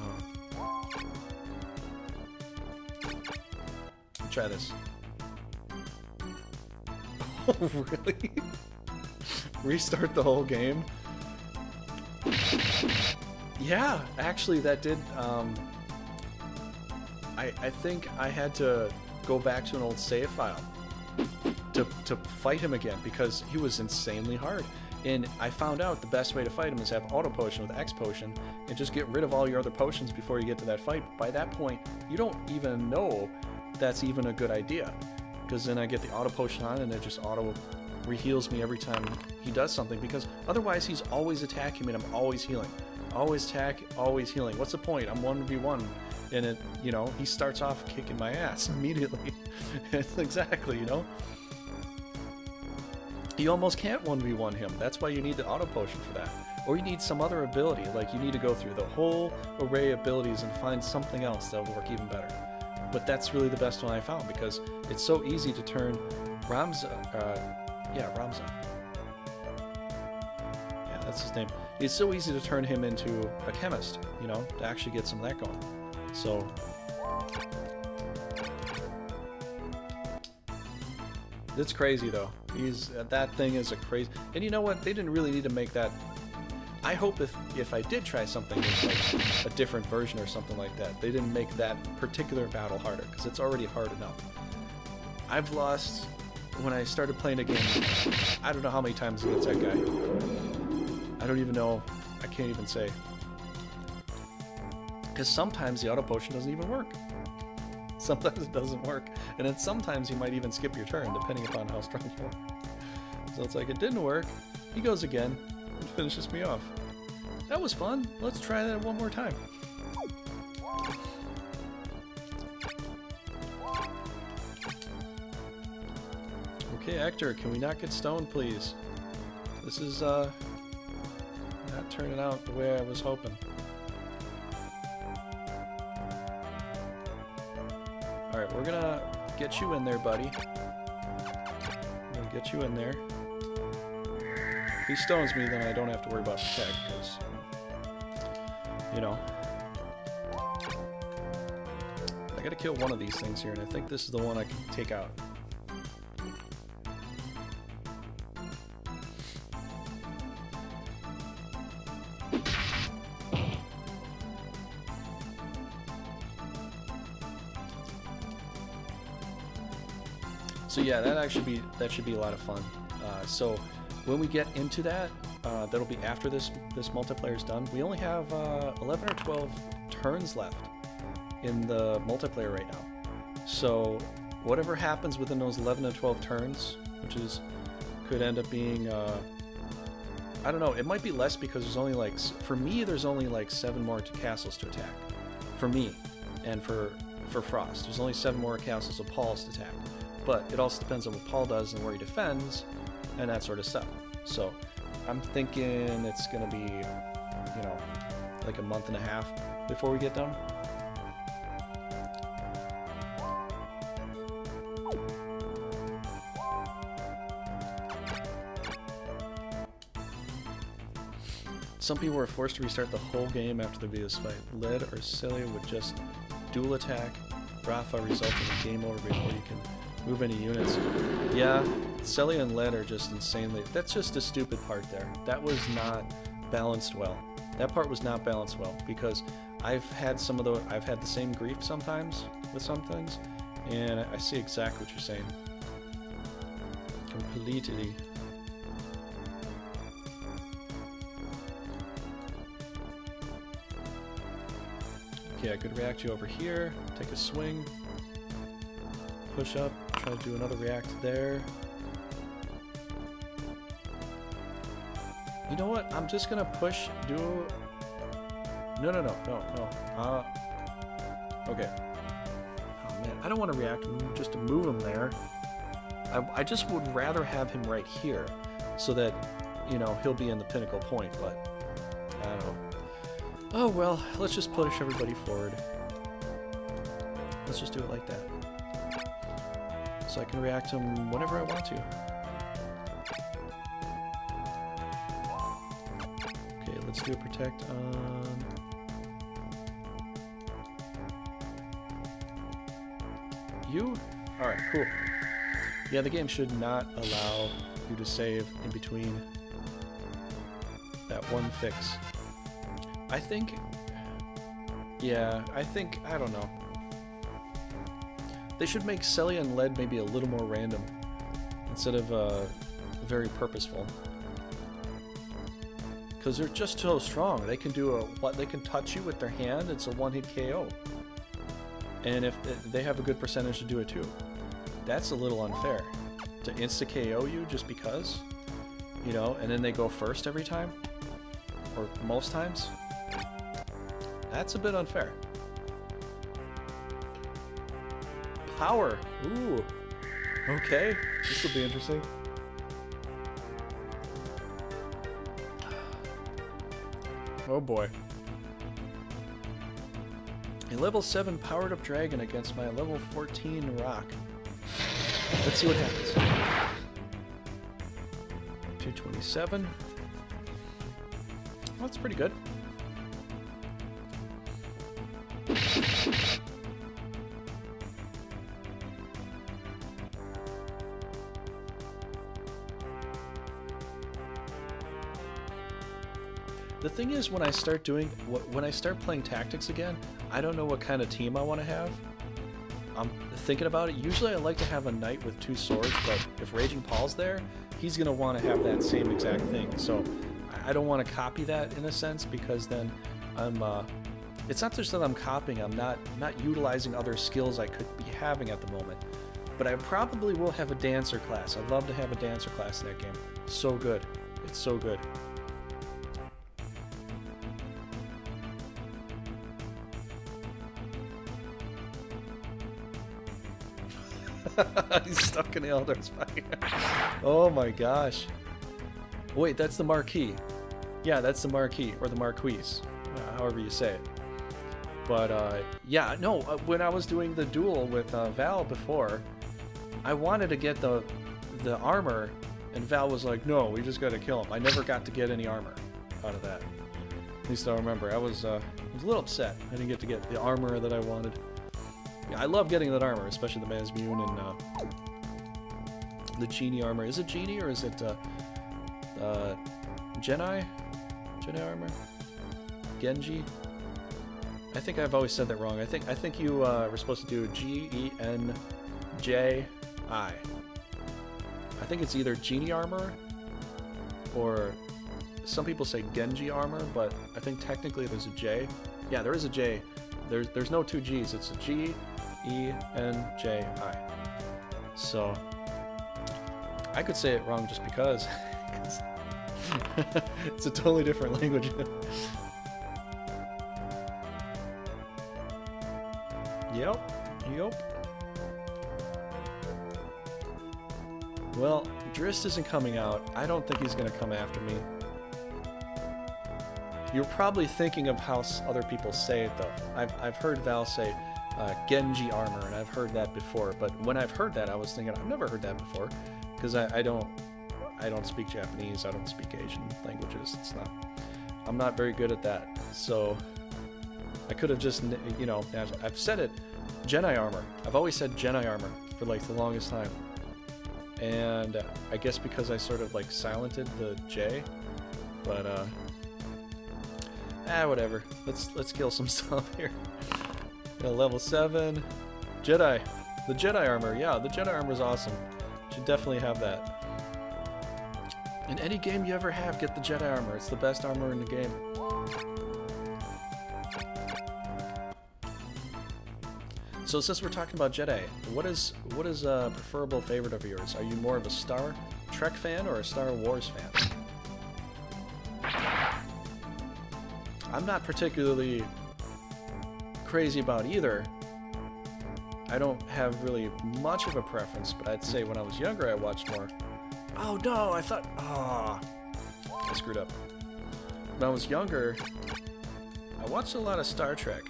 Speaker 3: Try this. Oh, really? Restart the whole game? Yeah, actually that did, I think I had to go back to an old save file to fight him again because he was insanely hard. And I found out the best way to fight him is have auto potion with X potion and just get rid of all your other potions before you get to that fight. By that point, you don't even know that's even a good idea, because then I get the auto potion on and it just auto re-heals me every time he does something, because otherwise he's always attacking me and I'm always healing. Always attack, always healing. What's the point? I'm 1v1 and it, you know, he starts off kicking my ass immediately. Exactly, you know? You almost can't 1v1 him. That's why you need the auto potion for that. Or you need some other ability, like you need to go through the whole array of abilities and find something else that will work even better. But that's really the best one I found, because it's so easy to turn Ramza, Ramza. Yeah, that's his name. It's so easy to turn him into a chemist, you know, to actually get some of that going. So it's crazy though. That thing is a crazy. And you know what? They didn't really need to make that. I hope if I did try something with like a different version or something like that, they didn't make that particular battle harder, because it's already hard enough. I've lost when I started playing a game. I don't know how many times against that guy. I don't even know. I can't even say. Because sometimes the auto potion doesn't even work. Sometimes it doesn't work, and then sometimes you might even skip your turn depending upon how strong you are. So it's like, it didn't work. He goes again and finishes me off. That was fun. Let's try that one more time. Okay, Hector, can we not get stoned, please? This is not turning out the way I was hoping. Alright, we're gonna get you in there, buddy. I'm gonna get you in there. If he stones me, then I don't have to worry about protect, because, you know. I gotta kill one of these things here, and I think this is the one I can take out. So yeah, that should be a lot of fun. So when we get into that, that'll be after this multiplayer is done. We only have 11 or 12 turns left in the multiplayer right now. So whatever happens within those 11 to 12 turns, which could end up being I don't know. It might be less, because there's only like, for me, there's only like 7 more castles to attack. For me, and for Frost, there's only 7 more castles of Paul's to attack. But it also depends on what Paul does and where he defends, and that sort of stuff. So I'm thinking it's going to be, you know, like a month and a half before we get done. Some people were forced to restart the whole game after the previous fight. Led or Celia would just dual attack Rafa, resulting in game over before you can move any units. Yeah, Celia and Led are just insanely... That's just a stupid part there. That was not balanced well. That part was not balanced well, because I've had the same grief sometimes with some things, and I see exactly what you're saying. Completely. Okay, I could react you over here, take a swing, push up, try to do another react there. You know what? I'm just gonna push, no. Okay. Oh man, I don't want to react just to move him there. I just would rather have him right here, so that, you know, he'll be in the pinnacle point, but I don't know. Oh well, let's just push everybody forward. Let's just do it like that. So I can react to him whenever I want to. Okay, let's do a protect on... you? Alright, cool. Yeah, the game should not allow you to save in between that one fix. I think... Yeah, I don't know. They should make Celia and Lead maybe a little more random instead of very purposeful. Because they're just so strong. They can do they can touch you with their hand. It's a one-hit KO. And if they have a good percentage to do it too. That's a little unfair. To insta-KO you just because, you know, and then they go first every time, or most times. That's a bit unfair. Power. Ooh. Okay. This will be interesting. Oh boy. A level 7 powered up dragon against my level 14 rock. Let's see what happens. 227. Well, that's pretty good. The thing is, when I start playing tactics again, I don't know what kind of team I want to have. I'm thinking about it. Usually I like to have a knight with 2 swords, but if Raging Paul's there, he's going to want to have that same exact thing. So I don't want to copy that in a sense, because then I'm it's not just that I'm copying, I'm not utilizing other skills I could be having at the moment. But I probably will have a dancer class. I'd love to have a dancer class in that game. So good. It's so good. He's stuck in the Elder's Fire. Oh my gosh. Wait, that's the Marquis. Yeah, that's the Marquis, or the Marquise, however you say it. But, yeah, no, when I was doing the duel with Val before, I wanted to get the armor, and Val was like, no, we just gotta kill him. I never got to get any armor out of that. At least I remember. I was a little upset. I didn't get to get the armor that I wanted. Yeah, I love getting that armor, especially the Mazmune and the Genie armor. Is it Genie or is it Genai? Genai armor? Genji? I think I've always said that wrong. I think you were supposed to do Genji. I think it's either Genie armor or some people say Genji armor, but I think technically there's a J. Yeah, there is a J. There's no 2 G's. It's a Genji. So I could say it wrong just because it's a totally different language. Yep. Well, Drist isn't coming out. I don't think he's gonna come after me. You're probably thinking of how other people say it, though. I've heard Val say Genji armor, and I've heard that before. But when I've heard that, I was thinking, I've never heard that before, because I don't speak Japanese. I don't speak Asian languages. I'm not very good at that. So I could have just, you know, I've said it, Genai armor. I've always said Genai armor for like the longest time. And I guess because I sort of like silented the J, but whatever. Let's kill some stuff here. Level 7 Jedi. The Jedi armor. Yeah, the Jedi armor is awesome. Should definitely have that. In any game you ever have, get the Jedi armor. It's the best armor in the game. So since we're talking about Jedi, what is a preferable favorite of yours? Are you more of a Star Trek fan or a Star Wars fan? I'm not particularly crazy about either. I don't have really much of a preference, but I'd say when I was younger I watched more. Oh no, I thought, I screwed up. When I was younger, I watched a lot of Star Trek.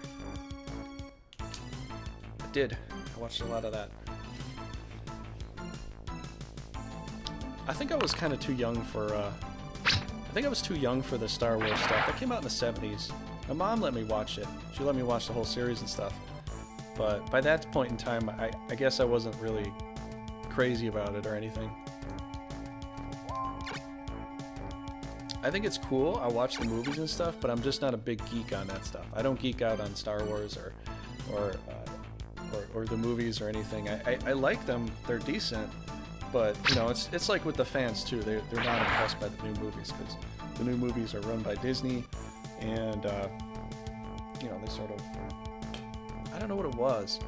Speaker 3: I watched a lot of that. I think I was kind of too young for, I think I was too young for the Star Wars stuff. That came out in the 70s. My mom let me watch it. She let me watch the whole series and stuff. But by that point in time, I guess I wasn't really crazy about it or anything. I think it's cool. I watch the movies and stuff, but I'm just not a big geek on that stuff. I don't geek out on Star Wars or the movies or anything. I like them. They're decent, but you know, it's like with the fans too. They're not impressed by the new movies because the new movies are run by Disney, and you know, they sort of, I don't know what it was.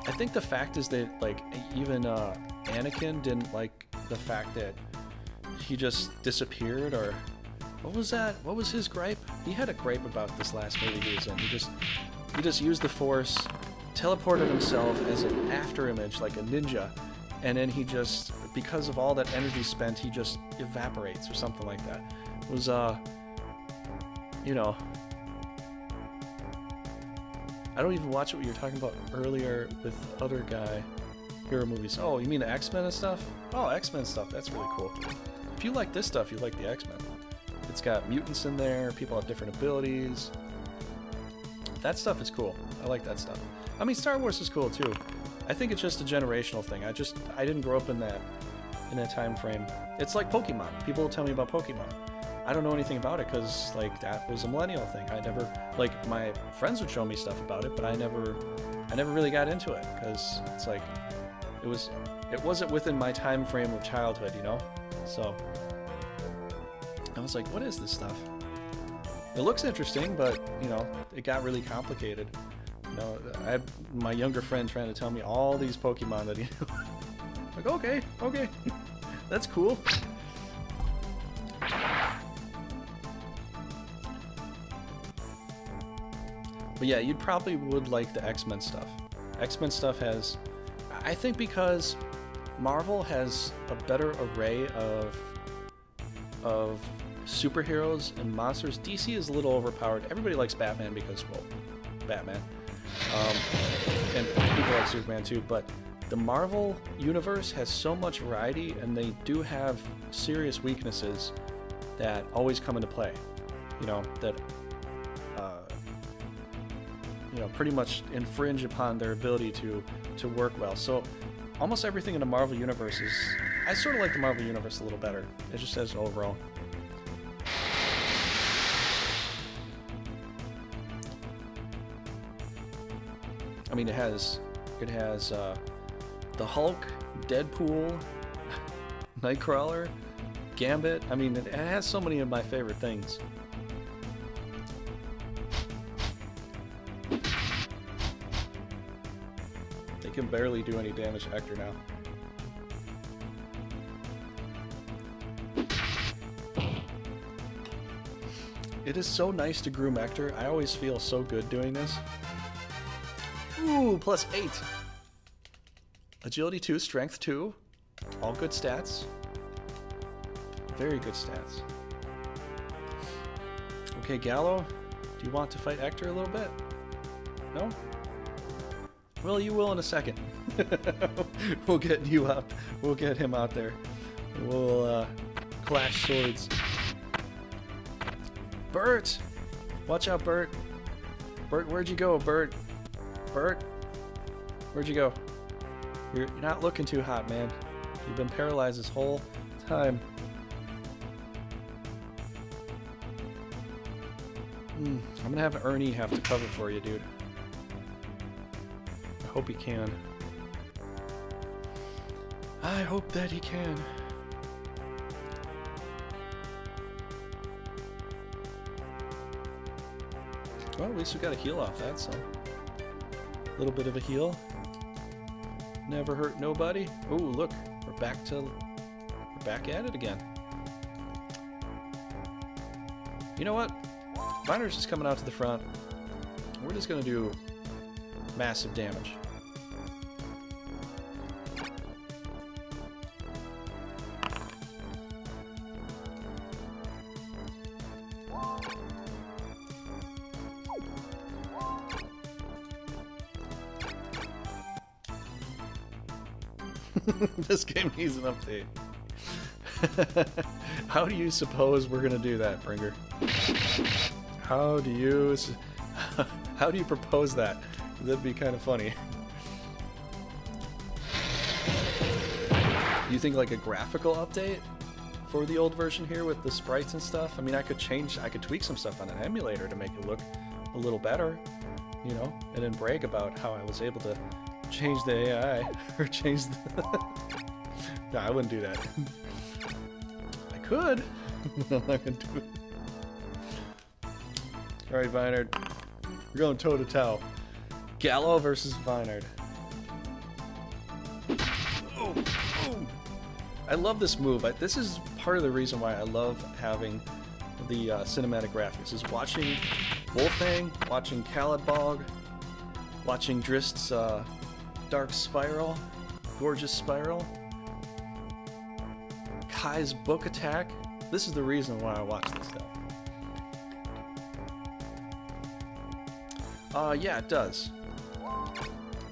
Speaker 3: I think the fact is that like even Anakin didn't like the fact that he just disappeared, or what was that? What was his gripe? He had a gripe about this last movie he was in. He just used the Force, teleported himself as an after image like a ninja, and then he just, because of all that energy spent, he just evaporates or something like that. It was you know, I don't even watch what you were talking about earlier with the other guy. Hero movies. Oh, you mean the X-Men and stuff? Oh, X-Men stuff. That's really cool. If you like this stuff, you like the X-Men. It's got mutants in there. People have different abilities. That stuff is cool. I like that stuff. I mean, Star Wars is cool too. I think it's just a generational thing. I didn't grow up in that time frame. It's like Pokemon. People will tell me about Pokemon. I don't know anything about it because like that was a millennial thing. I never, like, my friends would show me stuff about it, but I never really got into it because it's like it wasn't within my time frame of childhood, you know. So I was like, what is this stuff? It looks interesting, but you know, it got really complicated. You know, I had my younger friend trying to tell me all these Pokemon that he knew. Like, okay, that's cool. But yeah, you probably would like the X-Men stuff. X-Men stuff has, I think, because Marvel has a better array of superheroes and monsters. DC is a little overpowered. Everybody likes Batman because, well, Batman. And people like Superman too, but the Marvel universe has so much variety, and they do have serious weaknesses that always come into play. You know, that you know, pretty much infringe upon their ability to work well. So almost everything in the Marvel universe is, I sort of like the Marvel universe a little better. It just says overall. I mean, it has the Hulk, Deadpool, Nightcrawler, Gambit. I mean, it has so many of my favorite things. They can barely do any damage to Hector now. It is so nice to groom Hector. I always feel so good doing this. Ooh, +8. Agility 2, Strength 2. All good stats. Very good stats. Okay, Gallo, do you want to fight Hector a little bit? No? Well, you will in a second. We'll get you up. We'll get him out there. We'll clash swords. Bert! Watch out, Bert. Bert, where'd you go, Bert? Bert? Where'd you go? You're not looking too hot, man. You've been paralyzed this whole time. I'm gonna have Ernie have to cover for you, dude. I hope he can. I hope that he can. Well, at least we got a heal off that, so a little bit of a heal. Never hurt nobody. Oh, look, we're back at it again. You know what? Vaynards is coming out to the front. We're just gonna do massive damage. This game needs an update. How do you suppose we're gonna do that, Bringer? How do you propose that? That'd be kind of funny. You think like a graphical update for the old version here with the sprites and stuff. I mean, I could tweak some stuff on an emulator to make it look a little better, you know, and then brag about how I was able to change the AI or change the... No, I wouldn't do that. I could. I'm not gonna do it. Alright, Vaynard. We're going toe to toe. Gallo versus Vaynard. Oh, oh. I love this move. This is part of the reason why I love having the cinematic graphics, is watching Wolfang, watching Calidbog, watching Drist's Dark Spiral, Gorgeous Spiral, Kai's Book Attack. This is the reason why I watch this stuff. Yeah, it does.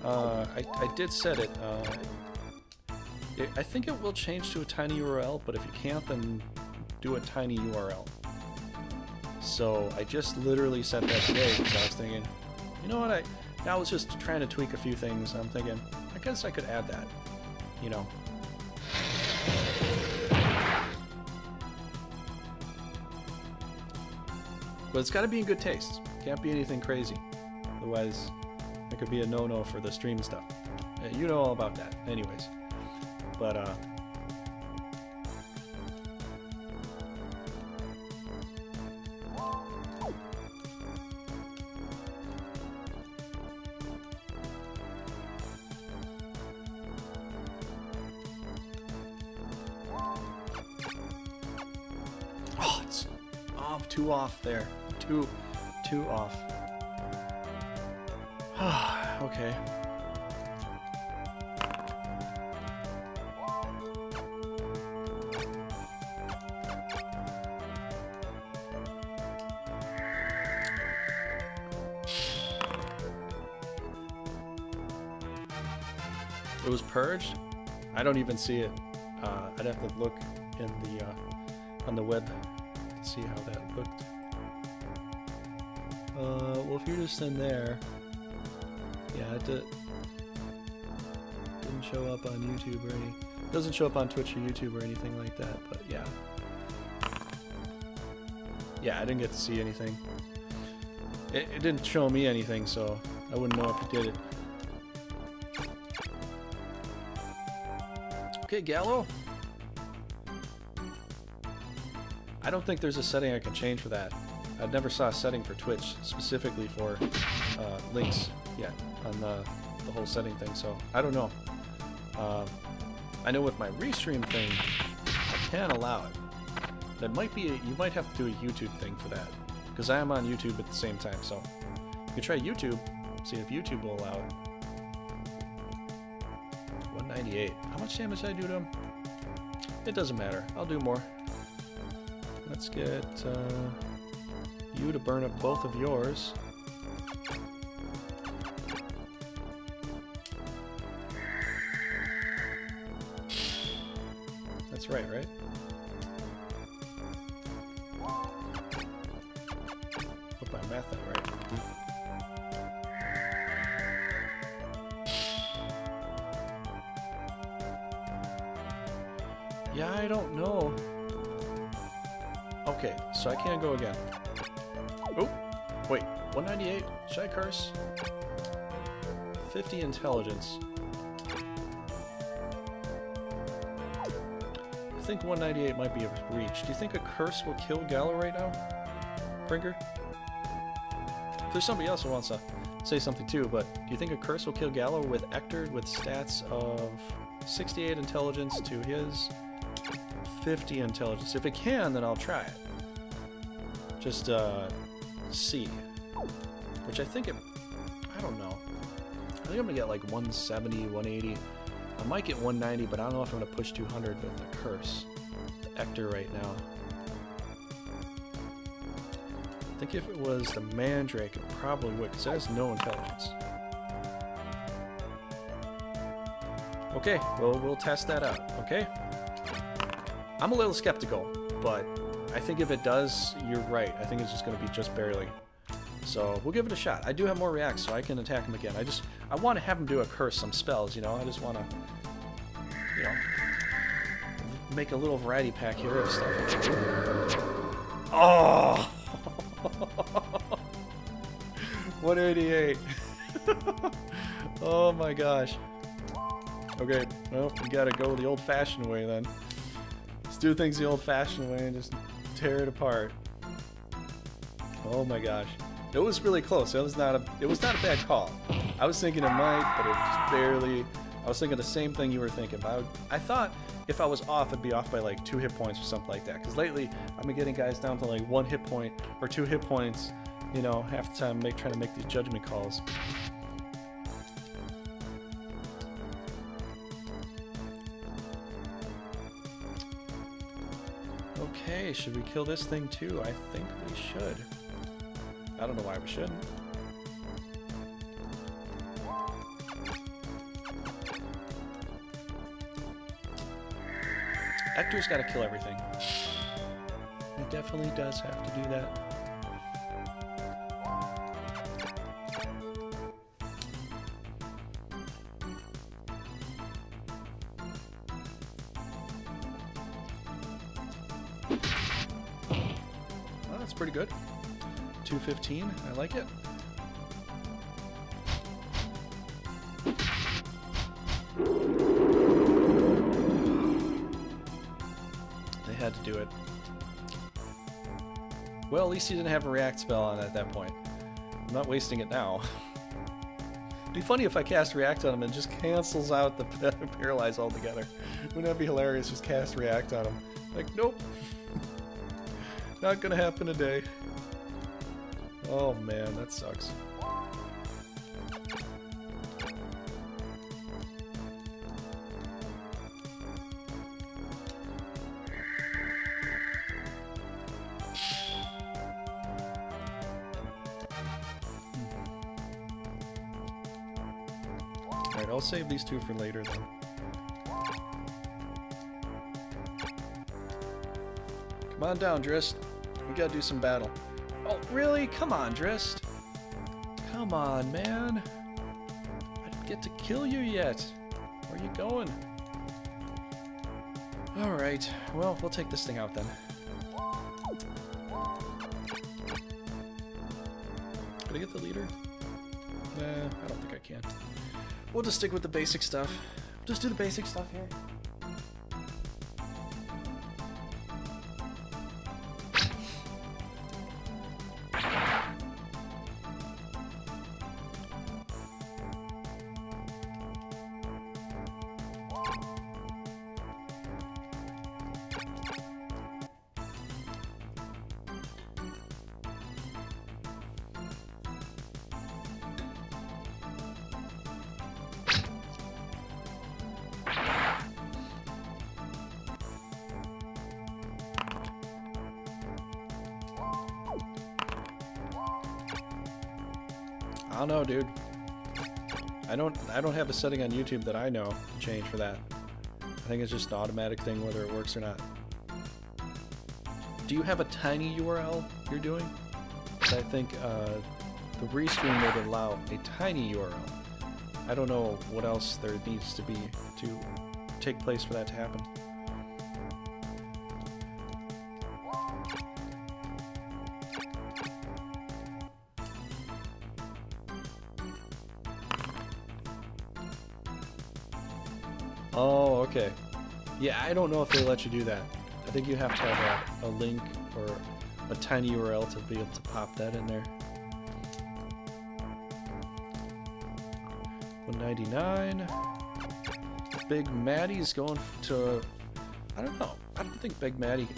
Speaker 3: I did set it. I think it will change to a tiny URL, but if you can't, then do a tiny URL. So I just literally set that today because I was thinking, you know what, I was just trying to tweak a few things, and I'm thinking, I guess I could add that, you know. But it's got to be in good taste. Can't be anything crazy. Otherwise, it could be a no-no for the stream stuff. You know all about that. Anyways. But, oh, it's too off there. Too off. Okay. It was purged? I don't even see it. I'd have to look in the on the web to see how that looked. Well, if you're just in there, yeah, it didn't show up on YouTube or any. It doesn't show up on Twitch or YouTube or anything like that. But yeah, I didn't get to see anything. It didn't show me anything, so I wouldn't know if it did it. Okay, Gallo. I don't think there's a setting I can change for that. I never saw a setting for Twitch specifically for links yet on the whole setting thing, so I don't know. I know with my restream thing, I can allow it. That might be you might have to do a YouTube thing for that, because I am on YouTube at the same time. So you can try YouTube, see if YouTube will allow it. 198. How much damage did I do to him? It doesn't matter. I'll do more. Let's get you to burn up both of yours. That's right, right? Hope I math that right. Yeah, I don't know. Okay, so I can't go again. Oh, wait, 198? Should I curse? 50 intelligence. I think 198 might be a reach. Do you think a curse will kill Gallo right now? Bringer? If there's somebody else who wants to say something too, but do you think a curse will kill Gallo with Ector with stats of 68 intelligence to his 50 intelligence? If it can, then I'll try it. Just see. Which I think it... I don't know. I think I'm gonna get like 170, 180. I might get 190, but I don't know if I'm gonna push 200 with the curse. The Ector right now. I think if it was the Mandrake, it probably would, because it has no intelligence. Okay, well, we'll test that out, okay? I'm a little skeptical, but I think if it does, you're right. I think it's just going to be just barely. So we'll give it a shot. I do have more reacts, so I can attack him again. I want to have him do a curse, some spells, you know? I just want to, you know, make a little variety pack here of stuff. Oh! 188. Oh my gosh. Okay, well, we gotta go the old-fashioned way then. Let's do things the old-fashioned way and just tear it apart. Oh my gosh. It was really close. It was not a bad call. I was thinking it might, but it just barely. I was thinking the same thing you were thinking. But I thought if I was off, it'd be off by like 2 hit points or something like that. Because lately, I've been getting guys down to like 1 hit point or 2 hit points. You know, half the time trying to make these judgment calls. Okay, should we kill this thing too? I think we should. I don't know why we shouldn't. Hector's got to kill everything. He definitely does have to do that. Well, that's pretty good. 215, I like it. They had to do it. Well, at least he didn't have a react spell on at that point. I'm not wasting it now. It'd be funny if I cast react on him and just cancels out the paralyze altogether. Wouldn't that be hilarious? Just cast react on him. Like, nope. Not gonna happen today. Oh man, that sucks. Alright, I'll save these 2 for later then. Come on down, Drist. We gotta do some battle. Oh, really? Come on, Drist. Come on, man. I didn't get to kill you yet. Where are you going? Alright, well, we'll take this thing out then. Can I get the leader? Nah, I don't think I can. We'll just stick with the basic stuff. Just do the basic stuff here. I don't know, dude. I don't have a setting on YouTube that I know to change for that. I think it's just an automatic thing whether it works or not. Do you have a tiny URL you're doing? I think the restream would allow a tiny URL. I don't know what else there needs to be to take place for that to happen. Oh, okay. Yeah, I don't know if they let you do that. I think you have to have a link or a tiny URL to be able to pop that in there. 199. Big Matty's going to... I don't know. I don't think Big Matty...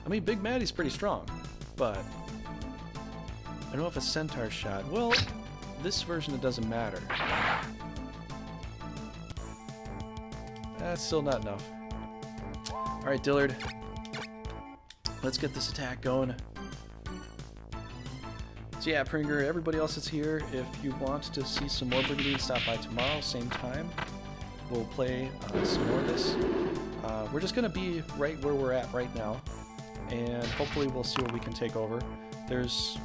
Speaker 3: I mean, Big Matty's pretty strong, but... I don't know if a centaur shot... Well, this version it doesn't matter. That's still not enough. Alright, Dillard. Let's get this attack going. So yeah, Pringer, everybody else that's here, if you want to see some more Brigandine, stop by tomorrow, same time. We'll play some more of this. We're just going to be right where we're at right now, and hopefully we'll see what we can take over. There's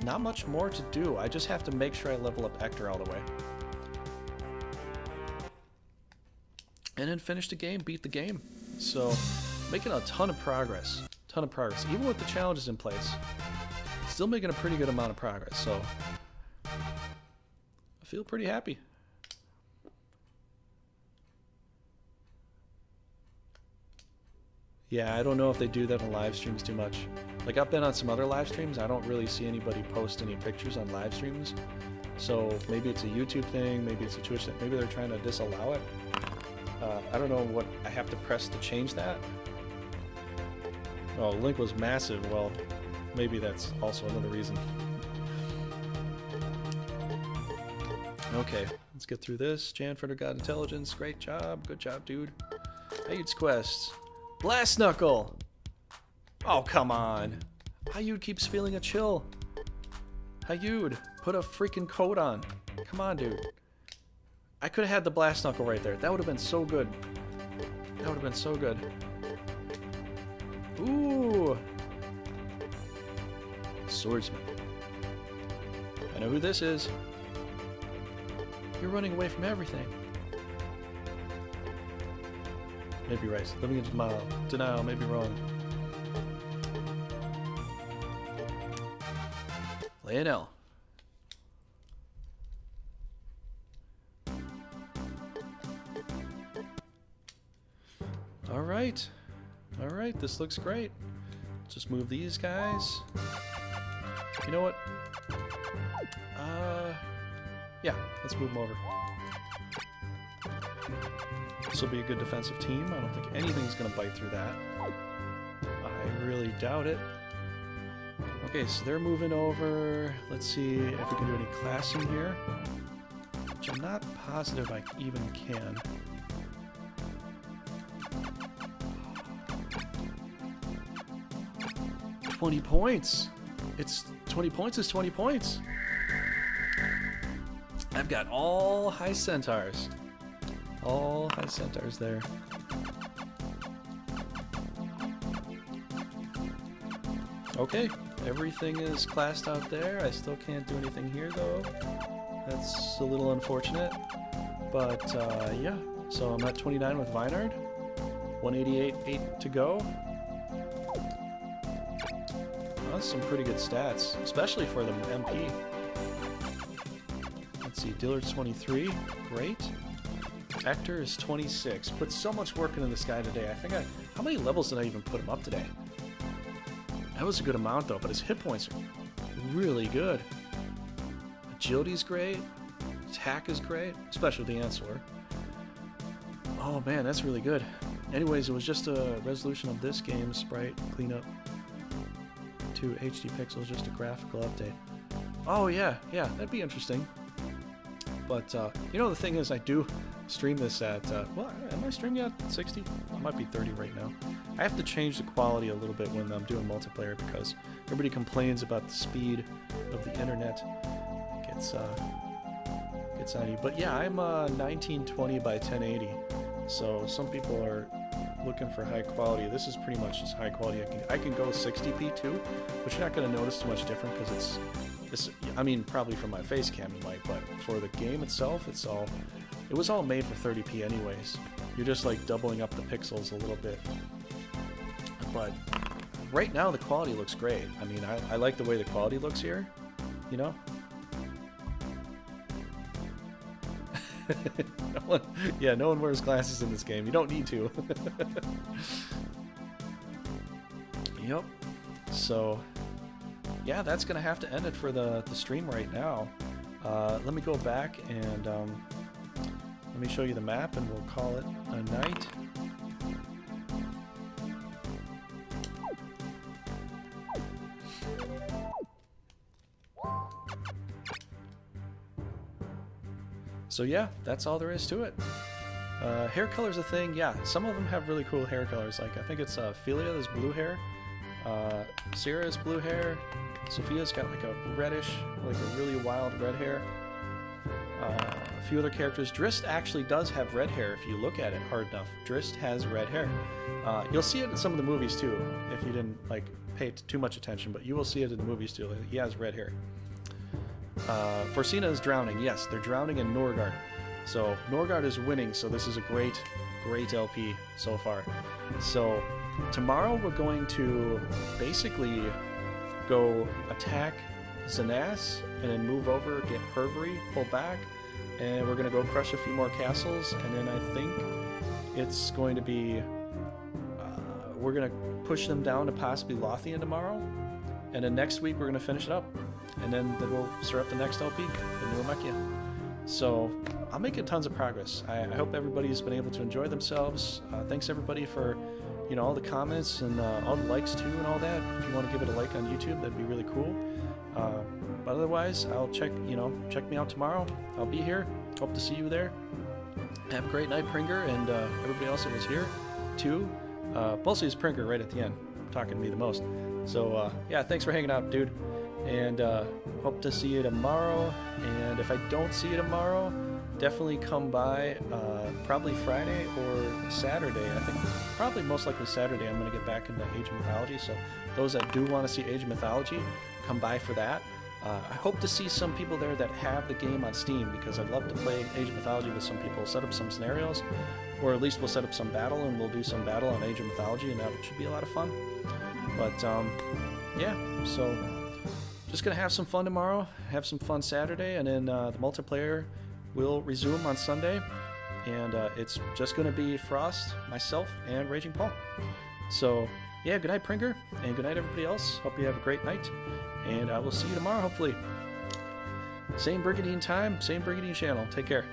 Speaker 3: not much more to do. I just have to make sure I level up Hector all the way. And then finish the game, beat the game. So Making a ton of progress. Ton of progress. Even with the challenges in place. Still making a pretty good amount of progress, so I feel pretty happy. Yeah, I don't know if they do that on live streams too much. Like, I've been on some other live streams, I don't really see anybody post any pictures on live streams. So maybe it's a YouTube thing, maybe it's a Twitch thing, maybe they're trying to disallow it. I don't know what I have to press to change that. Oh, link was massive. Well, maybe that's also another reason. Okay, let's get through this. Janford got intelligence. Great job. Good job, dude. Hayude's quest. Blast Knuckle! Oh, come on. Hayude keeps feeling a chill. Hayude, put a freaking coat on. Come on, dude. I could have had the Blast Knuckle right there. That would have been so good. That would have been so good. Ooh. Swordsman. I know who this is. You're running away from everything. Maybe right. Living in denial, maybe wrong. Lionel. Alright. Alright, this looks great. Just move these guys. You know what? Yeah, let's move them over. This will be a good defensive team. I don't think anything's going to bite through that. I really doubt it. Okay, so they're moving over. Let's see if we can do any classing here. Which I'm not positive I even can. $20 points! It's 20 points is 20 points! I've got all high centaurs. All high centaurs there. Okay, everything is classed out there. I still can't do anything here though. That's a little unfortunate. But yeah, so I'm at 29 with Vaynard. 188, 8 to go. Well, that's some pretty good stats, especially for the MP. Let's see, Dillard's 23, great. Hector is 26. Put so much work into this guy today. I think how many levels did I even put him up today? That was a good amount though, but his hit points are really good. Agility's great. Attack is great, especially the Answer. Oh man, that's really good. Anyways, it was just a resolution of this game, sprite cleanup to HD pixels, just a graphical update. Oh yeah, that'd be interesting. But you know, the thing is, I do stream this at well, am I streaming at 60? I might be 30 right now. I have to change the quality a little bit when I'm doing multiplayer because everybody complains about the speed of the internet. It gets on you. But yeah, I'm 1920 by 1080, so some people are looking for high quality. This is pretty much as high quality I can go 60p too, but you're not going to notice too much different because it's I mean, probably from my face cam you might, but for the game itself, it was all made for 30p anyways. You're just like doubling up the pixels a little bit. But right now the quality looks great. I mean, I like the way the quality looks here, you know? No one wears glasses in this game. You don't need to. Yep. So, yeah, that's going to have to end it for the stream right now. Let me go back and let me show you the map and we'll call it a night. So yeah, that's all there is to it. Hair color's a thing, yeah. Some of them have really cool hair colors. Like I think it's Philia is blue hair, Sierra's blue hair, Sophia's got like a reddish, like a really wild red hair. A few other characters. Drist actually does have red hair if you look at it hard enough. Drist has red hair. You'll see it in some of the movies too, if you didn't like pay too much attention, but you will see it in the movies too. He has red hair. Forsina is drowning. Yes, they're drowning in NORGARD. So NORGARD is winning, so this is a great LP so far. So tomorrow we're going to basically go attack Zanas and then move over, get Hervery, pull back, and we're going to go crush a few more castles, and then I think it's going to be we're going to push them down to possibly Lothian tomorrow, and then next week we're going to finish it up, and then we'll start up the next LP, the New Amechia. So I'm making tons of progress. I hope everybody's been able to enjoy themselves. Thanks everybody for all the comments and all the likes too and all that. If you want to give it a like on YouTube, that'd be really cool. But otherwise, I'll check me out tomorrow. I'll be here. Hope to see you there. Have a great night, Pringer, and everybody else that was here too. Mostly is Pringer right at the end, talking to me the most. So yeah, thanks for hanging out, dude. And hope to see you tomorrow. And if I don't see you tomorrow, definitely come by probably Friday or Saturday. I think probably most likely Saturday. I'm going to get back into Age of Mythology. So those that do want to see Age of Mythology, come by for that. I hope to see some people there that have the game on Steam, because I'd love to play Age of Mythology with some people, set up some scenarios, or at least we'll set up some battle and we'll do some battle on Age of Mythology, and that should be a lot of fun. But yeah, so just gonna have some fun tomorrow, have some fun Saturday, and then the multiplayer will resume on Sunday, and it's just gonna be Frost, myself, and Raging Paul. So yeah, good night, Pringer, and good night, everybody else. Hope you have a great night, and I will see you tomorrow, hopefully. Same Brigandine time, same Brigandine channel. Take care.